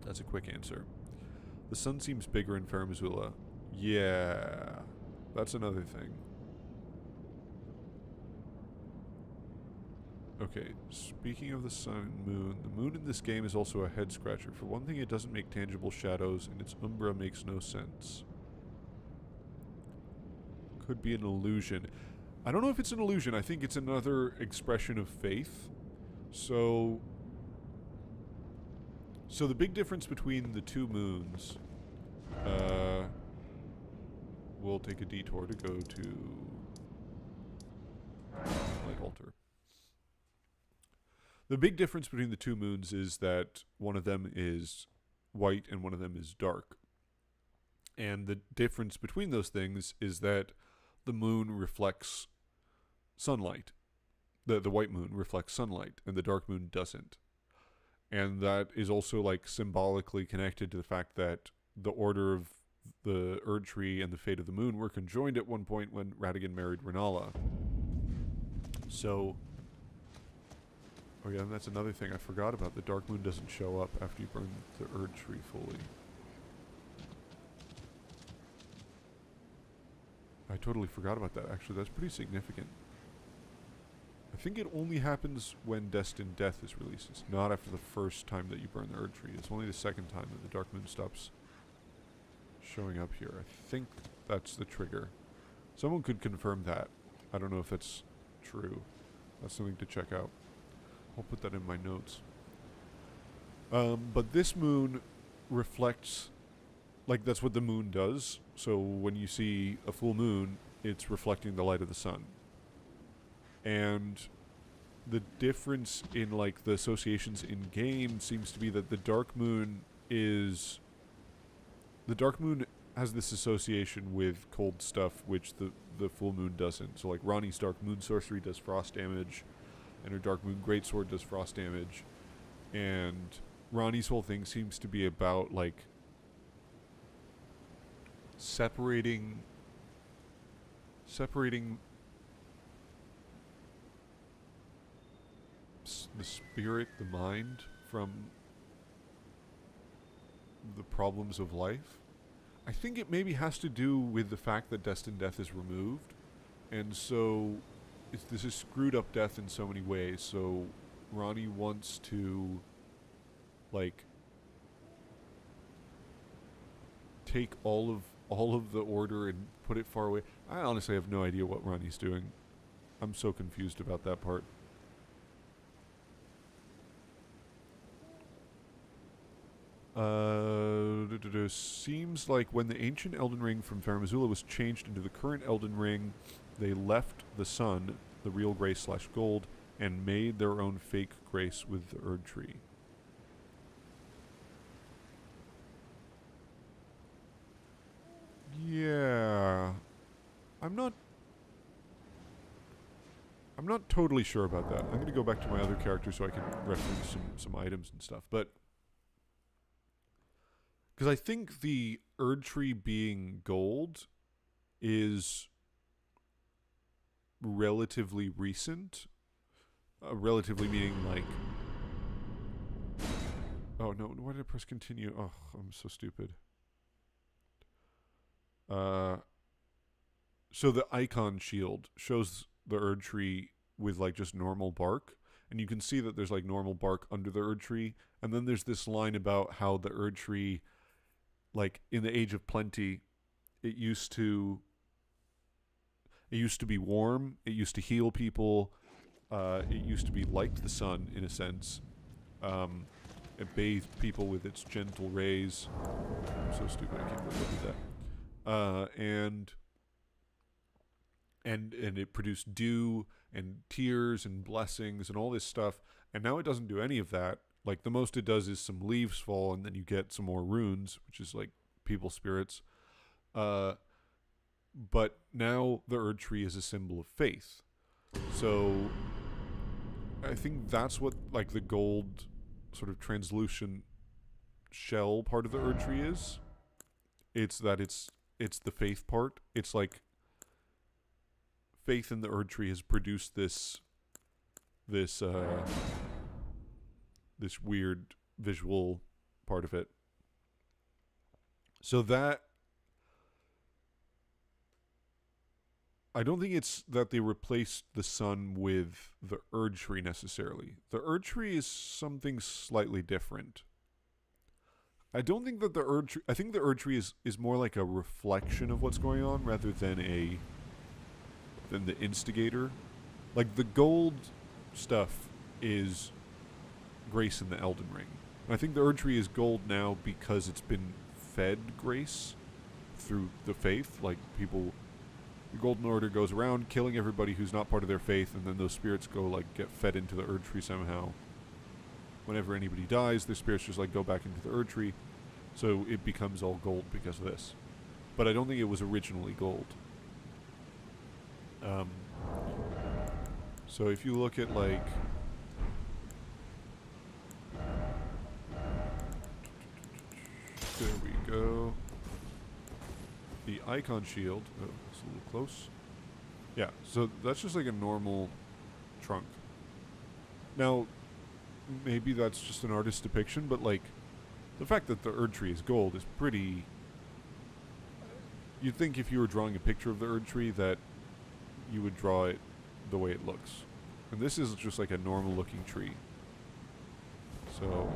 That's a quick answer. The sun seems bigger in Farum Azula. Yeah, that's another thing. Okay, speaking of the sun and moon, the moon in this game is also a head scratcher. For one thing, it doesn't make tangible shadows, and its umbra makes no sense. Could be an illusion. I don't know if it's an illusion. I think it's another expression of faith. So the big difference between the two moons, we'll take a detour to go to Light Altar. The big difference between the two moons is that one of them is white and one of them is dark. And the difference between those things is that the moon reflects sunlight. The white moon reflects sunlight, and the dark moon doesn't. And that is also like symbolically connected to the fact that the order of the Erd Tree and the fate of the moon were conjoined at one point when Radagon married Renala. So... oh yeah, and that's another thing I forgot about. The dark moon doesn't show up after you burn the Erd Tree fully. I totally forgot about that, actually. That's pretty significant. I think it only happens when Destined Death is released. It's not after the first time that you burn the Erd Tree. It's only the second time that the dark moon stops showing up here. I think that's the trigger. Someone could confirm that. I don't know if that's true. That's something to check out. I'll put that in my notes. But this moon reflects, like, that's what the moon does. So when you see a full moon, it's reflecting the light of the sun. And the difference in, like, the associations in game seems to be that the dark moon is... the dark moon has this association with cold stuff, which the full moon doesn't. So, like, Rani's dark moon sorcery does frost damage, and her Dark Moon Greatsword does frost damage. And Rani's whole thing seems to be about, like, separating the spirit, the mind, from the problems of life. I think it maybe has to do with the fact that Destined Death is removed. And so... this is screwed up death in so many ways. So Rani wants to, like, take all of the order and put it far away. I honestly have no idea what Rani's doing. I'm so confused about that part. Seems like when the ancient Elden Ring from Farum Azula was changed into the current Elden Ring, they left the sun, the real grace slash gold, and made their own fake grace with the Erd Tree. Yeah. I'm not totally sure about that. I'm going to go back to my other characters so I can reference some items and stuff. But because I think the Erd Tree being gold is relatively recent. Relatively meaning like... Oh, no. Why did I press continue? Oh, I'm so stupid. So the icon shield shows the Erd Tree with like just normal bark. And you can see that there's like normal bark under the Erd Tree. And then there's this line about how the Erd Tree, like in the Age of Plenty, it used to be warm. It used to heal people. It used to be like the sun in a sense. It bathed people with its gentle rays. I'm so stupid. I can't believe I did that. And it produced dew and tears and blessings and all this stuff. And now it doesn't do any of that. Like the most it does is some leaves fall and then you get some more runes, which is like people spirits. But now the Erd Tree is a symbol of faith. So I think that's what like the gold sort of translucent shell part of the Erd Tree is. It's that it's the faith part. It's like faith in the Erd Tree has produced this weird visual part of it. So that I don't think it's that they replaced the sun with the Erd Tree necessarily. The Erd Tree is something slightly different. I don't think that the Erd Tree... I think the Erd Tree is more like a reflection of what's going on rather than the instigator. Like the gold stuff is grace in the Elden Ring. And I think the Erd Tree is gold now because it's been fed grace through the faith. Like people... The Golden Order goes around killing everybody who's not part of their faith, and then those spirits go like get fed into the Erd Tree somehow. Whenever anybody dies, their spirits just like go back into the Erd Tree, so it becomes all gold because of this. But I don't think it was originally gold. So if you look at like there we go. The icon shield. Oh, it's a little close. Yeah, so that's just like a normal trunk. Now, maybe that's just an artist's depiction, but like, the fact that the Erd Tree is gold is pretty... You'd think if you were drawing a picture of the Erd Tree that you would draw it the way it looks. And this is just like a normal looking tree. So...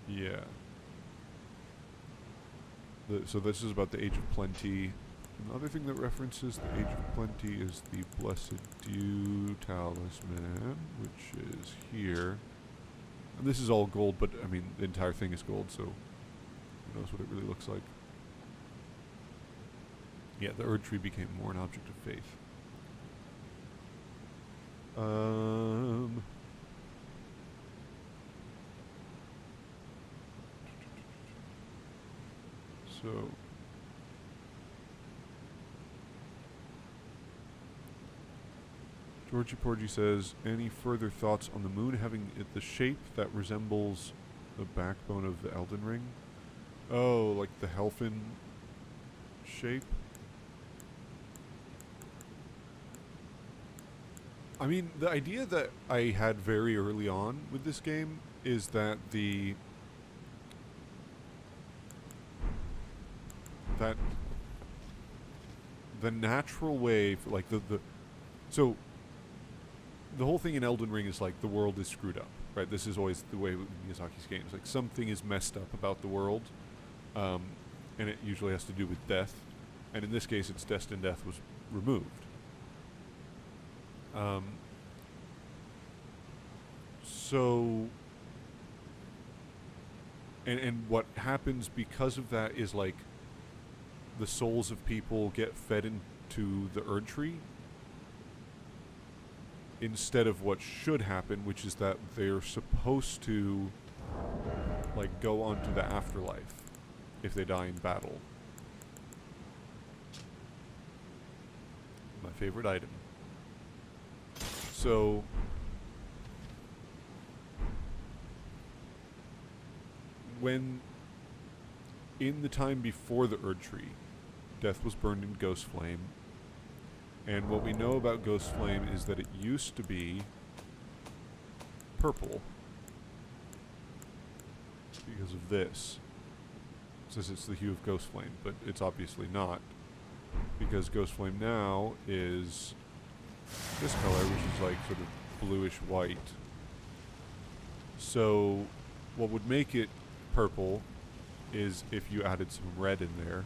Yeah. So this is about the Age of Plenty. Another thing that references the Age of Plenty is the Blessed Dew Talisman, which is here. And this is all gold, but I mean, the entire thing is gold, so who knows what it really looks like. Yeah, the Erd Tree became more an object of faith. So Georgie Porgy says, any further thoughts on the moon having the shape that resembles the backbone of the Elden Ring? Oh, like the Helfin shape? I mean, the idea that I had very early on with this game is that the natural way for like so the whole thing in Elden Ring is like the world is screwed up, right? This is always the way with Miyazaki's games. Like something is messed up about the world, and it usually has to do with death. And in this case, it's destined death was removed. So, and what happens because of that is like the souls of people get fed into the Erd Tree instead of what should happen, which is that they're supposed to like go on to the afterlife if they die in battle. My favorite item. So when in the time before the Erd Tree, Death was burned in Ghost Flame. And what we know about Ghost Flame is that it used to be purple because of this. It says it's the hue of Ghost Flame, but it's obviously not, because Ghost Flame now is this color, which is like sort of bluish white. So what would make it purple is if you added some red in there,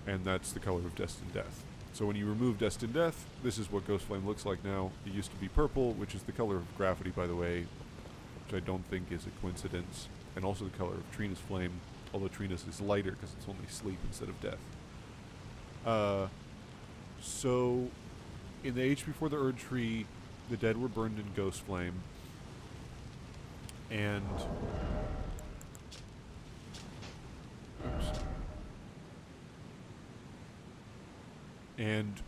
and that's the color of Destined Death. So when you remove Destined Death, this is what Ghost Flame looks like now. It used to be purple, which is the color of Gravity, by the way, which I don't think is a coincidence, and also the color of Trina's Flame, although Trina's is lighter because it's only sleep instead of death. So in the age before the Erd Tree, the dead were burned in Ghost Flame, and and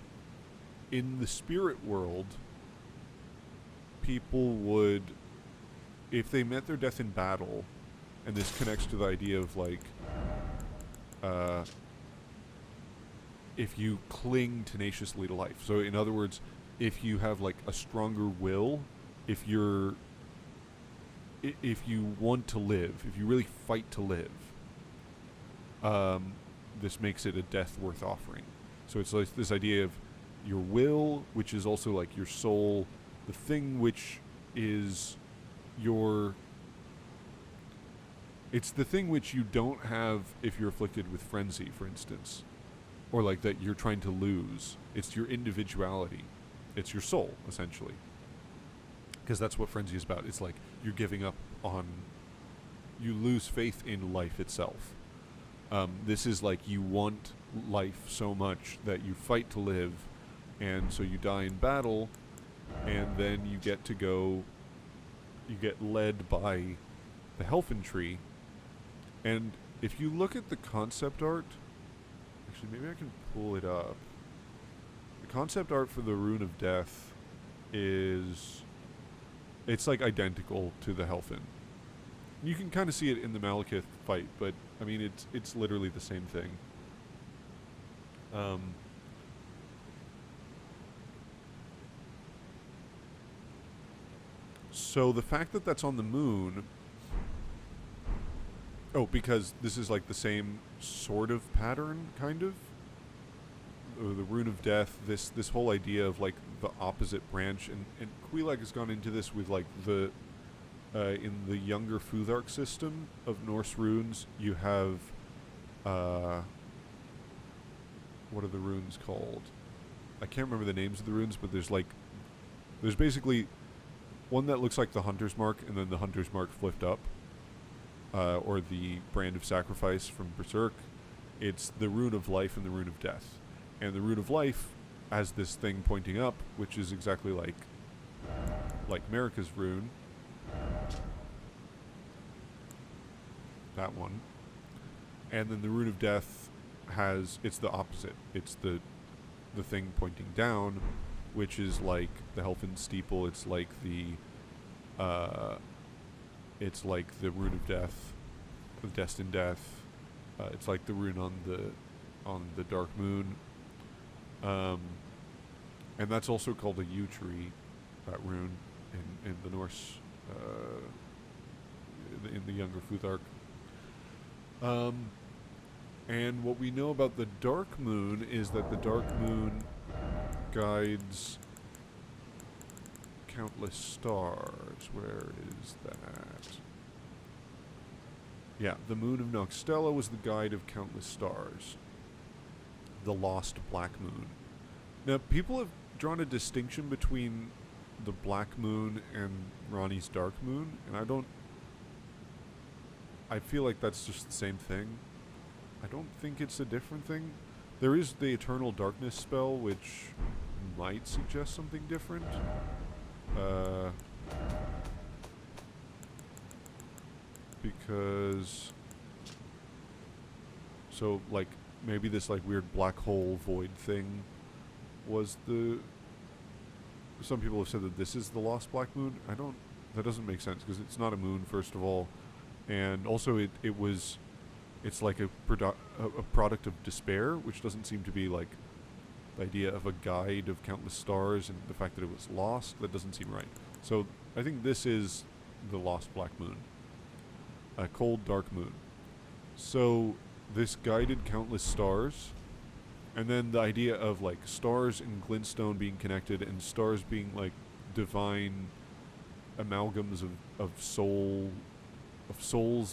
in the spirit world, people would, if they met their death in battle, and this connects to the idea of like, if you cling tenaciously to life. So in other words, if you have like a stronger will, if you want to live, if you really fight to live, this makes it a death worth offering. So it's like this idea of your will, which is also like your soul, the thing which is it's the thing which you don't have if you're afflicted with frenzy, for instance, or like that you're trying to lose. It's your individuality. It's your soul, essentially. Because that's what frenzy is about. It's like you're giving up on, you lose faith in life itself. This is like you want life so much that you fight to live, and so you die in battle, and then you get to go, you get led by the Helfin-Tree. And if you look at the concept art, actually maybe I can pull it up. The concept art for the Rune of Death is, it's like identical to the Helfin. You can kind of see it in the Malekith fight, but I mean it's literally the same thing. So the fact that that's on the moon, because this is like the same sort of pattern, kind of. The Rune of Death, this whole idea of like the opposite branch, and Quelaag has gone into this with like the in the younger Futhark system of Norse runes, you have what are the runes called? I can't remember the names of the runes, but there's basically one that looks like the Hunter's Mark, and then the Hunter's Mark flipped up, or the Brand of Sacrifice from Berserk. It's the Rune of Life and the Rune of Death. And the Rune of Life has this thing pointing up, which is exactly like Marika's rune. That one. And then the Rune of Death it's the opposite. It's the thing pointing down, which is like the Helfin steeple. It's like the Rune of Death, of Destined Death. It's like the rune on the Dark Moon. And that's also called a yew tree, that rune in the Norse, in the younger Futhark. And what we know about the Dark Moon is that the Dark Moon guides countless stars. Where is that? Yeah, the Moon of Noxtella was the guide of countless stars. The Lost Black Moon. Now, people have drawn a distinction between the Black Moon and Ronnie's Dark Moon, and I feel like that's just the same thing. I don't think it's a different thing. There is the Eternal Darkness spell, which might suggest something different. Because... So, like, maybe this, like, weird black hole void thing was the... Some people have said that this is the Lost Black Moon. That doesn't make sense, because it's not a moon, first of all. And also, it's like a product of despair, which doesn't seem to be, like, the idea of a guide of countless stars, and the fact that it was lost, that doesn't seem right. So, I think this is the Lost Black Moon. A cold, dark moon. So... This guided countless stars, and then the idea of like stars and glintstone being connected, and stars being like divine amalgams of souls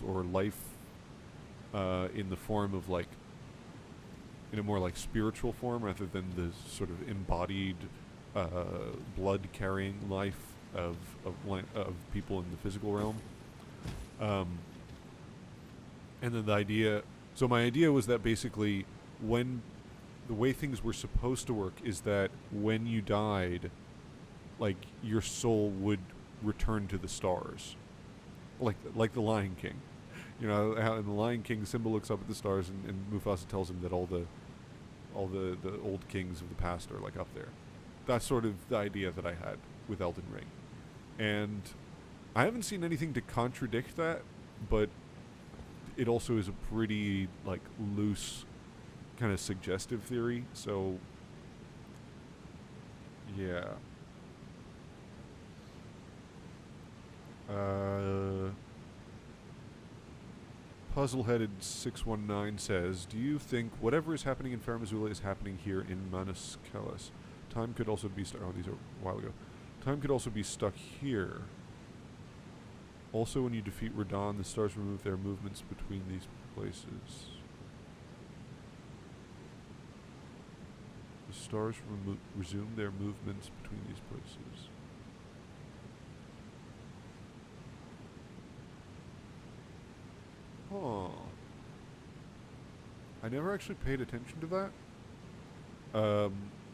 or life in the form of like in a more like spiritual form rather than the sort of embodied blood carrying life of people in the physical realm. And then the idea. So my idea was that basically when the way things were supposed to work is that when you died, like your soul would return to the stars. Like the Lion King. You know, how in the Lion King Simba looks up at the stars and Mufasa tells him that all the old kings of the past are like up there. That's sort of the idea that I had with Elden Ring. And I haven't seen anything to contradict that, but it also is a pretty like loose kind of suggestive theory, so yeah. Puzzleheaded 619 says, do you think whatever is happening in Farum Azula is happening here in Manus Kellis? Time could also be stuck. Oh, these are a while ago. Time could also be stuck here. Also, when you defeat Radahn, the stars remove their movements between these places. The stars resume their movements between these places. Huh. I never actually paid attention to that.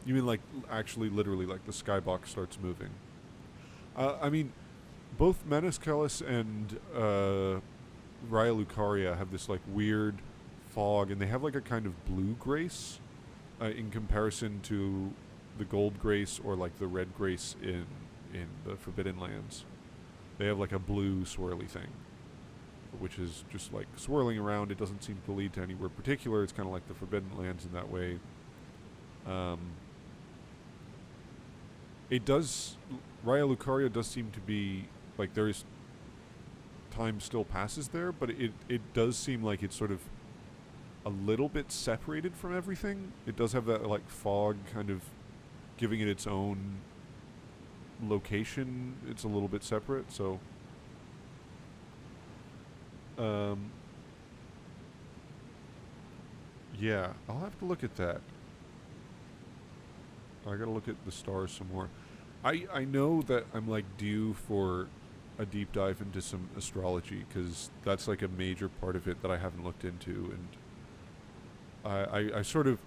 You mean like actually literally like the skybox starts moving? I mean, both Manus Kellis and Raya Lucaria have this like weird fog, and they have like a kind of blue grace in comparison to the gold grace or like the red grace in the Forbidden Lands. They have like a blue swirly thing, which is just like swirling around. It doesn't seem to lead to anywhere particular. It's kind of like the Forbidden Lands in that way. It does... Raya Lucaria does seem to be... Like, there is... Time still passes there, but it does seem like it's sort of a little bit separated from everything. It does have that, like, fog kind of giving it its own location. It's a little bit separate, so... yeah, I'll have to look at that. I gotta look at the stars some more. I know that I'm like due for a deep dive into some astrology, because that's like a major part of it that I haven't looked into, and I sort of...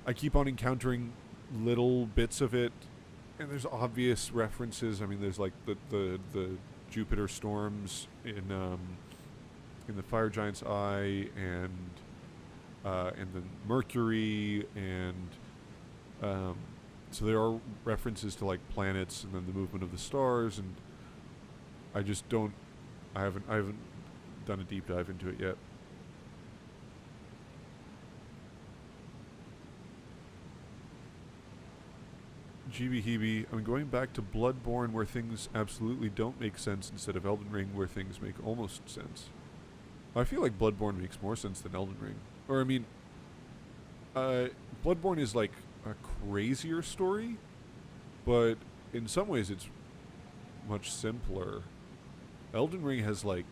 I keep on encountering little bits of it, and there's obvious references. I mean, there's like the Jupiter storms in the Fire Giant's Eye, and then Mercury, and so there are references to like planets and then the movement of the stars, and I just don't... I haven't done a deep dive into it yet. GB Hebe, I'm going back to Bloodborne, where things absolutely don't make sense, instead of Elden Ring, where things make almost sense. I feel like Bloodborne makes more sense than Elden Ring. Or, I mean, Bloodborne is like a crazier story, but in some ways it's much simpler. Elden Ring has like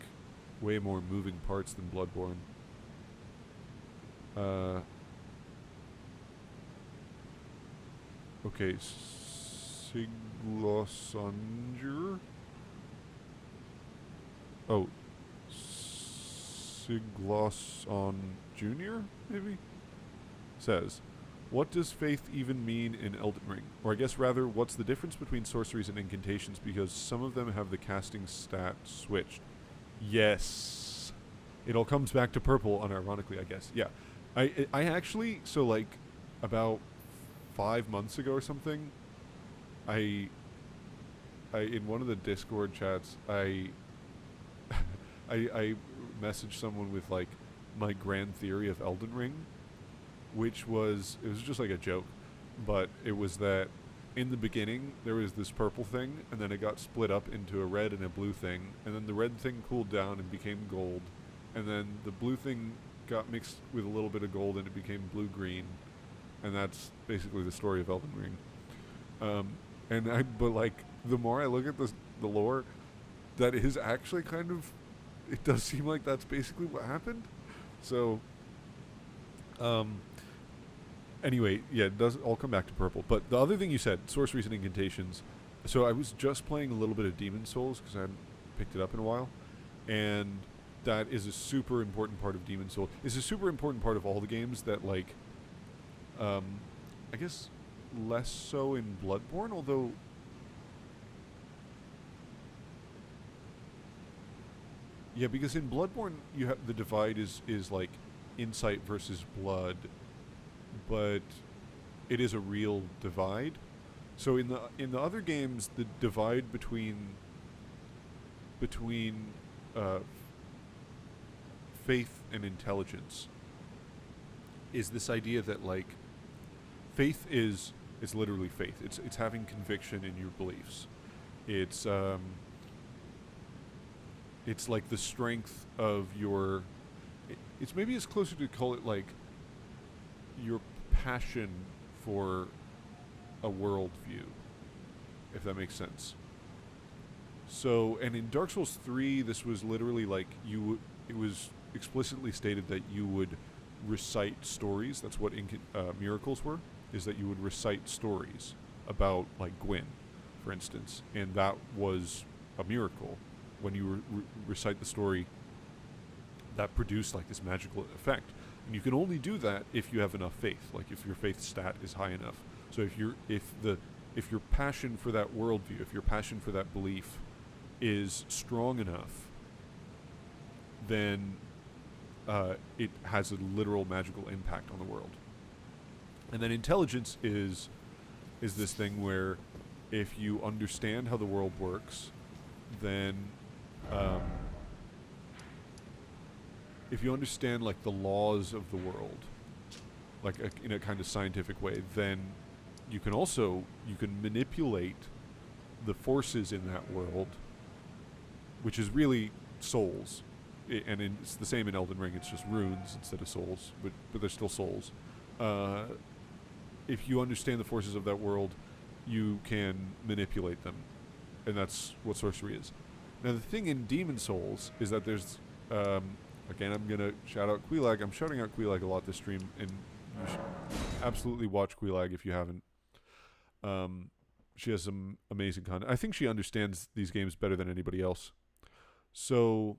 way more moving parts than Bloodborne. Okay, Siglosanger. Oh, Sigloson Jr. maybe says, "What does faith even mean in Elden Ring? Or I guess rather, what's the difference between sorceries and incantations? Because some of them have the casting stat switched." Yes, it all comes back to purple. Unironically, I guess. Yeah, I actually about 5 months ago or something, I in one of the Discord chats, I messaged someone with like my grand theory of Elden Ring, which was, it was just like a joke, but it was that in the beginning there was this purple thing, and then it got split up into a red and a blue thing, and then the red thing cooled down and became gold, and then the blue thing got mixed with a little bit of gold and it became blue-green, and that's basically the story of Elden Ring. But like, the more I look at the lore, that is actually kind of, it does seem like that's basically what happened. So, anyway, yeah, it does all come back to purple. But the other thing you said, sorceries and incantations. So I was just playing a little bit of Demon Souls because I hadn't picked it up in a while, and that is a super important part of Demon Souls. It's a super important part of all the games that, like, I guess less so in Bloodborne, although yeah, because in Bloodborne you have the divide is like insight versus blood, but it is a real divide. So in the other games, the divide between faith and intelligence is this idea that, like, faith is literally faith. It's having conviction in your beliefs. It's like the strength of your. It's maybe as closer to call it like your passion for a worldview, if that makes sense. So, and in Dark Souls 3, this was literally like it was explicitly stated that you would recite stories. That's what miracles were, is that you would recite stories about, like, Gwyn, for instance, and that was a miracle. When you recite the story, that produced like this magical effect, and you can only do that if you have enough faith. Like, if your faith stat is high enough. So if your passion for that worldview, if your passion for that belief is strong enough, then it has a literal magical impact on the world. And then intelligence is this thing where if you understand how the world works, then if you understand, like, the laws of the world, like in a kind of scientific way, then you can manipulate the forces in that world, which is really souls. It's the same in Elden Ring. It's just runes instead of souls, but they're still souls. If you understand the forces of that world, you can manipulate them, and that's what sorcery is. Now, the thing in Demon Souls is that there's, again, I'm going to shout out Queelag. I'm shouting out Queelag a lot this stream, and you should absolutely watch Queelag if you haven't. She has some amazing content. I think she understands these games better than anybody else. So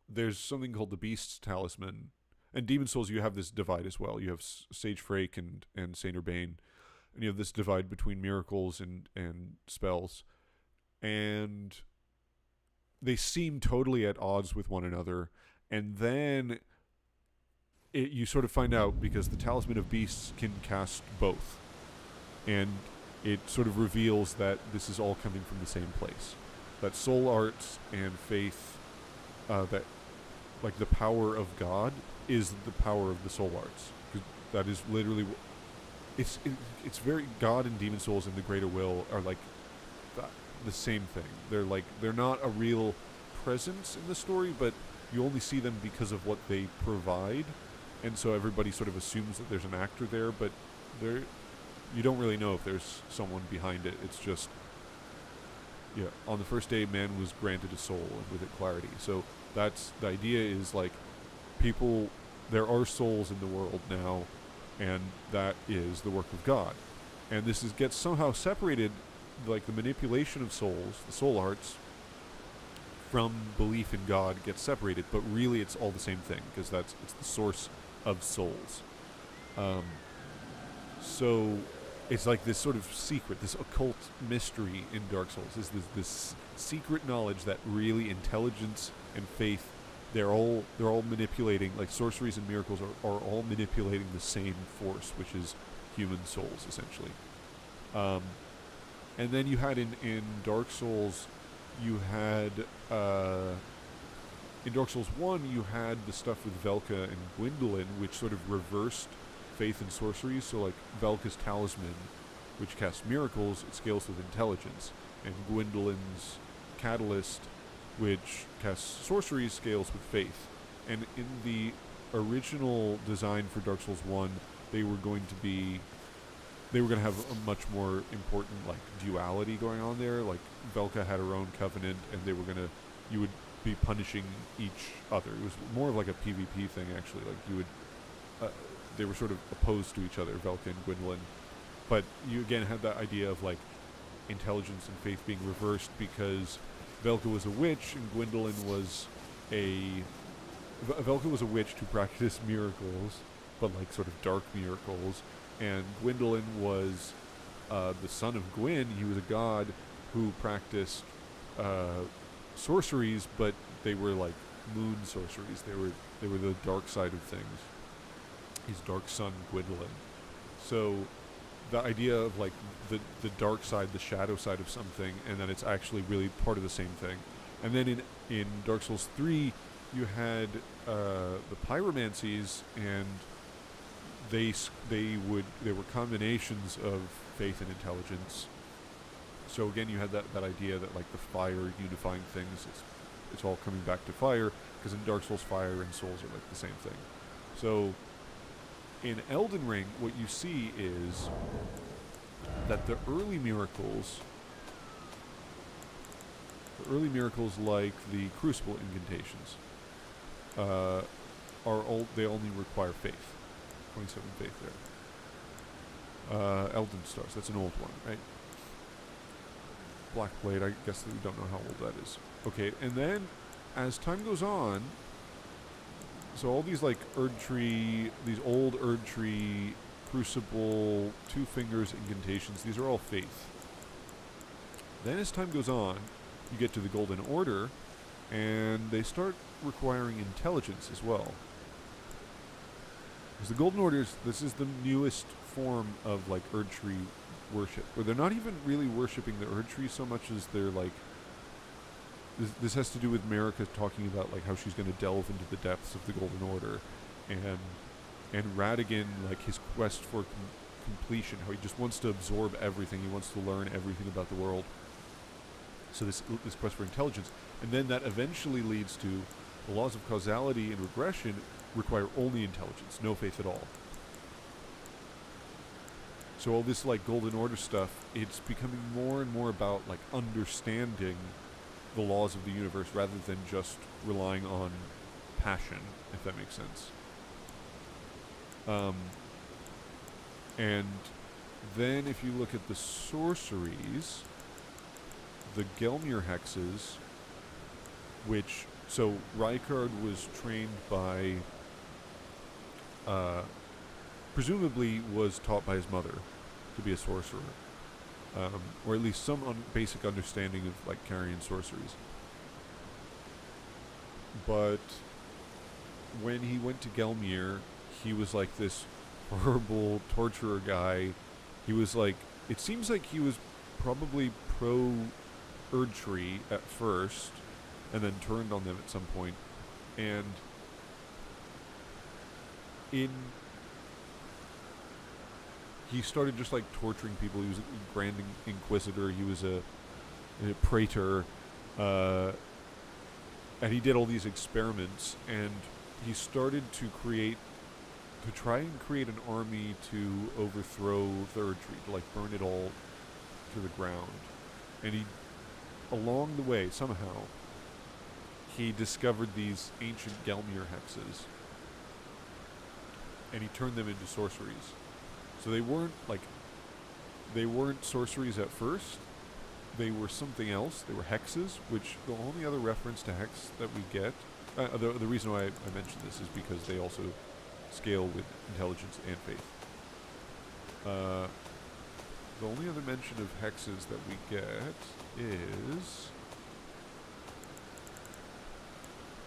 there's something called the Beast's Talisman. And Demon Souls, you have this divide as well. You have Sage Frake and Saint Urbane, and you have this divide between miracles and spells. And they seem totally at odds with one another. And then you sort of find out, because the Talisman of Beasts can cast both. And it sort of reveals that this is all coming from the same place. That soul arts and faith, that, like, the power of God is the power of the soul arts. That is literally, it's very, God and Demon Souls and the Greater Will are like the same thing. They're not a real presence in the story, but you only see them because of what they provide, and so everybody sort of assumes that there's an actor there, but you don't really know if there's someone behind it. It's just, yeah, on the first day man was granted a soul, and with it clarity. So that's the idea, is like, there are souls in the world now, and that is the work of God. and this gets somehow separated, like the manipulation of souls, the soul arts, from belief in God gets separated, but really it's all the same thing because it's the source of souls. Um, so it's like this sort of secret, this occult mystery in Dark Souls is this secret knowledge that really intelligence and faith, they're all manipulating, like sorceries and miracles are all manipulating the same force, which is human souls essentially. And then you had in Dark Souls, you had in Dark Souls 1 you had the stuff with Velka and Gwendolyn, which sort of reversed faith and sorceries. So like Velka's talisman, which casts miracles, it scales with intelligence, and Gwendolyn's catalyst, which casts sorceries, scales with faith. And in the original design for Dark Souls 1, they were going to have a much more important like duality going on there. Like Velka had her own covenant, and you would be punishing each other. It was more of like a PvP thing actually. Like you would, they were sort of opposed to each other, Velka and Gwendolyn. But you again had that idea of like intelligence and faith being reversed because Velka was a witch and Gwendolyn was Velka was a witch who practiced miracles, but like sort of dark miracles. And Gwendolyn was the son of Gwyn. He was a god who practiced sorceries, but they were like moon sorceries. They were the dark side of things. His dark son, Gwendolyn. So the idea of like the dark side, the shadow side of something, and then it's actually really part of the same thing. And then in Dark Souls 3, you had the pyromancies, and they were combinations of faith and intelligence. So again, you had that idea that like the fire unifying things, it's all coming back to fire, because in Dark Souls, fire and souls are like the same thing. So in Elden Ring, what you see is that the early miracles like the Crucible incantations, they only require faith. 27 faith there. Elden Stars, that's an old one, right? Black Blade, I guess that we don't know how old that is. Okay, and then as time goes on, so all these like these old Erd Tree, Crucible, Two Fingers incantations, these are all faith. Then as time goes on, you get to the Golden Order, and they start requiring intelligence as well. Because the Golden Order, this is the newest form of like Erd Tree worship, where they're not even really worshipping the Erd Tree so much as they're like, this has to do with Marika talking about like how she's going to delve into the depths of the Golden Order, and Radigan, like his quest for completion, how he just wants to absorb everything, he wants to learn everything about the world. So this quest for intelligence, and then that eventually leads to the laws of causality and regression require only intelligence, no faith at all. So all this like Golden Order stuff, it's becoming more and more about like understanding the laws of the universe rather than just relying on passion, if that makes sense. And then if you look at the sorceries, the Gelmir hexes, which, so Rykard was trained by, presumably was taught by his mother to be a sorcerer, or at least some basic understanding of like carrying sorceries. But when he went to Gelmir, he was like this horrible torturer guy. He was like, it seems like he was probably pro Erd Tree at first, and then turned on them at some point. And he started just like torturing people. He was a Grand Inquisitor. He was a praetor, and he did all these experiments. And he started to try and create an army to overthrow the Erd Tree, to like burn it all to the ground. And he, along the way, somehow, he discovered these ancient Gelmir hexes, and he turned them into sorceries. So they weren't like they weren't sorceries at first. They were something else. They were hexes, which the only other reference to hex that we get. The reason why I mention this is because they also scale with intelligence and faith. The only other mention of hexes that we get is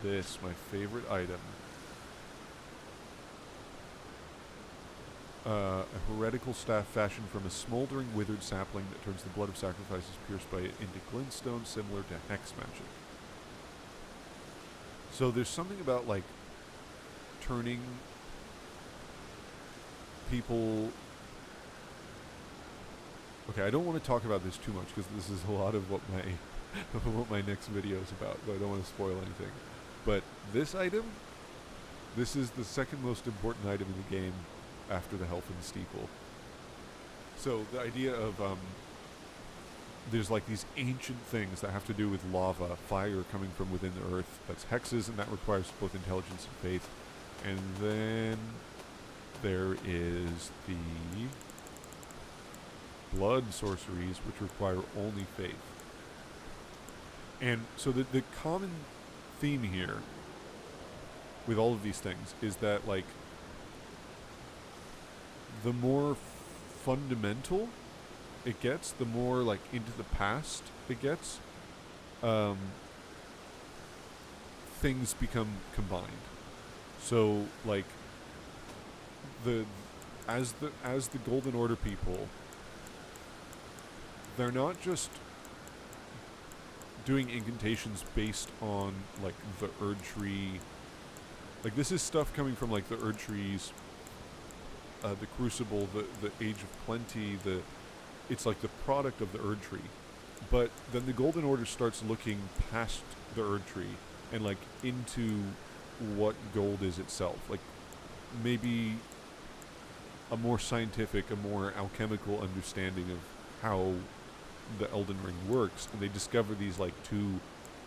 this, my favorite item. A heretical staff fashioned from a smoldering, withered sapling that turns the blood of sacrifices pierced by it into glintstone, similar to hex magic. So there's something about, like, turning people... Okay, I don't want to talk about this too much, because this is a lot of what my next video is about, but I don't want to spoil anything. But this item, this is the second most important item in the game, after the health and the steeple. So the idea of there's like these ancient things that have to do with lava, fire coming from within the earth. That's hexes, and that requires both intelligence and faith. And then there is the blood sorceries, which require only faith. And so the common theme here with all of these things is that, like, the more fundamental it gets, the more, like, into the past it gets, things become combined. So, like, as the Golden Order people, they're not just doing incantations based on, like, the Erd Tree. Like, this is stuff coming from, like, the Erd Trees, the Crucible, the Age of Plenty, it's like the product of the Erd Tree. But then the Golden Order starts looking past the Erd Tree and, like, into what gold is itself. Like, maybe a more scientific, a more alchemical understanding of how the Elden Ring works, and they discover these, like, two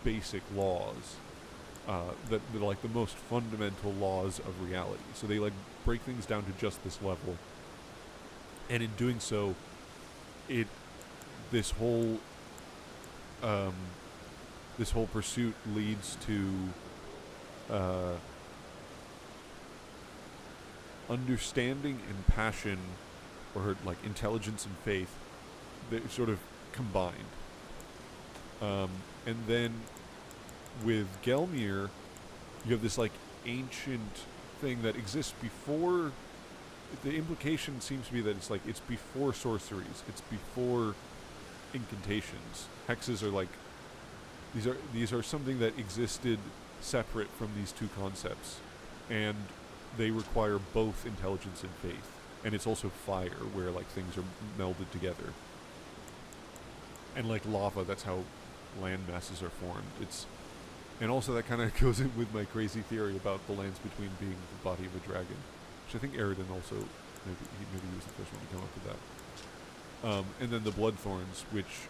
basic laws that are, like, the most fundamental laws of reality. So they, like, break things down to just this level, and in doing so, this whole pursuit leads to understanding and passion, or, like, intelligence and faith, they're sort of combined. And then with Gelmir, you have this, like, ancient thing that exists before. The implication seems to be that it's before sorceries, it's before incantations. Hexes are, like, these are something that existed separate from these two concepts, and they require both intelligence and faith. And it's also fire, where, like, things are melded together. And, like, lava, that's how land masses are formed. And also that kind of goes in with my crazy theory about the lands between being the body of a dragon, which I think Eridan also, maybe he was the first one to come up with that. And then the blood thorns, which,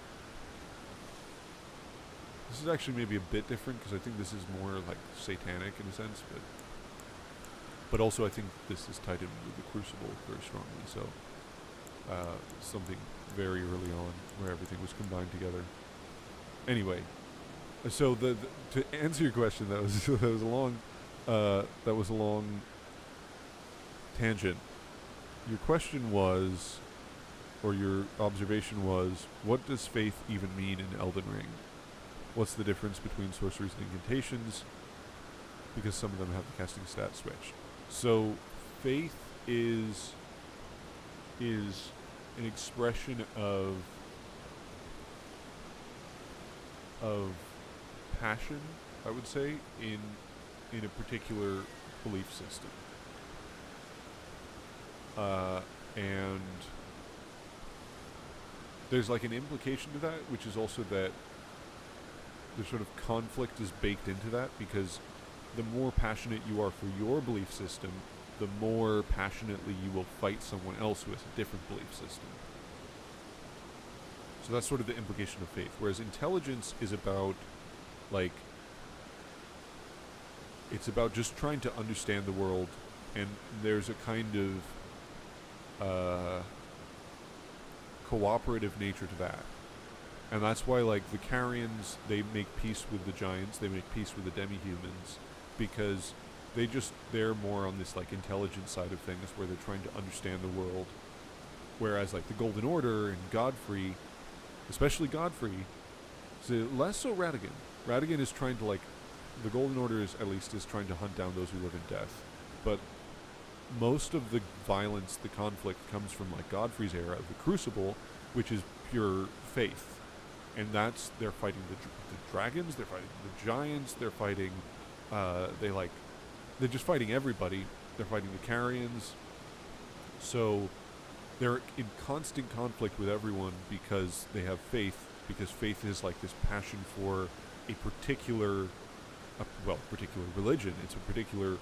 this is actually maybe a bit different, because I think this is more, like, satanic in a sense, but also I think this is tied in with the Crucible very strongly. So something very early on where everything was combined together. Anyway, so to answer your question, that was a long tangent. Your question was, or your observation was, what does faith even mean in Elden Ring? What's the difference between sorceries and incantations? Because some of them have the casting stat switched. So faith is an expression of passion, I would say, in a particular belief system. And there's, like, an implication to that, which is also that the sort of conflict is baked into that, because the more passionate you are for your belief system, the more passionately you will fight someone else who has a different belief system. So that's sort of the implication of faith. Whereas intelligence is about, like, it's about just trying to understand the world, and there's a kind of cooperative nature to that. And that's why, like, the Carians, they make peace with the giants, they make peace with the demi-humans, because they're more on this, like, intelligent side of things, where they're trying to understand the world. Whereas, like, the Golden Order and Godfrey, especially Godfrey, less so Radigan. Radigan is trying to, like, the Golden Order is trying to hunt down those who live in death. But most of the violence, the conflict, comes from, like, Godfrey's era of the Crucible, which is pure faith. And they're fighting the dragons, they're fighting the giants, they're fighting, they're just fighting everybody. They're fighting the Carians. So they're in constant conflict with everyone because they have faith, because faith is like this passion for a particular religion. It's a particular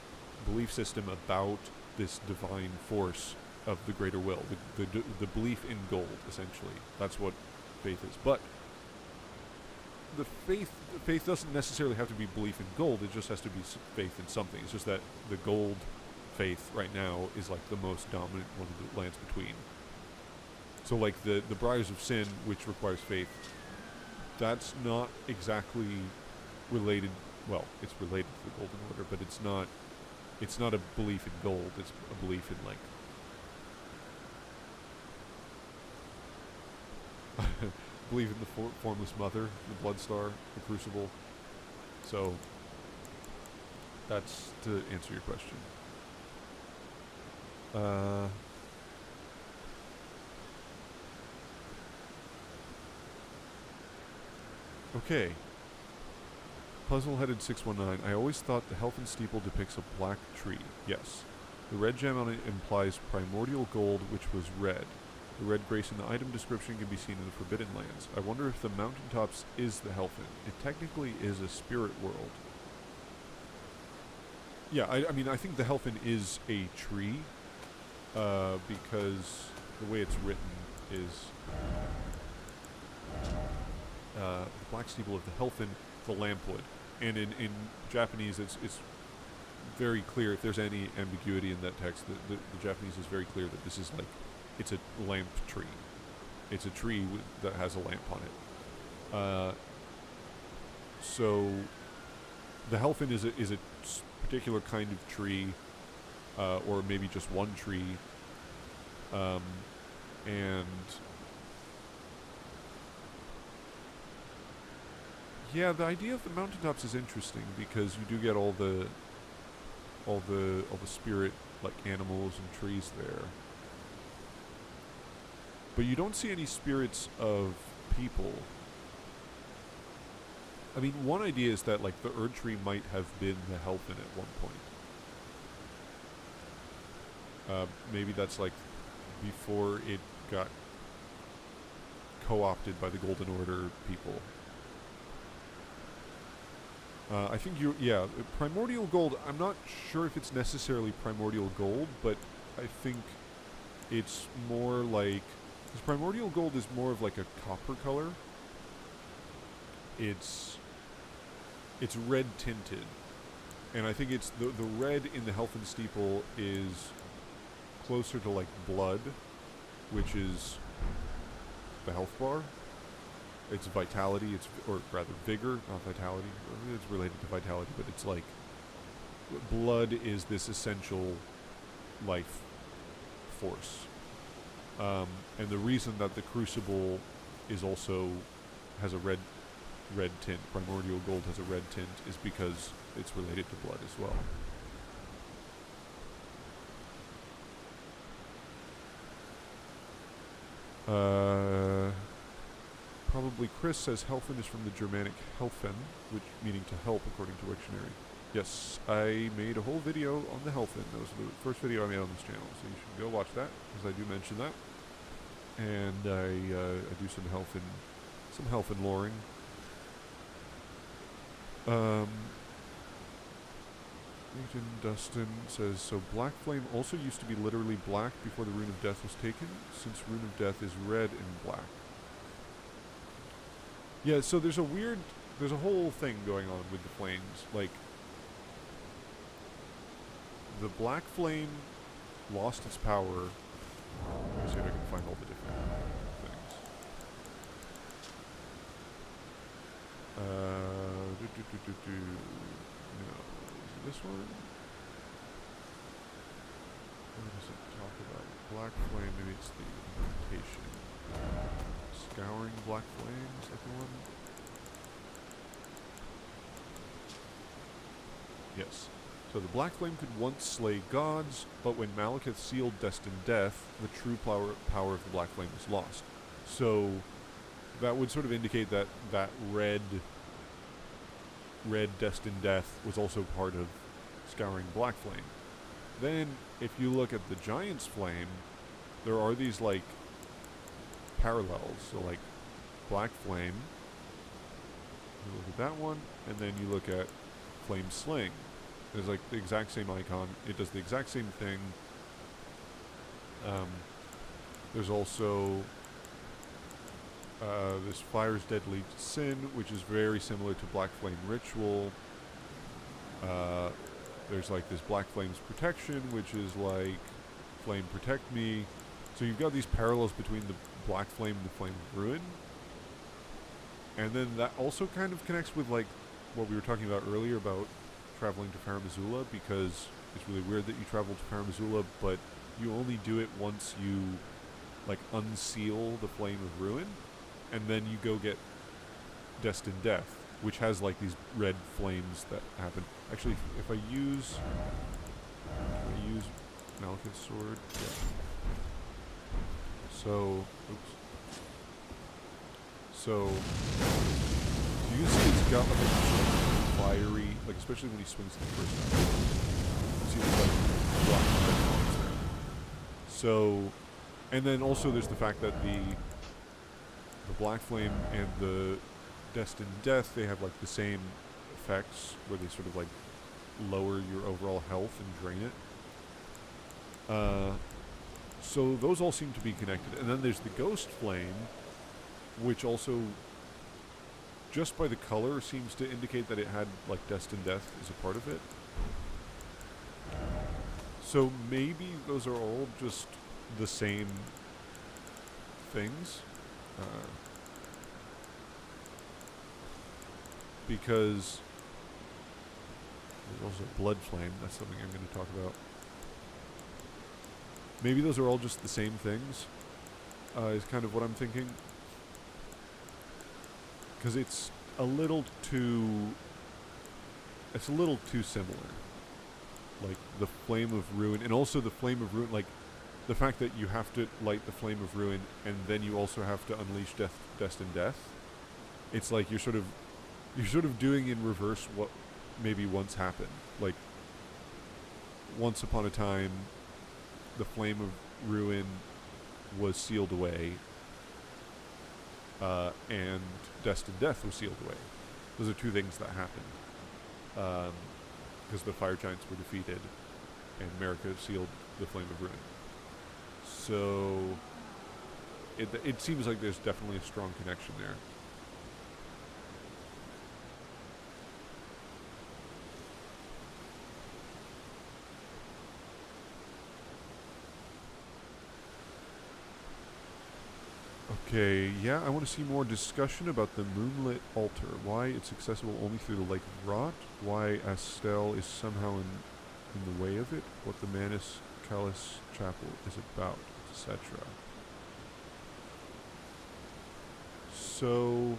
belief system about this divine force of the greater will, the belief in gold, essentially. That's what faith is. But the faith doesn't necessarily have to be belief in gold. It just has to be faith in something. It's just that the gold faith right now is like the most dominant one that lands between. So like the Briars of Sin, which requires faith, that's not exactly related. Well, it's related to the Golden Order, but it's not a belief in gold. It's a belief in, like, believe in the Formless Mother, the Bloodstar, the Crucible. So that's to answer your question. Okay. Puzzle-headed 619. I always thought the Helfen steeple depicts a black tree. Yes. The red gem on it implies primordial gold, which was red. The red grace in the item description can be seen in the Forbidden Lands. I wonder if the mountaintops is the Helfen. It technically is a spirit world. Yeah, I mean, I think the Helfen is a tree, because the way it's written is the black steeple of the Helfen, the lampwood. And in Japanese, it's very clear, if there's any ambiguity in that text, the Japanese is very clear that this is like, it's a lamp tree. It's a tree that has a lamp on it. So the Helfen is a particular kind of tree, or maybe just one tree, and yeah, the idea of the mountaintops is interesting because you do get all the spirit, like, animals and trees there. But you don't see any spirits of people. I mean, one idea is that, like, the Erd tree might have been the Helfen at one point. Maybe that's, like, before it got co-opted by the Golden Order people. I think primordial gold, I'm not sure if it's necessarily primordial gold, but I think it's more like, because primordial gold is more of like a copper color. It's red tinted, and I think it's the red in the Helfen steeple is closer to, like, blood, which is the health bar. It's vitality, or rather vigor, not vitality. It's related to vitality, but it's like blood is this essential life force. And the reason that the Crucible is also has a red tint, primordial gold has a red tint, is because it's related to blood as well. Probably Chris says Helfen is from the Germanic Helfen, which meaning to help according to Wiktionary. Yes, I made a whole video on the Helfen. That was the first video I made on this channel, so you should go watch that, because I do mention that. And I do some Helfen loring. Dustin says, so Black Flame also used to be literally black before the Rune of Death was taken, since Rune of Death is red and black. Yeah, so there's a whole thing going on with the flames. Like, the Black Flame lost its power. Let me see if I can find all the different things. No, is it this one? What does it talk about? Black flame, maybe it's the invitation. Scouring black flame, is that the one? Yes. So the black flame could once slay gods, but when Malekith sealed destined death, the true power of the black flame was lost. So that would sort of indicate that that red destined death was also part of scouring black flame. Then, if you look at the giant's flame, there are these like parallels. So like black flame, you look at that one, and then you look at flame sling. There's like the exact same icon. It does the exact same thing. There's also this fire's deadly sin, which is very similar to black flame ritual. There's like this black flame's protection, which is like flame protect me. So you've got these parallels between the black flame and the flame of ruin. And then that also kind of connects with like what we were talking about earlier about traveling to Farum Azula, because it's really weird that you travel to Farum Azula, but you only do it once you like unseal the flame of ruin, and then you go get destined death, which has like these red flames that happen. Actually, if I use Malekith's sword, yeah. So, oops. So you can see it's got like a fiery, like especially when he swings it the first time. You see there's like black flames there. So, and then also there's the fact that the black flame and the destined death, they have like the same effects where they sort of like lower your overall health and drain it. So those all seem to be connected. And then there's the ghost flame, which also, just by the color, seems to indicate that it had like destined death as a part of it. So maybe those are all just the same things. Because there's also blood flame. That's something I'm going to talk about. Maybe those are all just the same things, is kind of what I'm thinking. Because it's a little too similar. Like the flame of ruin, and also the flame of ruin, like the fact that you have to light the flame of ruin and then you also have to unleash destined death. It's like you're sort of doing in reverse what maybe once happened. Like once upon a time, the flame of ruin was sealed away, and destined death was sealed away. Those are two things that happened, because the fire giants were defeated, and Marika sealed the flame of ruin. So it seems like there's definitely a strong connection there. Okay, yeah, I want to see more discussion about the Moonlit Altar. Why it's accessible only through the Lake of Rot. Why Astel is somehow in the way of it. What the Manus Callis Chapel is about, etc. So,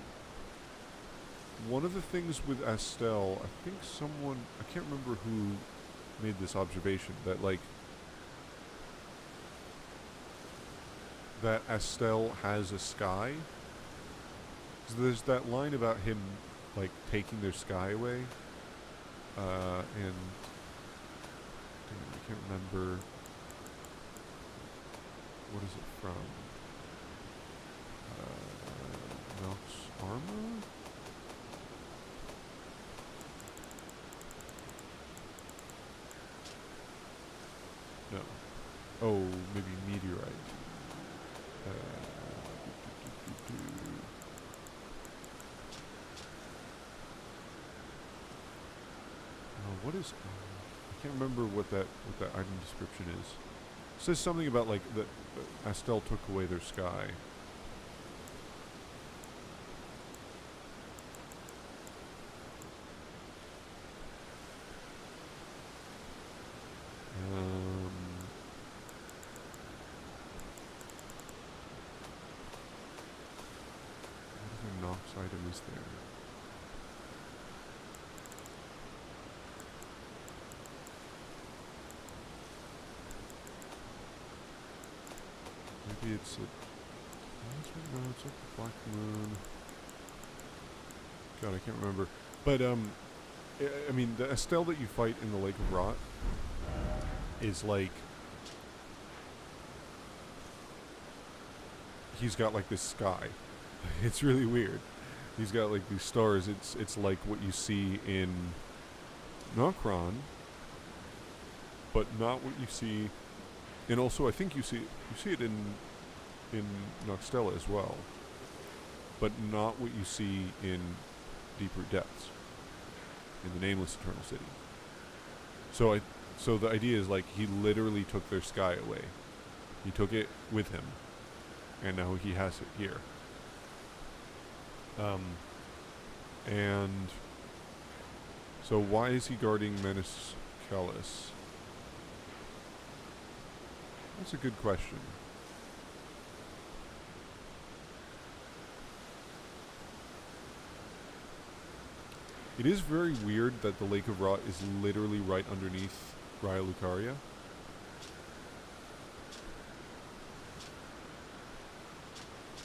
one of the things with Astel, I think someone, I can't remember who made this observation, that like, that Astel has a sky. So there's that line about him, like, taking their sky away. And I can't remember, what is it from? Melk's Armor? No. Oh, maybe Meteorite. What is? I can't remember what that item description is. It says something about like that Astel took away their sky. is there? Maybe it's a... No, it's like the Black Moon. God, I can't remember. But, I mean, the Estelle that you fight in the Lake of Rot is like... He's got like this sky. It's really weird. He's got like these stars. It's like what you see in Nokron, but not what you see. And also, I think you see it in Noxtella as well, but not what you see in Deeper Depths, in the Nameless Eternal City. So the idea is like he literally took their sky away. He took it with him, and now he has it here. And so why is he guarding Menace Callus? That's a good question. It is very weird that the Lake of Rot is literally right underneath Raya Lucaria.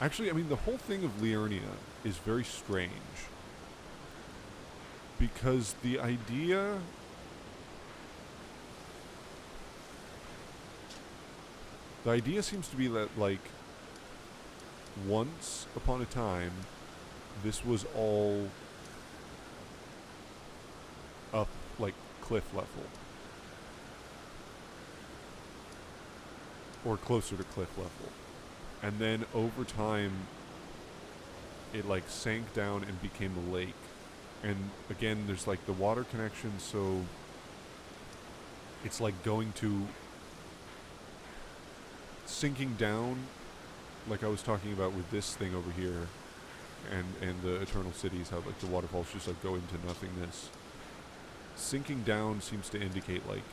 Actually, I mean, the whole thing of Liurnia is very strange. Because the idea... The idea seems to be that, like, once upon a time, this was all up, like, cliff level. Or closer to cliff level. And then over time, it, like, sank down and became a lake. And again, there's, like, the water connection, so it's, like, going to... sinking down, like I was talking about with this thing over here, and the Eternal Cities, how like the waterfalls just like go into nothingness. Sinking down seems to indicate like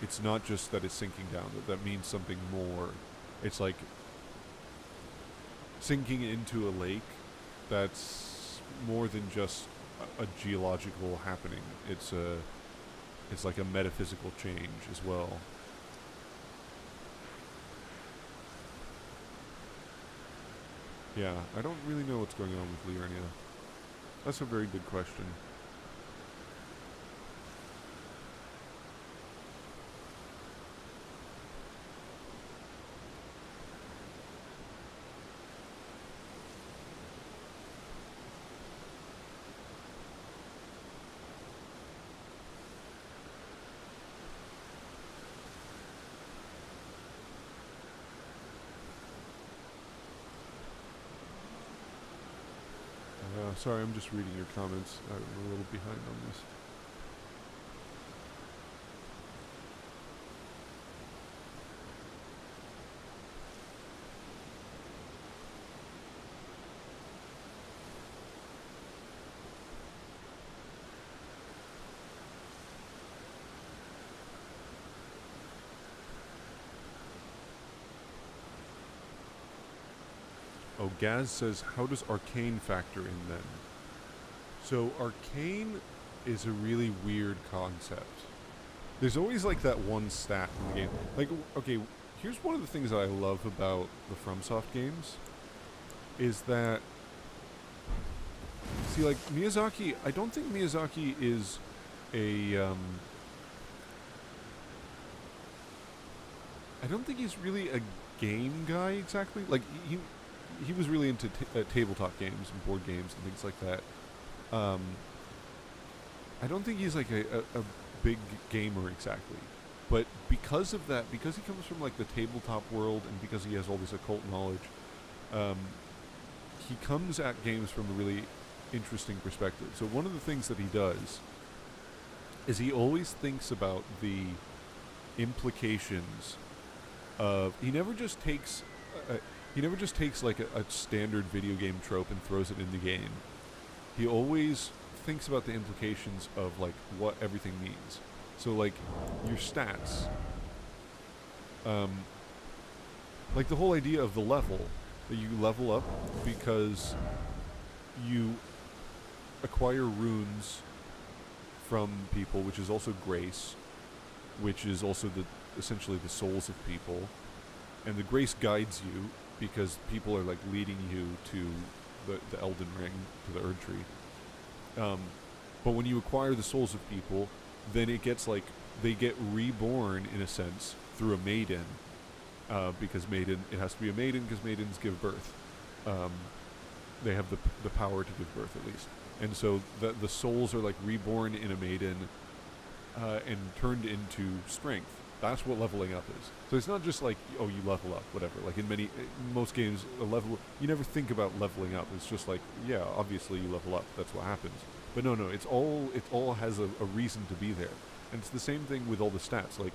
it's not just that it's sinking down, that means something more. It's like sinking into a lake that's more than just a geological happening. It's like a metaphysical change as well. Yeah, I don't really know what's going on with Liurnia. That's a very good question. Sorry, I'm just reading your comments. I'm a little behind on this. Oh, Gaz says, how does Arcane factor in then? So Arcane is a really weird concept. There's always like that one stat in the game. Like, okay, here's one of the things that I love about the FromSoft games, is that, see, like, Miyazaki, I don't think Miyazaki is a, I don't think he's really a game guy exactly. Like, he was really into tabletop games and board games and things like that. I don't think he's like a big gamer exactly. But because of that, because he comes from like the tabletop world and because he has all this occult knowledge, he comes at games from a really interesting perspective. So one of the things that he does is he always thinks about the implications of, he never just takes like a standard video game trope and throws it in the game. He always thinks about the implications of like what everything means. So like your stats, like the whole idea of the level, that you level up because you acquire runes from people, which is also grace, which is also essentially the souls of people, and the grace guides you because people are like leading you to the Elden Ring, to the Erd Tree. But when you acquire the souls of people, then it gets like they get reborn in a sense through a maiden, because it has to be a maiden because maidens give birth. They have the power to give birth at least, and so the souls are like reborn in a maiden, and turned into strength. That's what leveling up is. So it's not just like, oh, you level up, whatever. Like in most games, you never think about leveling up. It's just like, yeah, obviously you level up. That's what happens. But no, it all has a reason to be there. And it's the same thing with all the stats. Like,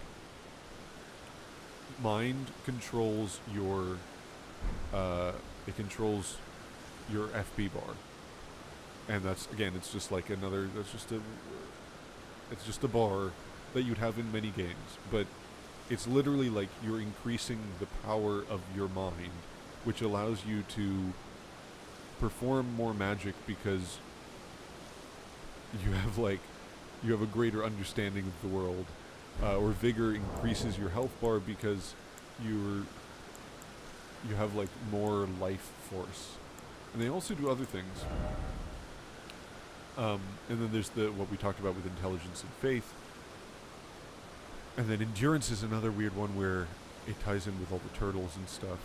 mind controls your, it controls your FP bar. And that's, again, it's just like it's just a bar that you'd have in many games, but it's literally like you're increasing the power of your mind, which allows you to perform more magic because you have a greater understanding of the world, or vigor increases your health bar because you have like more life force, and they also do other things. And then there's what we talked about with intelligence and faith. And then endurance is another weird one where it ties in with all the turtles and stuff.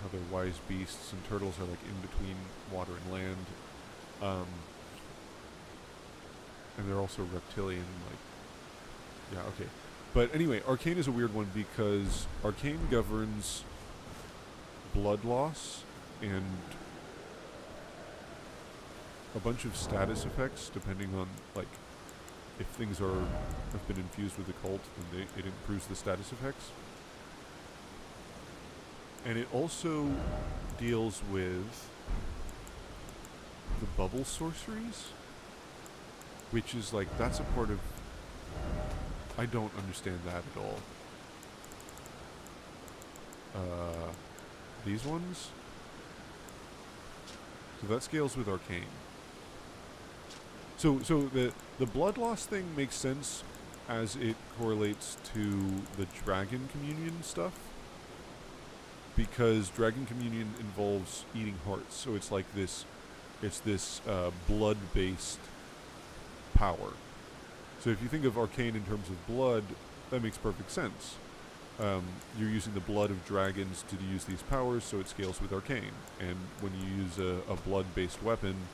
How they're wise beasts, and turtles are like in between water and land. And they're also reptilian, like, yeah, okay. But anyway, Arcane is a weird one because Arcane governs blood loss and a bunch of status effects depending on, like, if things have been infused with the cult, then it improves the status effects. And it also deals with the bubble sorceries, which is like, that's a part of, I don't understand that at all. These ones? So that scales with Arcane. So the blood loss thing makes sense as it correlates to the Dragon Communion stuff, because Dragon Communion involves eating hearts. So it's like this blood-based power. So if you think of Arcane in terms of blood, that makes perfect sense. You're using the blood of dragons to use these powers, so it scales with Arcane. And when you use a blood-based weapon,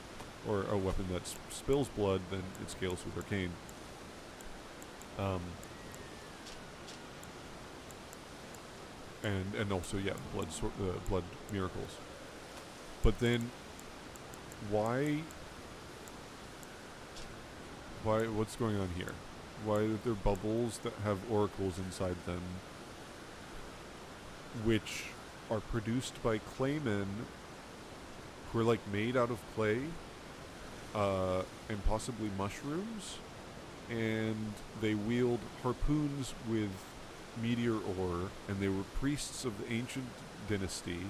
or a weapon that spills blood, then it scales with Arcane. And also, yeah, blood miracles. But then, why, what's going on here? Why are there bubbles that have oracles inside them, which are produced by claymen who are like made out of clay, and possibly mushrooms, and they wield harpoons with meteor ore, and they were priests of the ancient dynasty.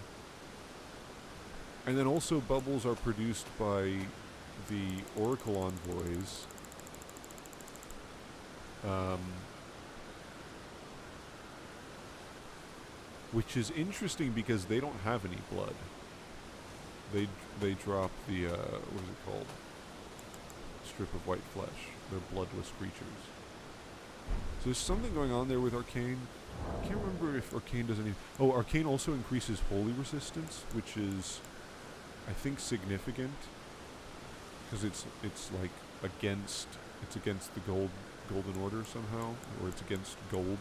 And then also bubbles are produced by the oracle envoys, which is interesting because they don't have any blood. They drop the what is it called? Strip of white flesh. They're bloodless creatures. So there's something going on there with Arcane. I can't remember if Arcane does any. Oh, Arcane also increases holy resistance, which is, I think, significant because it's like against the golden order somehow, or it's against gold.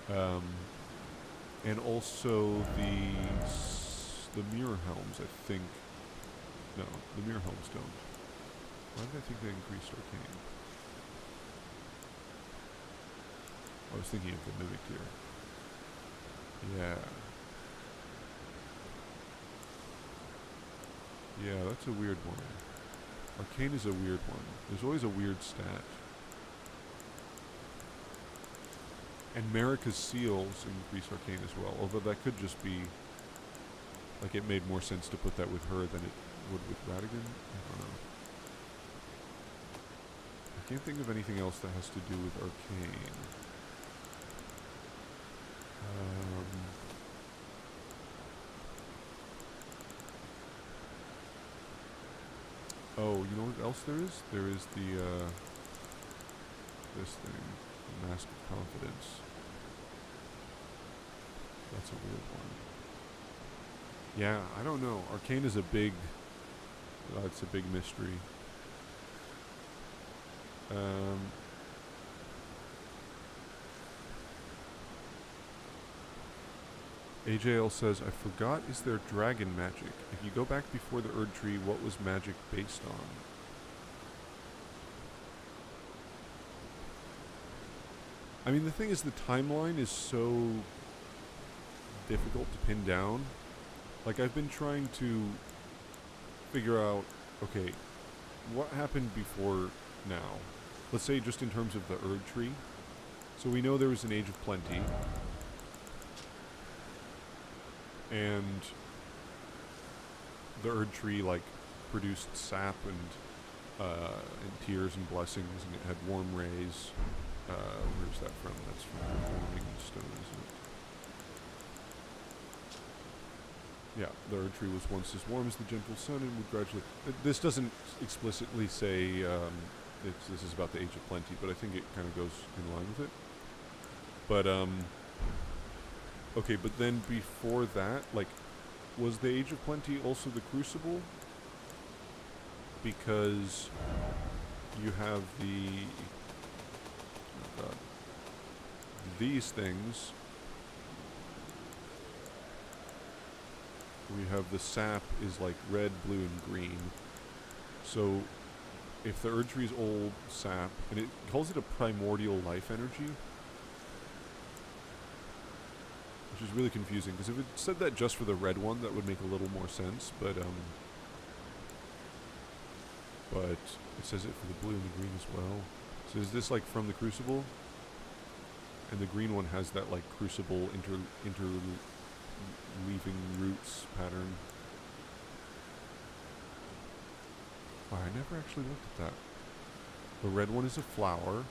And also the mirror helms, I think. No, the mirror helms don't. Why did I think they increased Arcane? I was thinking of the Mimic here. Yeah. Yeah, that's a weird one. Arcane is a weird one. There's always a weird stat. And Marika's seals increase Arcane as well, although that could just be Like, it made more sense to put that with her than it would with Radigan. I don't know. I can't think of anything else that has to do with Arcane. Oh, you know what else there is? There is the, this thing. Mask of Confidence. That's a weird one. Yeah, I don't know. Arcane is a big... it's a big mystery. AJL says, I forgot, is there dragon magic? If you go back before the Erd Tree, what was magic based on? I mean, the thing is, the timeline is so difficult to pin down. Like, I've been trying to figure out, okay, what happened before now? Let's say just in terms of the Erd Tree. So we know there was an Age of Plenty. And the Erd Tree, like, produced sap and tears and blessings, and it had warm rays. Where's that from? That's from the Warming Stone, isn't it? Yeah, the Erd Tree was once as warm as the gentle sun and would gradually... This doesn't explicitly say this is about the Age of Plenty, but I think it kind of goes in line with it. But, okay, but then before that, like, was the Age of Plenty also the Crucible? Because you have the... Oh god. These things... We have the sap is like red, blue, and green. So, if the Erd Tree is old sap, and it calls it a primordial life energy, which is really confusing, because if it said that just for the red one, that would make a little more sense, but it says it for the blue and the green as well. So is this like from the Crucible? And the green one has that like Crucible interleaving roots pattern. Oh, I never actually looked at that. The red one is a flower.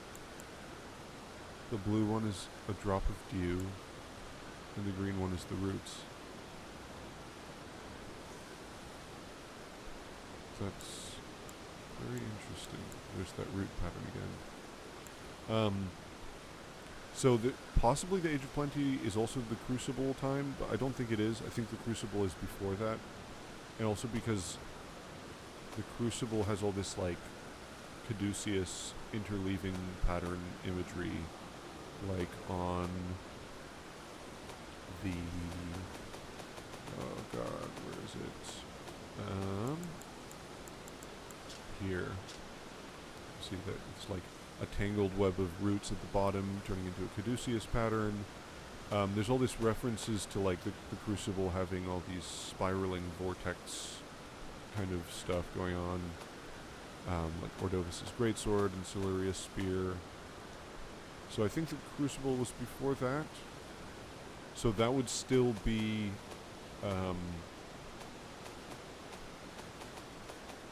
The blue one is a drop of dew. And the green one is the roots. That's very interesting. There's that root pattern again. So possibly the Age of Plenty is also the Crucible time, but I don't think it is. I think the Crucible is before that. And also because the Crucible has all this, like, caduceus interleaving pattern imagery, like on the... Oh god, where is it? Here. See that it's like a tangled web of roots at the bottom turning into a caduceus pattern. There's all these references to like the Crucible having all these spiraling vortex kind of stuff going on. Like Ordovis's greatsword and Siluria's spear. So I think the Crucible was before that. So that would still be,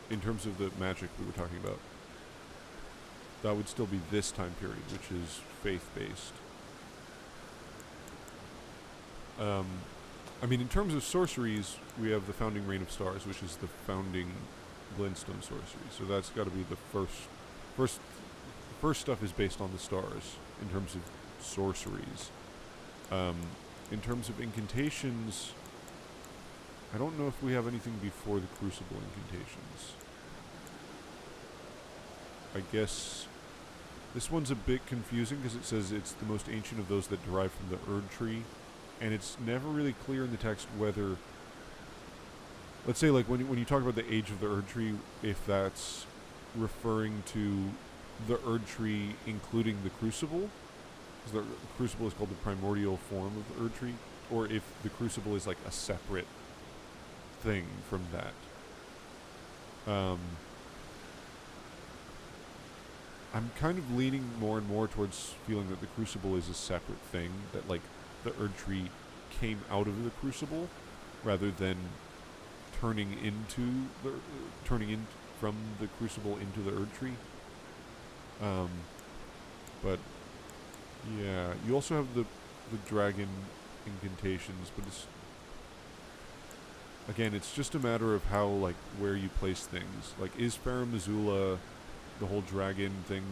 in terms of the magic we were talking about, that would still be this time period, which is faith-based. I mean, in terms of sorceries, we have the Founding Rain of Stars, which is the founding glintstone sorcery. So that's got to be the first stuff is based on the stars in terms of sorceries. In terms of incantations, I don't know if we have anything before the Crucible incantations. I guess this one's a bit confusing because it says it's the most ancient of those that derive from the Erd Tree, and it's never really clear in the text whether, let's say, like when you talk about the age of the Erd Tree, if that's referring to the Erd Tree including the Crucible, because the Crucible is called the primordial form of the Erd Tree, or if the Crucible is like a separate thing from that. I'm kind of leaning more and more towards feeling that the Crucible is a separate thing, that like the Erd Tree came out of the Crucible, rather than turning into the turning in from the crucible into the Erd tree. Um, but yeah, you also have the dragon incantations, but it's again, it's just a matter of how, like, where you place things. Like, is Farum Azula, the whole dragon thing,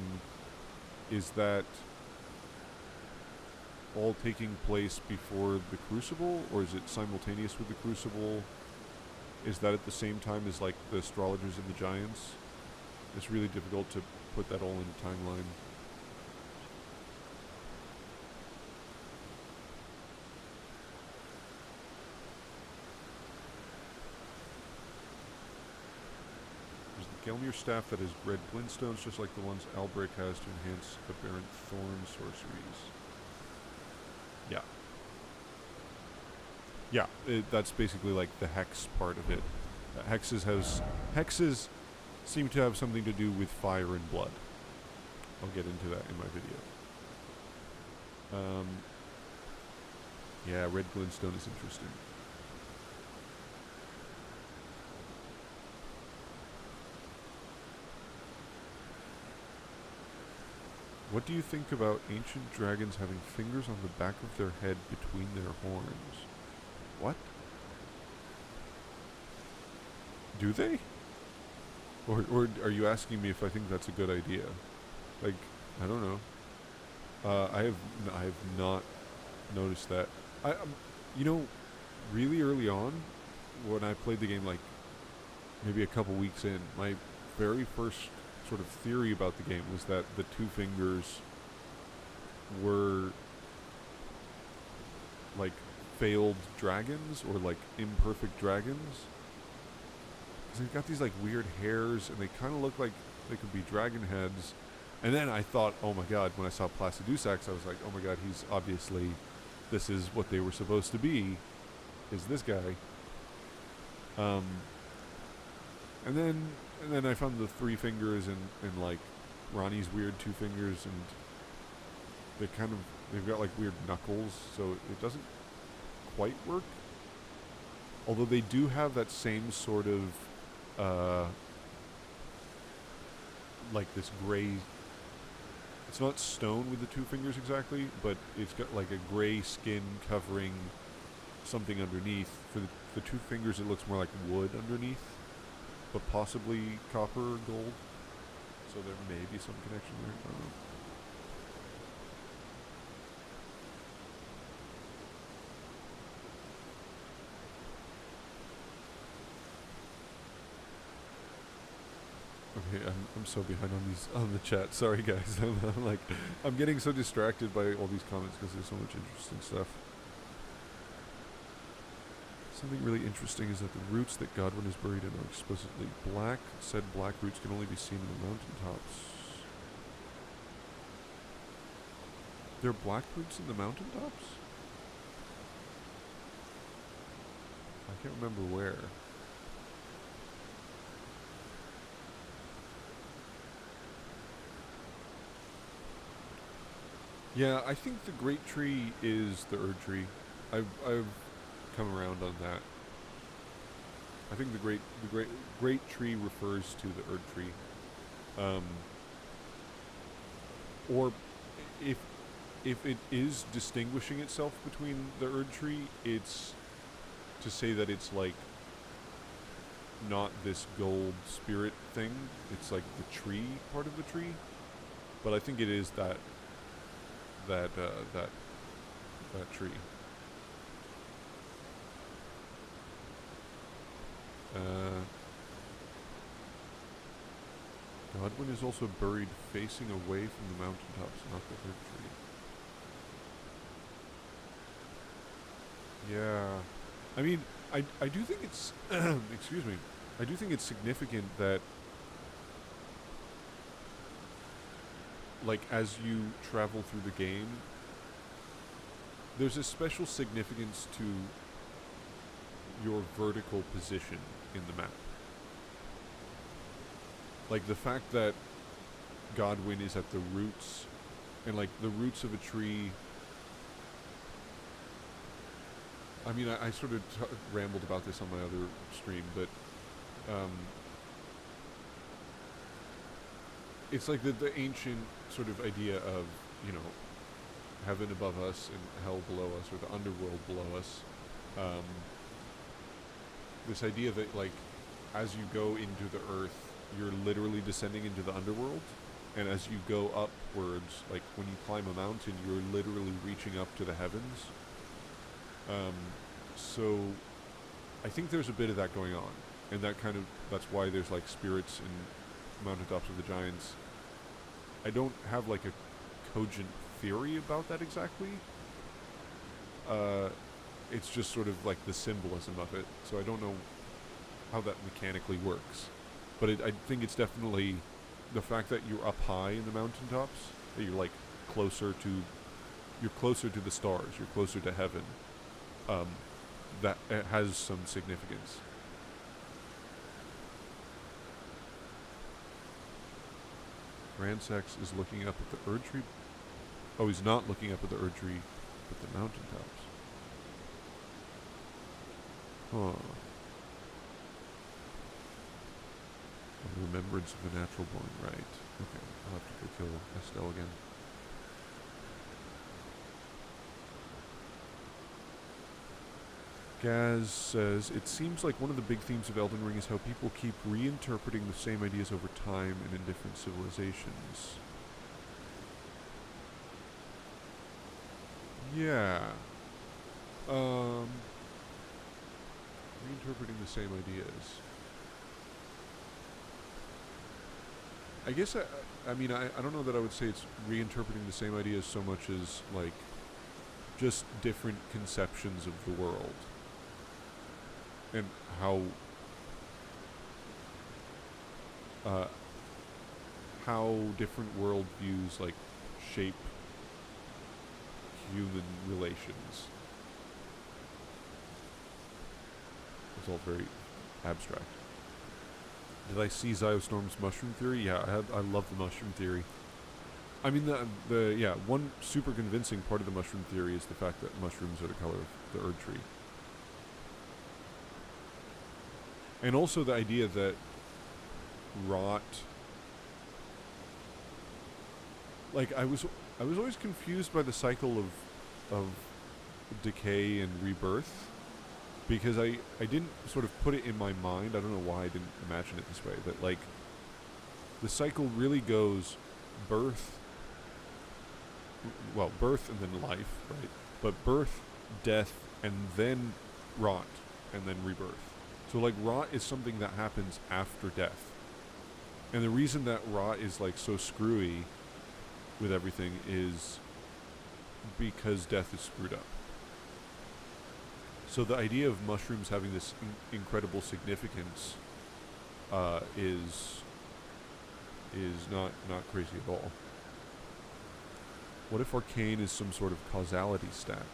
is that all taking place before the Crucible, or is it simultaneous with the Crucible? Is that at the same time as, like, the astrologers and the giants? It's really difficult to put that all in a timeline. There's the Gelmir staff that has red glintstones, just like the ones Albrecht has to enhance aberrant thorn sorceries. Yeah. Yeah, that's basically like the hex part of it. Hexes seem to have something to do with fire and blood. I'll get into that in my video. Yeah, red glintstone is interesting. What do you think about ancient dragons having fingers on the back of their head between their horns? What? Do they? Or are you asking me if I think that's a good idea? Like, I don't know. I have not noticed that. You know, really early on, when I played the game, like maybe a couple weeks in, my very first sort of theory about the game was that the two fingers were like failed dragons or like imperfect dragons. Because they've got these like weird hairs and they kind of look like they could be dragon heads. And then I thought, oh my god, when I saw Placidusax, I was like, oh my god, he's obviously, this is what they were supposed to be, is this guy. And then I found the three fingers and like Ronnie's weird two fingers, and they've got like weird knuckles, so it doesn't quite work. Although they do have that same sort of like this gray, it's not stone with the two fingers exactly, but it's got like a gray skin covering something underneath. For the two fingers it looks more like wood underneath, but possibly copper or gold. So there may be some connection there. I don't know. Okay, I'm so behind on the chat. Sorry guys. I'm getting so distracted by all these comments because there's so much interesting stuff. Something really interesting is that the roots that Godwin is buried in are explicitly black. Said black roots can only be seen in the mountaintops. There are black roots in the mountaintops? I can't remember where. Yeah, I think the great tree is the Erd tree. I've come around on that. I think the great tree refers to the Erd tree. Or if it is distinguishing itself between the Erd tree, it's to say that it's like not this gold spirit thing. It's like the tree part of the tree. But I think it is that tree. Godwin is also buried facing away from the mountaintops, not the Erd tree. Yeah. I mean, I do think it's excuse me. I do think it's significant that, like, as you travel through the game, there's a special significance to your vertical position in the map. Like, the fact that Godwin is at the roots, and like the roots of a tree I mean, I sort of rambled about this on my other stream, but um, it's like the ancient sort of idea of, you know, heaven above us and hell below us, or the underworld below us. Um, this idea that, like, as you go into the earth, you're literally descending into the underworld, and as you go upwards, like when you climb a mountain, you're literally reaching up to the heavens. So I think there's a bit of that going on, and that's why there's like spirits in mountaintops of the giants. I don't have like a cogent theory about that exactly. It's just sort of like the symbolism of it, so I don't know how that mechanically works. But I think it's definitely the fact that you're up high in the mountaintops, that you're like closer to the stars, you're closer to heaven. That it has some significance. Ransax is looking up at the Erdtree. Oh, he's not looking up at the Erdtree, but the mountaintops. Huh. A remembrance of the natural born, right. Okay, I'll have to go kill Estelle again. Gaz says, it seems like one of the big themes of Elden Ring is how people keep reinterpreting the same ideas over time and in different civilizations. Yeah. Reinterpreting the same ideas. I guess I mean, I don't know that I would say it's reinterpreting the same ideas so much as, like, just different conceptions of the world. And how different worldviews, like, shape human relations. It's all very abstract. Did I see Ziostorm's mushroom theory? Yeah, I love the mushroom theory. I mean, one super convincing part of the mushroom theory is the fact that mushrooms are the color of the Erdtree. And also the idea that rot, like, I was always confused by the cycle of decay and rebirth, because I didn't sort of put it in my mind. I don't know why I didn't imagine it this way, but, like, the cycle really goes birth and then life, right? But birth, death, and then rot, and then rebirth. So, like, rot is something that happens after death. And the reason that rot is, like, so screwy with everything is because death is screwed up. So the idea of mushrooms having this incredible significance is not crazy at all. What if arcane is some sort of causality stat?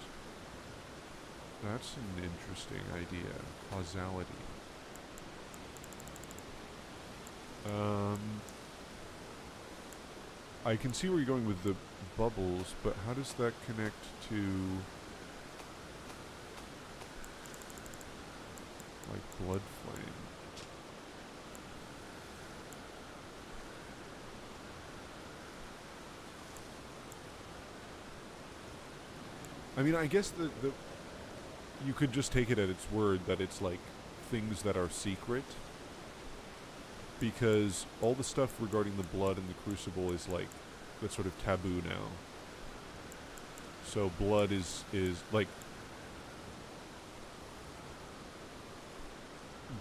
That's an interesting idea. Causality. I can see where you're going with the bubbles, but how does that connect to, like, blood flame? I mean, I guess the you could just take it at its word that it's, like, things that are secret, because all the stuff regarding the blood in the crucible is, like, that's sort of taboo now. So blood is like,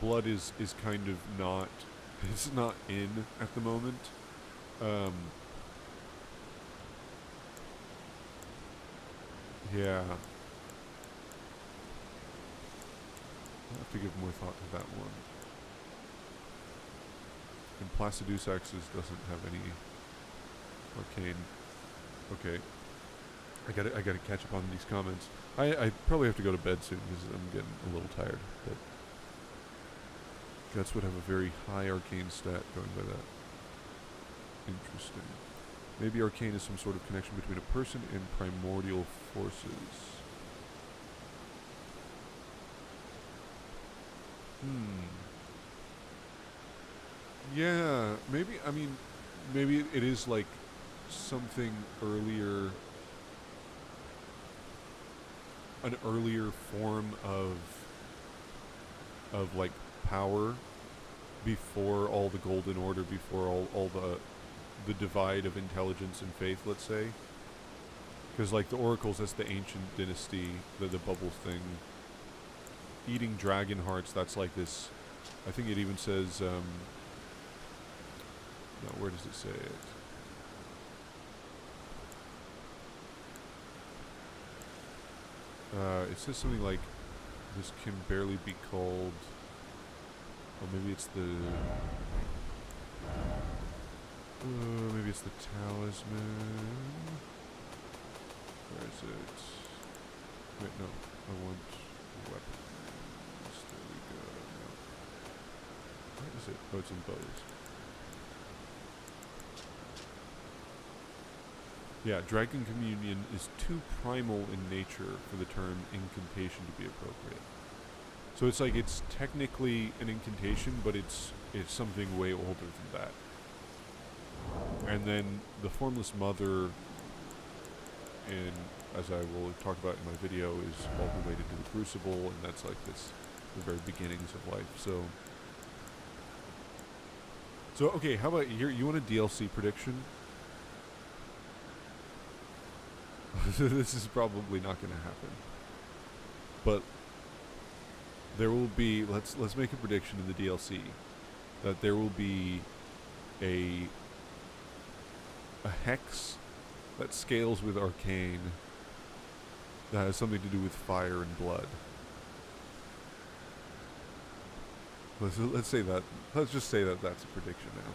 blood is kind of not, it's not in at the moment. Yeah. I'll have to give more thought to that one. And Placidusax's doesn't have any arcane. Okay. I gotta catch up on these comments. I probably have to go to bed soon because I'm getting a little tired. But Guts would have a very high arcane stat going by that. Interesting. Maybe arcane is some sort of connection between a person and primordial forces. Hmm. Yeah, maybe. I mean, maybe it is like something earlier, an earlier form of like power before all the Golden Order, before all the divide of intelligence and faith. Let's say, because like the oracles, that's the ancient dynasty, the bubbles thing. Eating dragon hearts, that's like this. I think it even says. No, where does it say it? It says something like, this can barely be called... Oh, maybe it's the... maybe it's the talisman... Where is it? Wait, no. I want weapons. There we go. No. Where is it? Oh, it's in bows. Yeah, Dragon Communion is too primal in nature for the term incantation to be appropriate. So it's like it's technically an incantation, but it's something way older than that. And then the Formless Mother, and as I will talk about in my video, is all related to the Crucible, and that's like this, the very beginnings of life. So okay, how about here? You want a DLC prediction? This is probably not going to happen, but there will be. Let's make a prediction in the DLC that there will be a hex that scales with arcane that has something to do with fire and blood. Let's say that. Let's just say that that's a prediction now.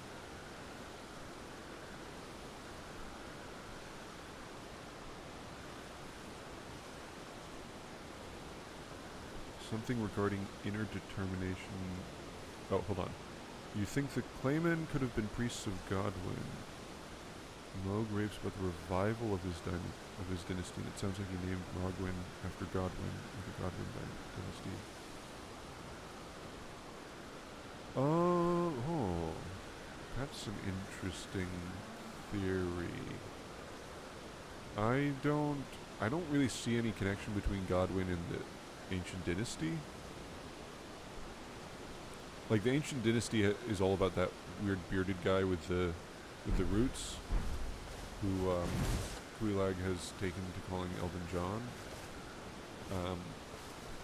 Something regarding inner determination. Oh, hold on. You think the Claymen could have been priests of Godwyn? Moog raves about the revival of his dynasty, and it sounds like he named Mogwyn after Godwyn, of the Godwyn dynasty. Oh, that's an interesting theory. I don't really see any connection between Godwyn and the Ancient Dynasty. Like the Ancient Dynasty is all about that weird bearded guy with the roots, who Quelaag has taken to calling Elden John,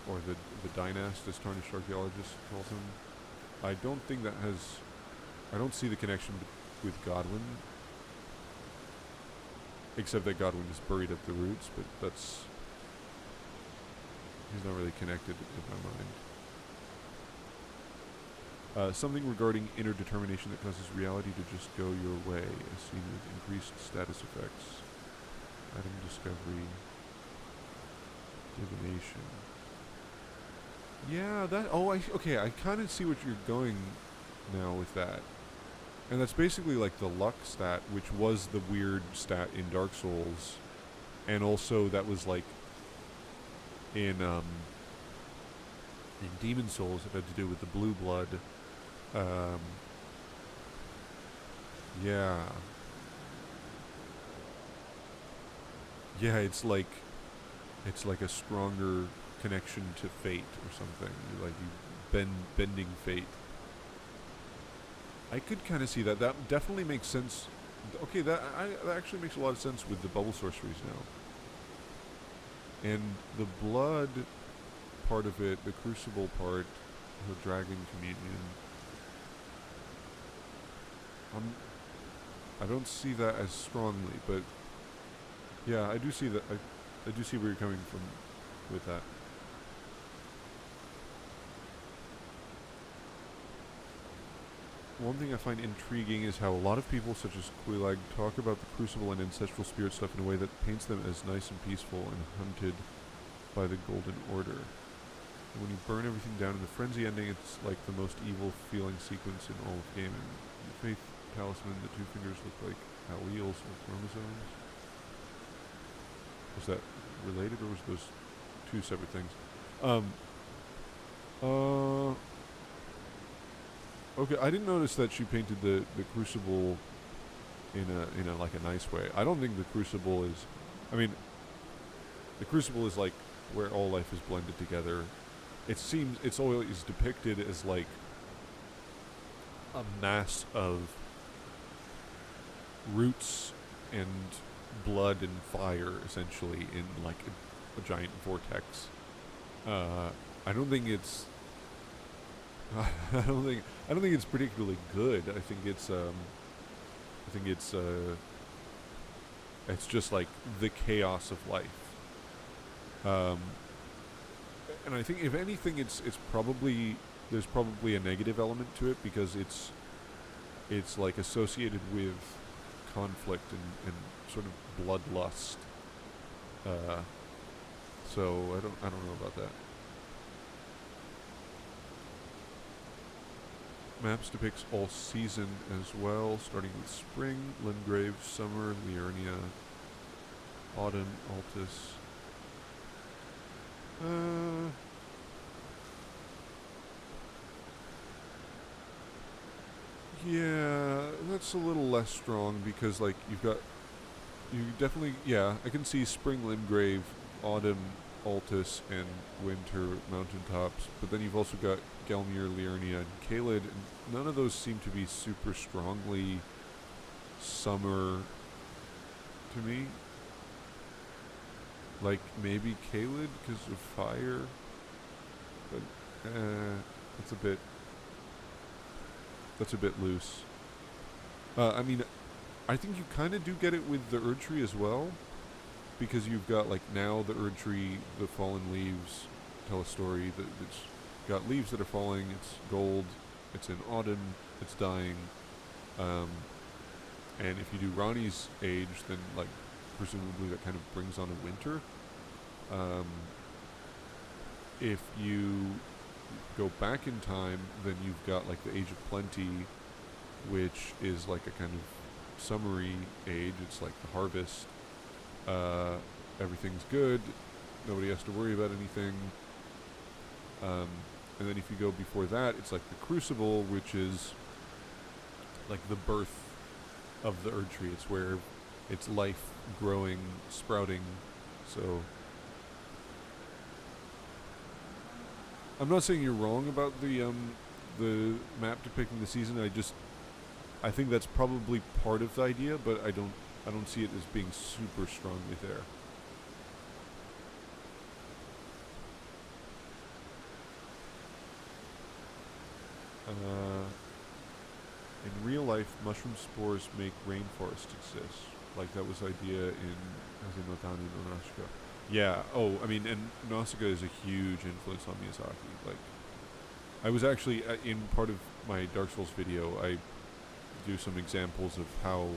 or the Dynast, as Tarnished Archaeologist calls him. I don't think that has. I don't see the connection with Godwyn, except that Godwyn is buried at the roots, but that's. He's not really connected in my mind. Something regarding inner determination that causes reality to just go your way, as seen with increased status effects. Item discovery. Divination. Yeah, that... Oh, okay, I kind of see what you're going now with that. And that's basically like the luck stat, which was the weird stat in Dark Souls. And also that was like... In Demon Souls, it had to do with the blue blood. Yeah. Yeah, it's like a stronger connection to fate or something. Like you bending fate. I could kind of see that. That definitely makes sense. Okay, that actually makes a lot of sense with the bubble sorceries now. And the blood part of it, the crucible part, the dragon communion, I don't see that as strongly, but yeah, I do see that. I do see where you're coming from with that. One thing I find intriguing is how a lot of people, such as Quelaag, talk about the crucible and ancestral spirit stuff in a way that paints them as nice and peaceful and hunted by the Golden Order. And when you burn everything down in the frenzy ending, it's like the most evil feeling sequence in all of gaming. The Faith Talisman, the two fingers look like alleles or chromosomes. Was that related, or was those two separate things? Okay, I didn't notice that she painted the crucible in a like a nice way. I don't think the crucible is. I mean, the crucible is like where all life is blended together. It seems it's always depicted as like a mass of roots and blood and fire, essentially, in like a giant vortex. I don't think it's. I don't think it's particularly good. I think it's. I think it's. It's just like the chaos of life. Um, and I think if anything, it's probably there's probably a negative element to it because it's like associated with conflict and sort of bloodlust. So I don't know about that. Maps depicts all season as well, starting with spring, Lingrave, summer, Liurnia, autumn, Altus. Yeah, that's a little less strong because like you definitely, yeah, I can see spring, Limgrave, autumn, Altus, and winter, mountaintops. But then you've also got Gelmir, Liurnia, and Caelid, and none of those seem to be super strongly summer to me. Like maybe Caelid because of fire, but that's a bit loose. I mean, I think you kind of do get it with the Erdtree as well, because you've got like now the Erdtree, the fallen leaves tell a story that it's got leaves that are falling. It's gold. It's in autumn. It's dying. And if you do Ronnie's age, then like presumably that kind of brings on a winter. If you go back in time, then you've got like the Age of Plenty, which is like a kind of summery age. It's like the harvest. Everything's good. Nobody has to worry about anything. And then if you go before that, it's like the Crucible, which is like the birth of the Erdtree. It's where it's life growing, sprouting. So I'm not saying you're wrong about the map depicting the season. I think that's probably part of the idea, but I don't see it as being super strongly there. In real life, mushroom spores make rainforests exist. Like that was the idea in Azimotani no Nausicaa. Yeah. Oh, I mean, and Nausicaa is a huge influence on Miyazaki. Like, I was actually in part of my Dark Souls video. I do some examples of how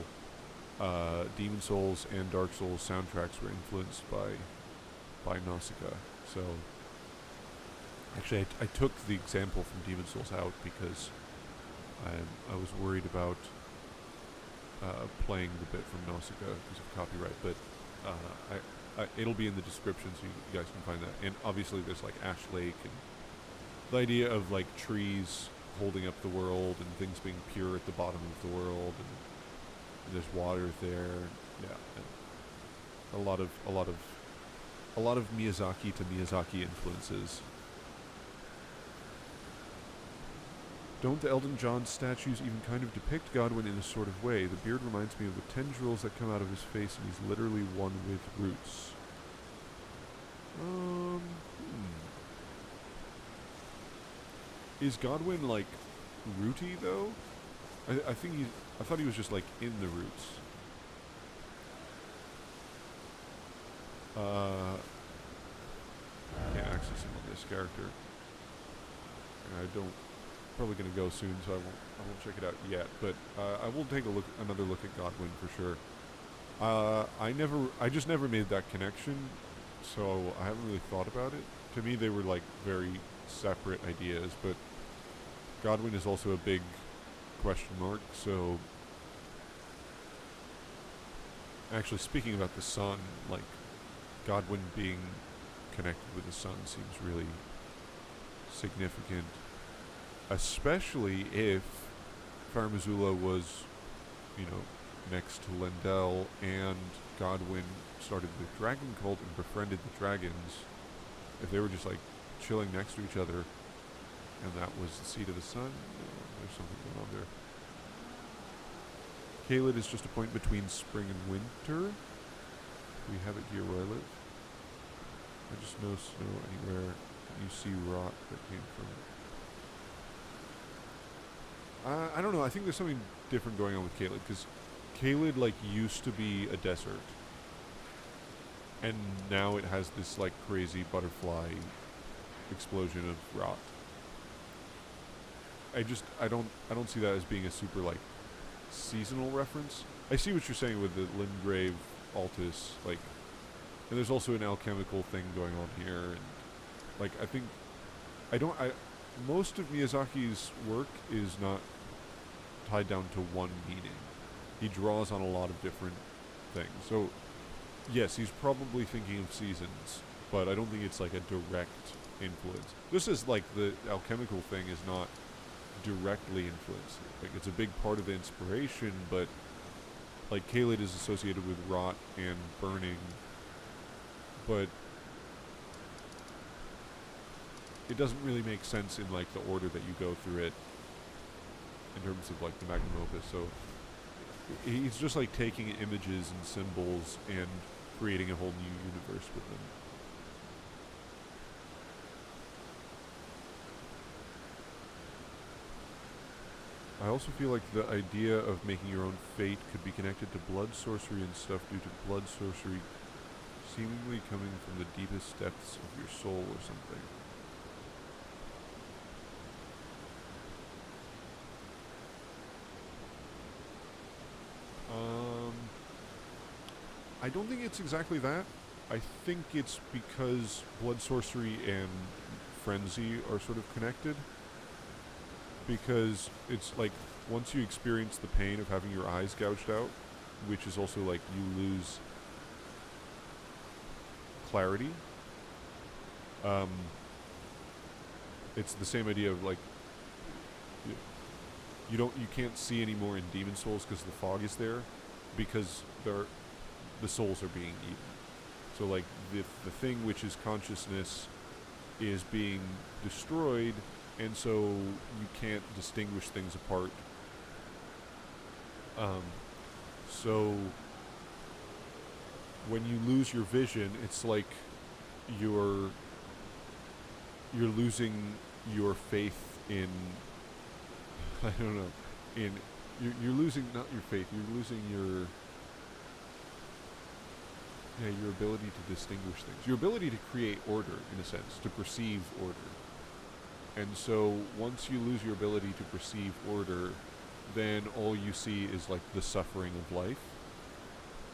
Demon Souls and Dark Souls soundtracks were influenced by Nausicaa. So, actually, I took the example from Demon Souls out because I was worried about playing the bit from Nausicaa because of copyright. But it'll be in the description, so you guys can find that. And obviously, there's like Ash Lake and the idea of like trees holding up the world and things being pure at the bottom of the world, and there's water there. Yeah, and a lot of Miyazaki to Miyazaki influences. Don't the Elden John statues even kind of depict Godwin in a sort of way? The beard reminds me of the tendrils that come out of his face, and he's literally one with roots. Is Godwin like rooty though? I thought he was just like in the roots. Can't access him on this character. And I don't. Probably going to go soon, so I won't check it out yet. But I will take another look at Godwin for sure. I just never made that connection, so I haven't really thought about it. To me, they were like very separate ideas, but Godwin is also a big question mark. So, actually, speaking about the sun, like Godwin being connected with the sun seems really significant. especially if Farum Azula was, you know, next to Lendel and Godwyn started the dragon cult and befriended the dragons. If they were just like chilling next to each other and that was the seat of the sun, there's something going on there. Caelid is just a point between spring and winter. We have it here where I live. I just know snow anywhere you see rock that came from. I don't know. I think there's something different going on with Caelid, because Caelid like used to be a desert, and now it has this like crazy butterfly explosion of rot. I don't see that as being a super like seasonal reference. I see what you're saying with the Lingrave Altus, like, and there's also an alchemical thing going on here, and like most of Miyazaki's work is not tied down to one meaning. He draws on a lot of different things. So yes, he's probably thinking of seasons, but I don't think it's like a direct influence. This is like the alchemical thing is not directly influenced. Like it's a big part of the inspiration, but like Caelid is associated with rot and burning, but it doesn't really make sense in like the order that you go through it in terms of like the magnum opus. So he's just like taking images and symbols and creating a whole new universe with them. I also feel like the idea of making your own fate could be connected to blood sorcery and stuff due to blood sorcery seemingly coming from the deepest depths of your soul or something. I don't think it's exactly that. I think it's because blood sorcery and frenzy are sort of connected. Because it's like once you experience the pain of having your eyes gouged out, which is also like you lose clarity. It's the same idea of like you can't see anymore in Demon Souls because the fog is there, because the souls are being eaten. So like the thing which is consciousness is being destroyed, and so you can't distinguish things apart. So when you lose your vision, it's like you're losing your faith in, I don't know, you're losing not your faith, you're losing your ability to distinguish things, your ability to create order, in a sense, to perceive order. And so once you lose your ability to perceive order, then all you see is like the suffering of life.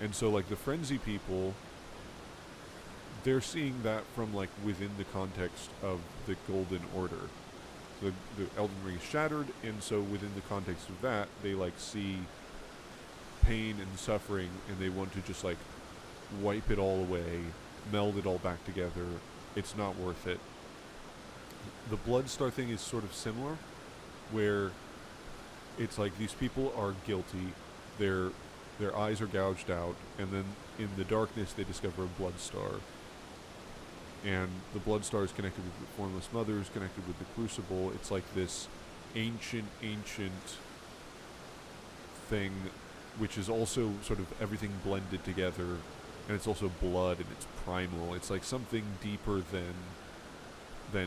And so like the frenzy people, they're seeing that from like within the context of the Golden Order. The Elden Ring is shattered, and so within the context of that, they like see pain and suffering, and they want to just like wipe it all away, meld it all back together. It's not worth it. The Bloodstar thing is sort of similar, where it's like these people are guilty, their eyes are gouged out, and then in the darkness they discover a Bloodstar. And the Bloodstar is connected with the Formless Mother, is connected with the Crucible. It's like this ancient thing, which is also sort of everything blended together, and it's also blood, and it's primal. It's like something deeper than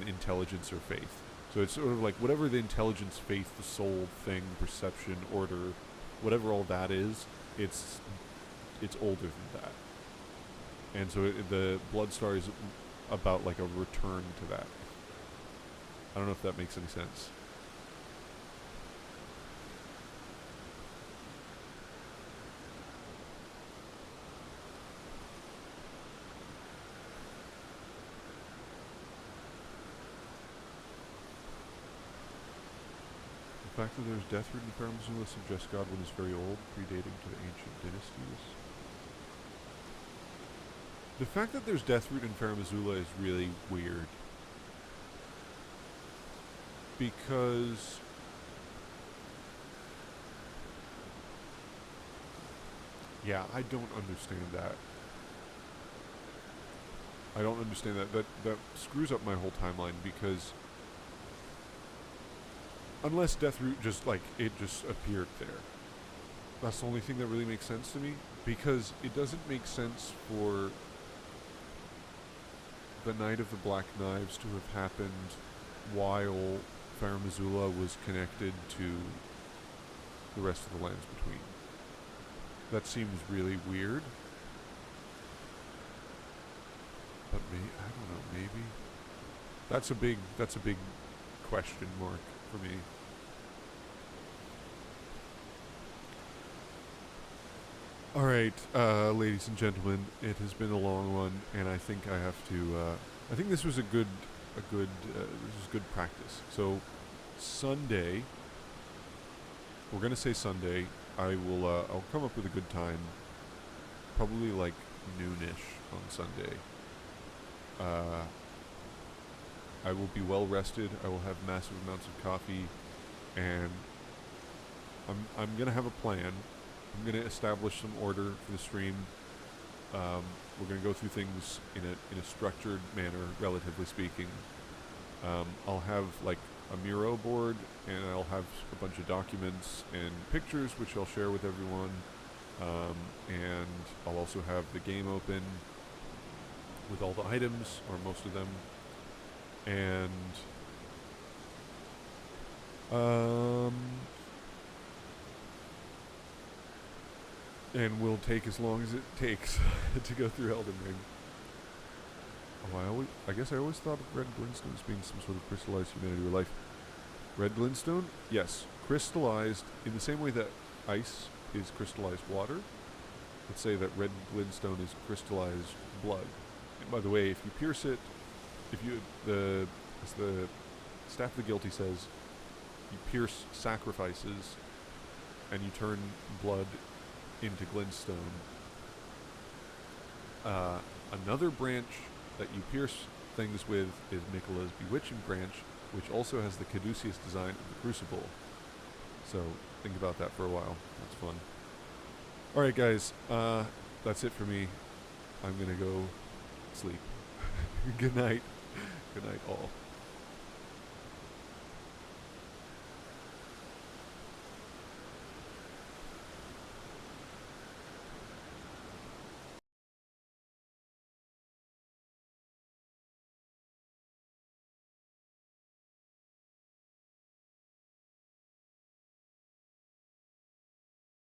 intelligence or faith. So it's sort of like whatever the intelligence, faith, the soul thing, perception, order, whatever all that is, it's older than that. And so the Bloodstar is about like a return to that. I don't know if that makes any sense. The fact that there's death-ridden Farum Azula suggests Godwyn is very old, predating to the ancient dynasties. The fact that there's death root in Farum Azula is really weird. because yeah, I don't understand that. I don't understand that. That screws up my whole timeline because unless Deathroot just like it just appeared there. That's the only thing that really makes sense to me because it doesn't make sense for the Night of the Black Knives to have happened while Farum Azula was connected to the rest of the lands between. That seems really weird. But I don't know, maybe that's a big question mark for me. All right, ladies and gentlemen, it has been a long one, and I think I have to. I think this was a good, this was good practice. So, Sunday, we're gonna say Sunday. I will. I'll come up with a good time. Probably like noonish on Sunday. I will be well rested. I will have massive amounts of coffee, and I'm gonna have a plan. I'm gonna establish some order for the stream. We're gonna go through things in a structured manner, relatively speaking. I'll have like a Miro board, and I'll have a bunch of documents and pictures, which I'll share with everyone. And I'll also have the game open with all the items, or most of them. And we'll take as long as it takes to go through Elden Ring. Oh, I guess I always thought of red glintstone as being some sort of crystallized humanity or life. Red glintstone? Yes. Crystallized in the same way that ice is crystallized water. Let's say that red glintstone is crystallized blood. And by the way, if you pierce it, as the Staff of the Guilty says, you pierce sacrifices and you turn blood into glintstone. Another branch that you pierce things with is Mikola's Bewitching branch, which also has the caduceus design of the crucible. So think about that for a while. That's fun. Alright guys, that's it for me. I'm gonna go sleep. Good night. Good night all.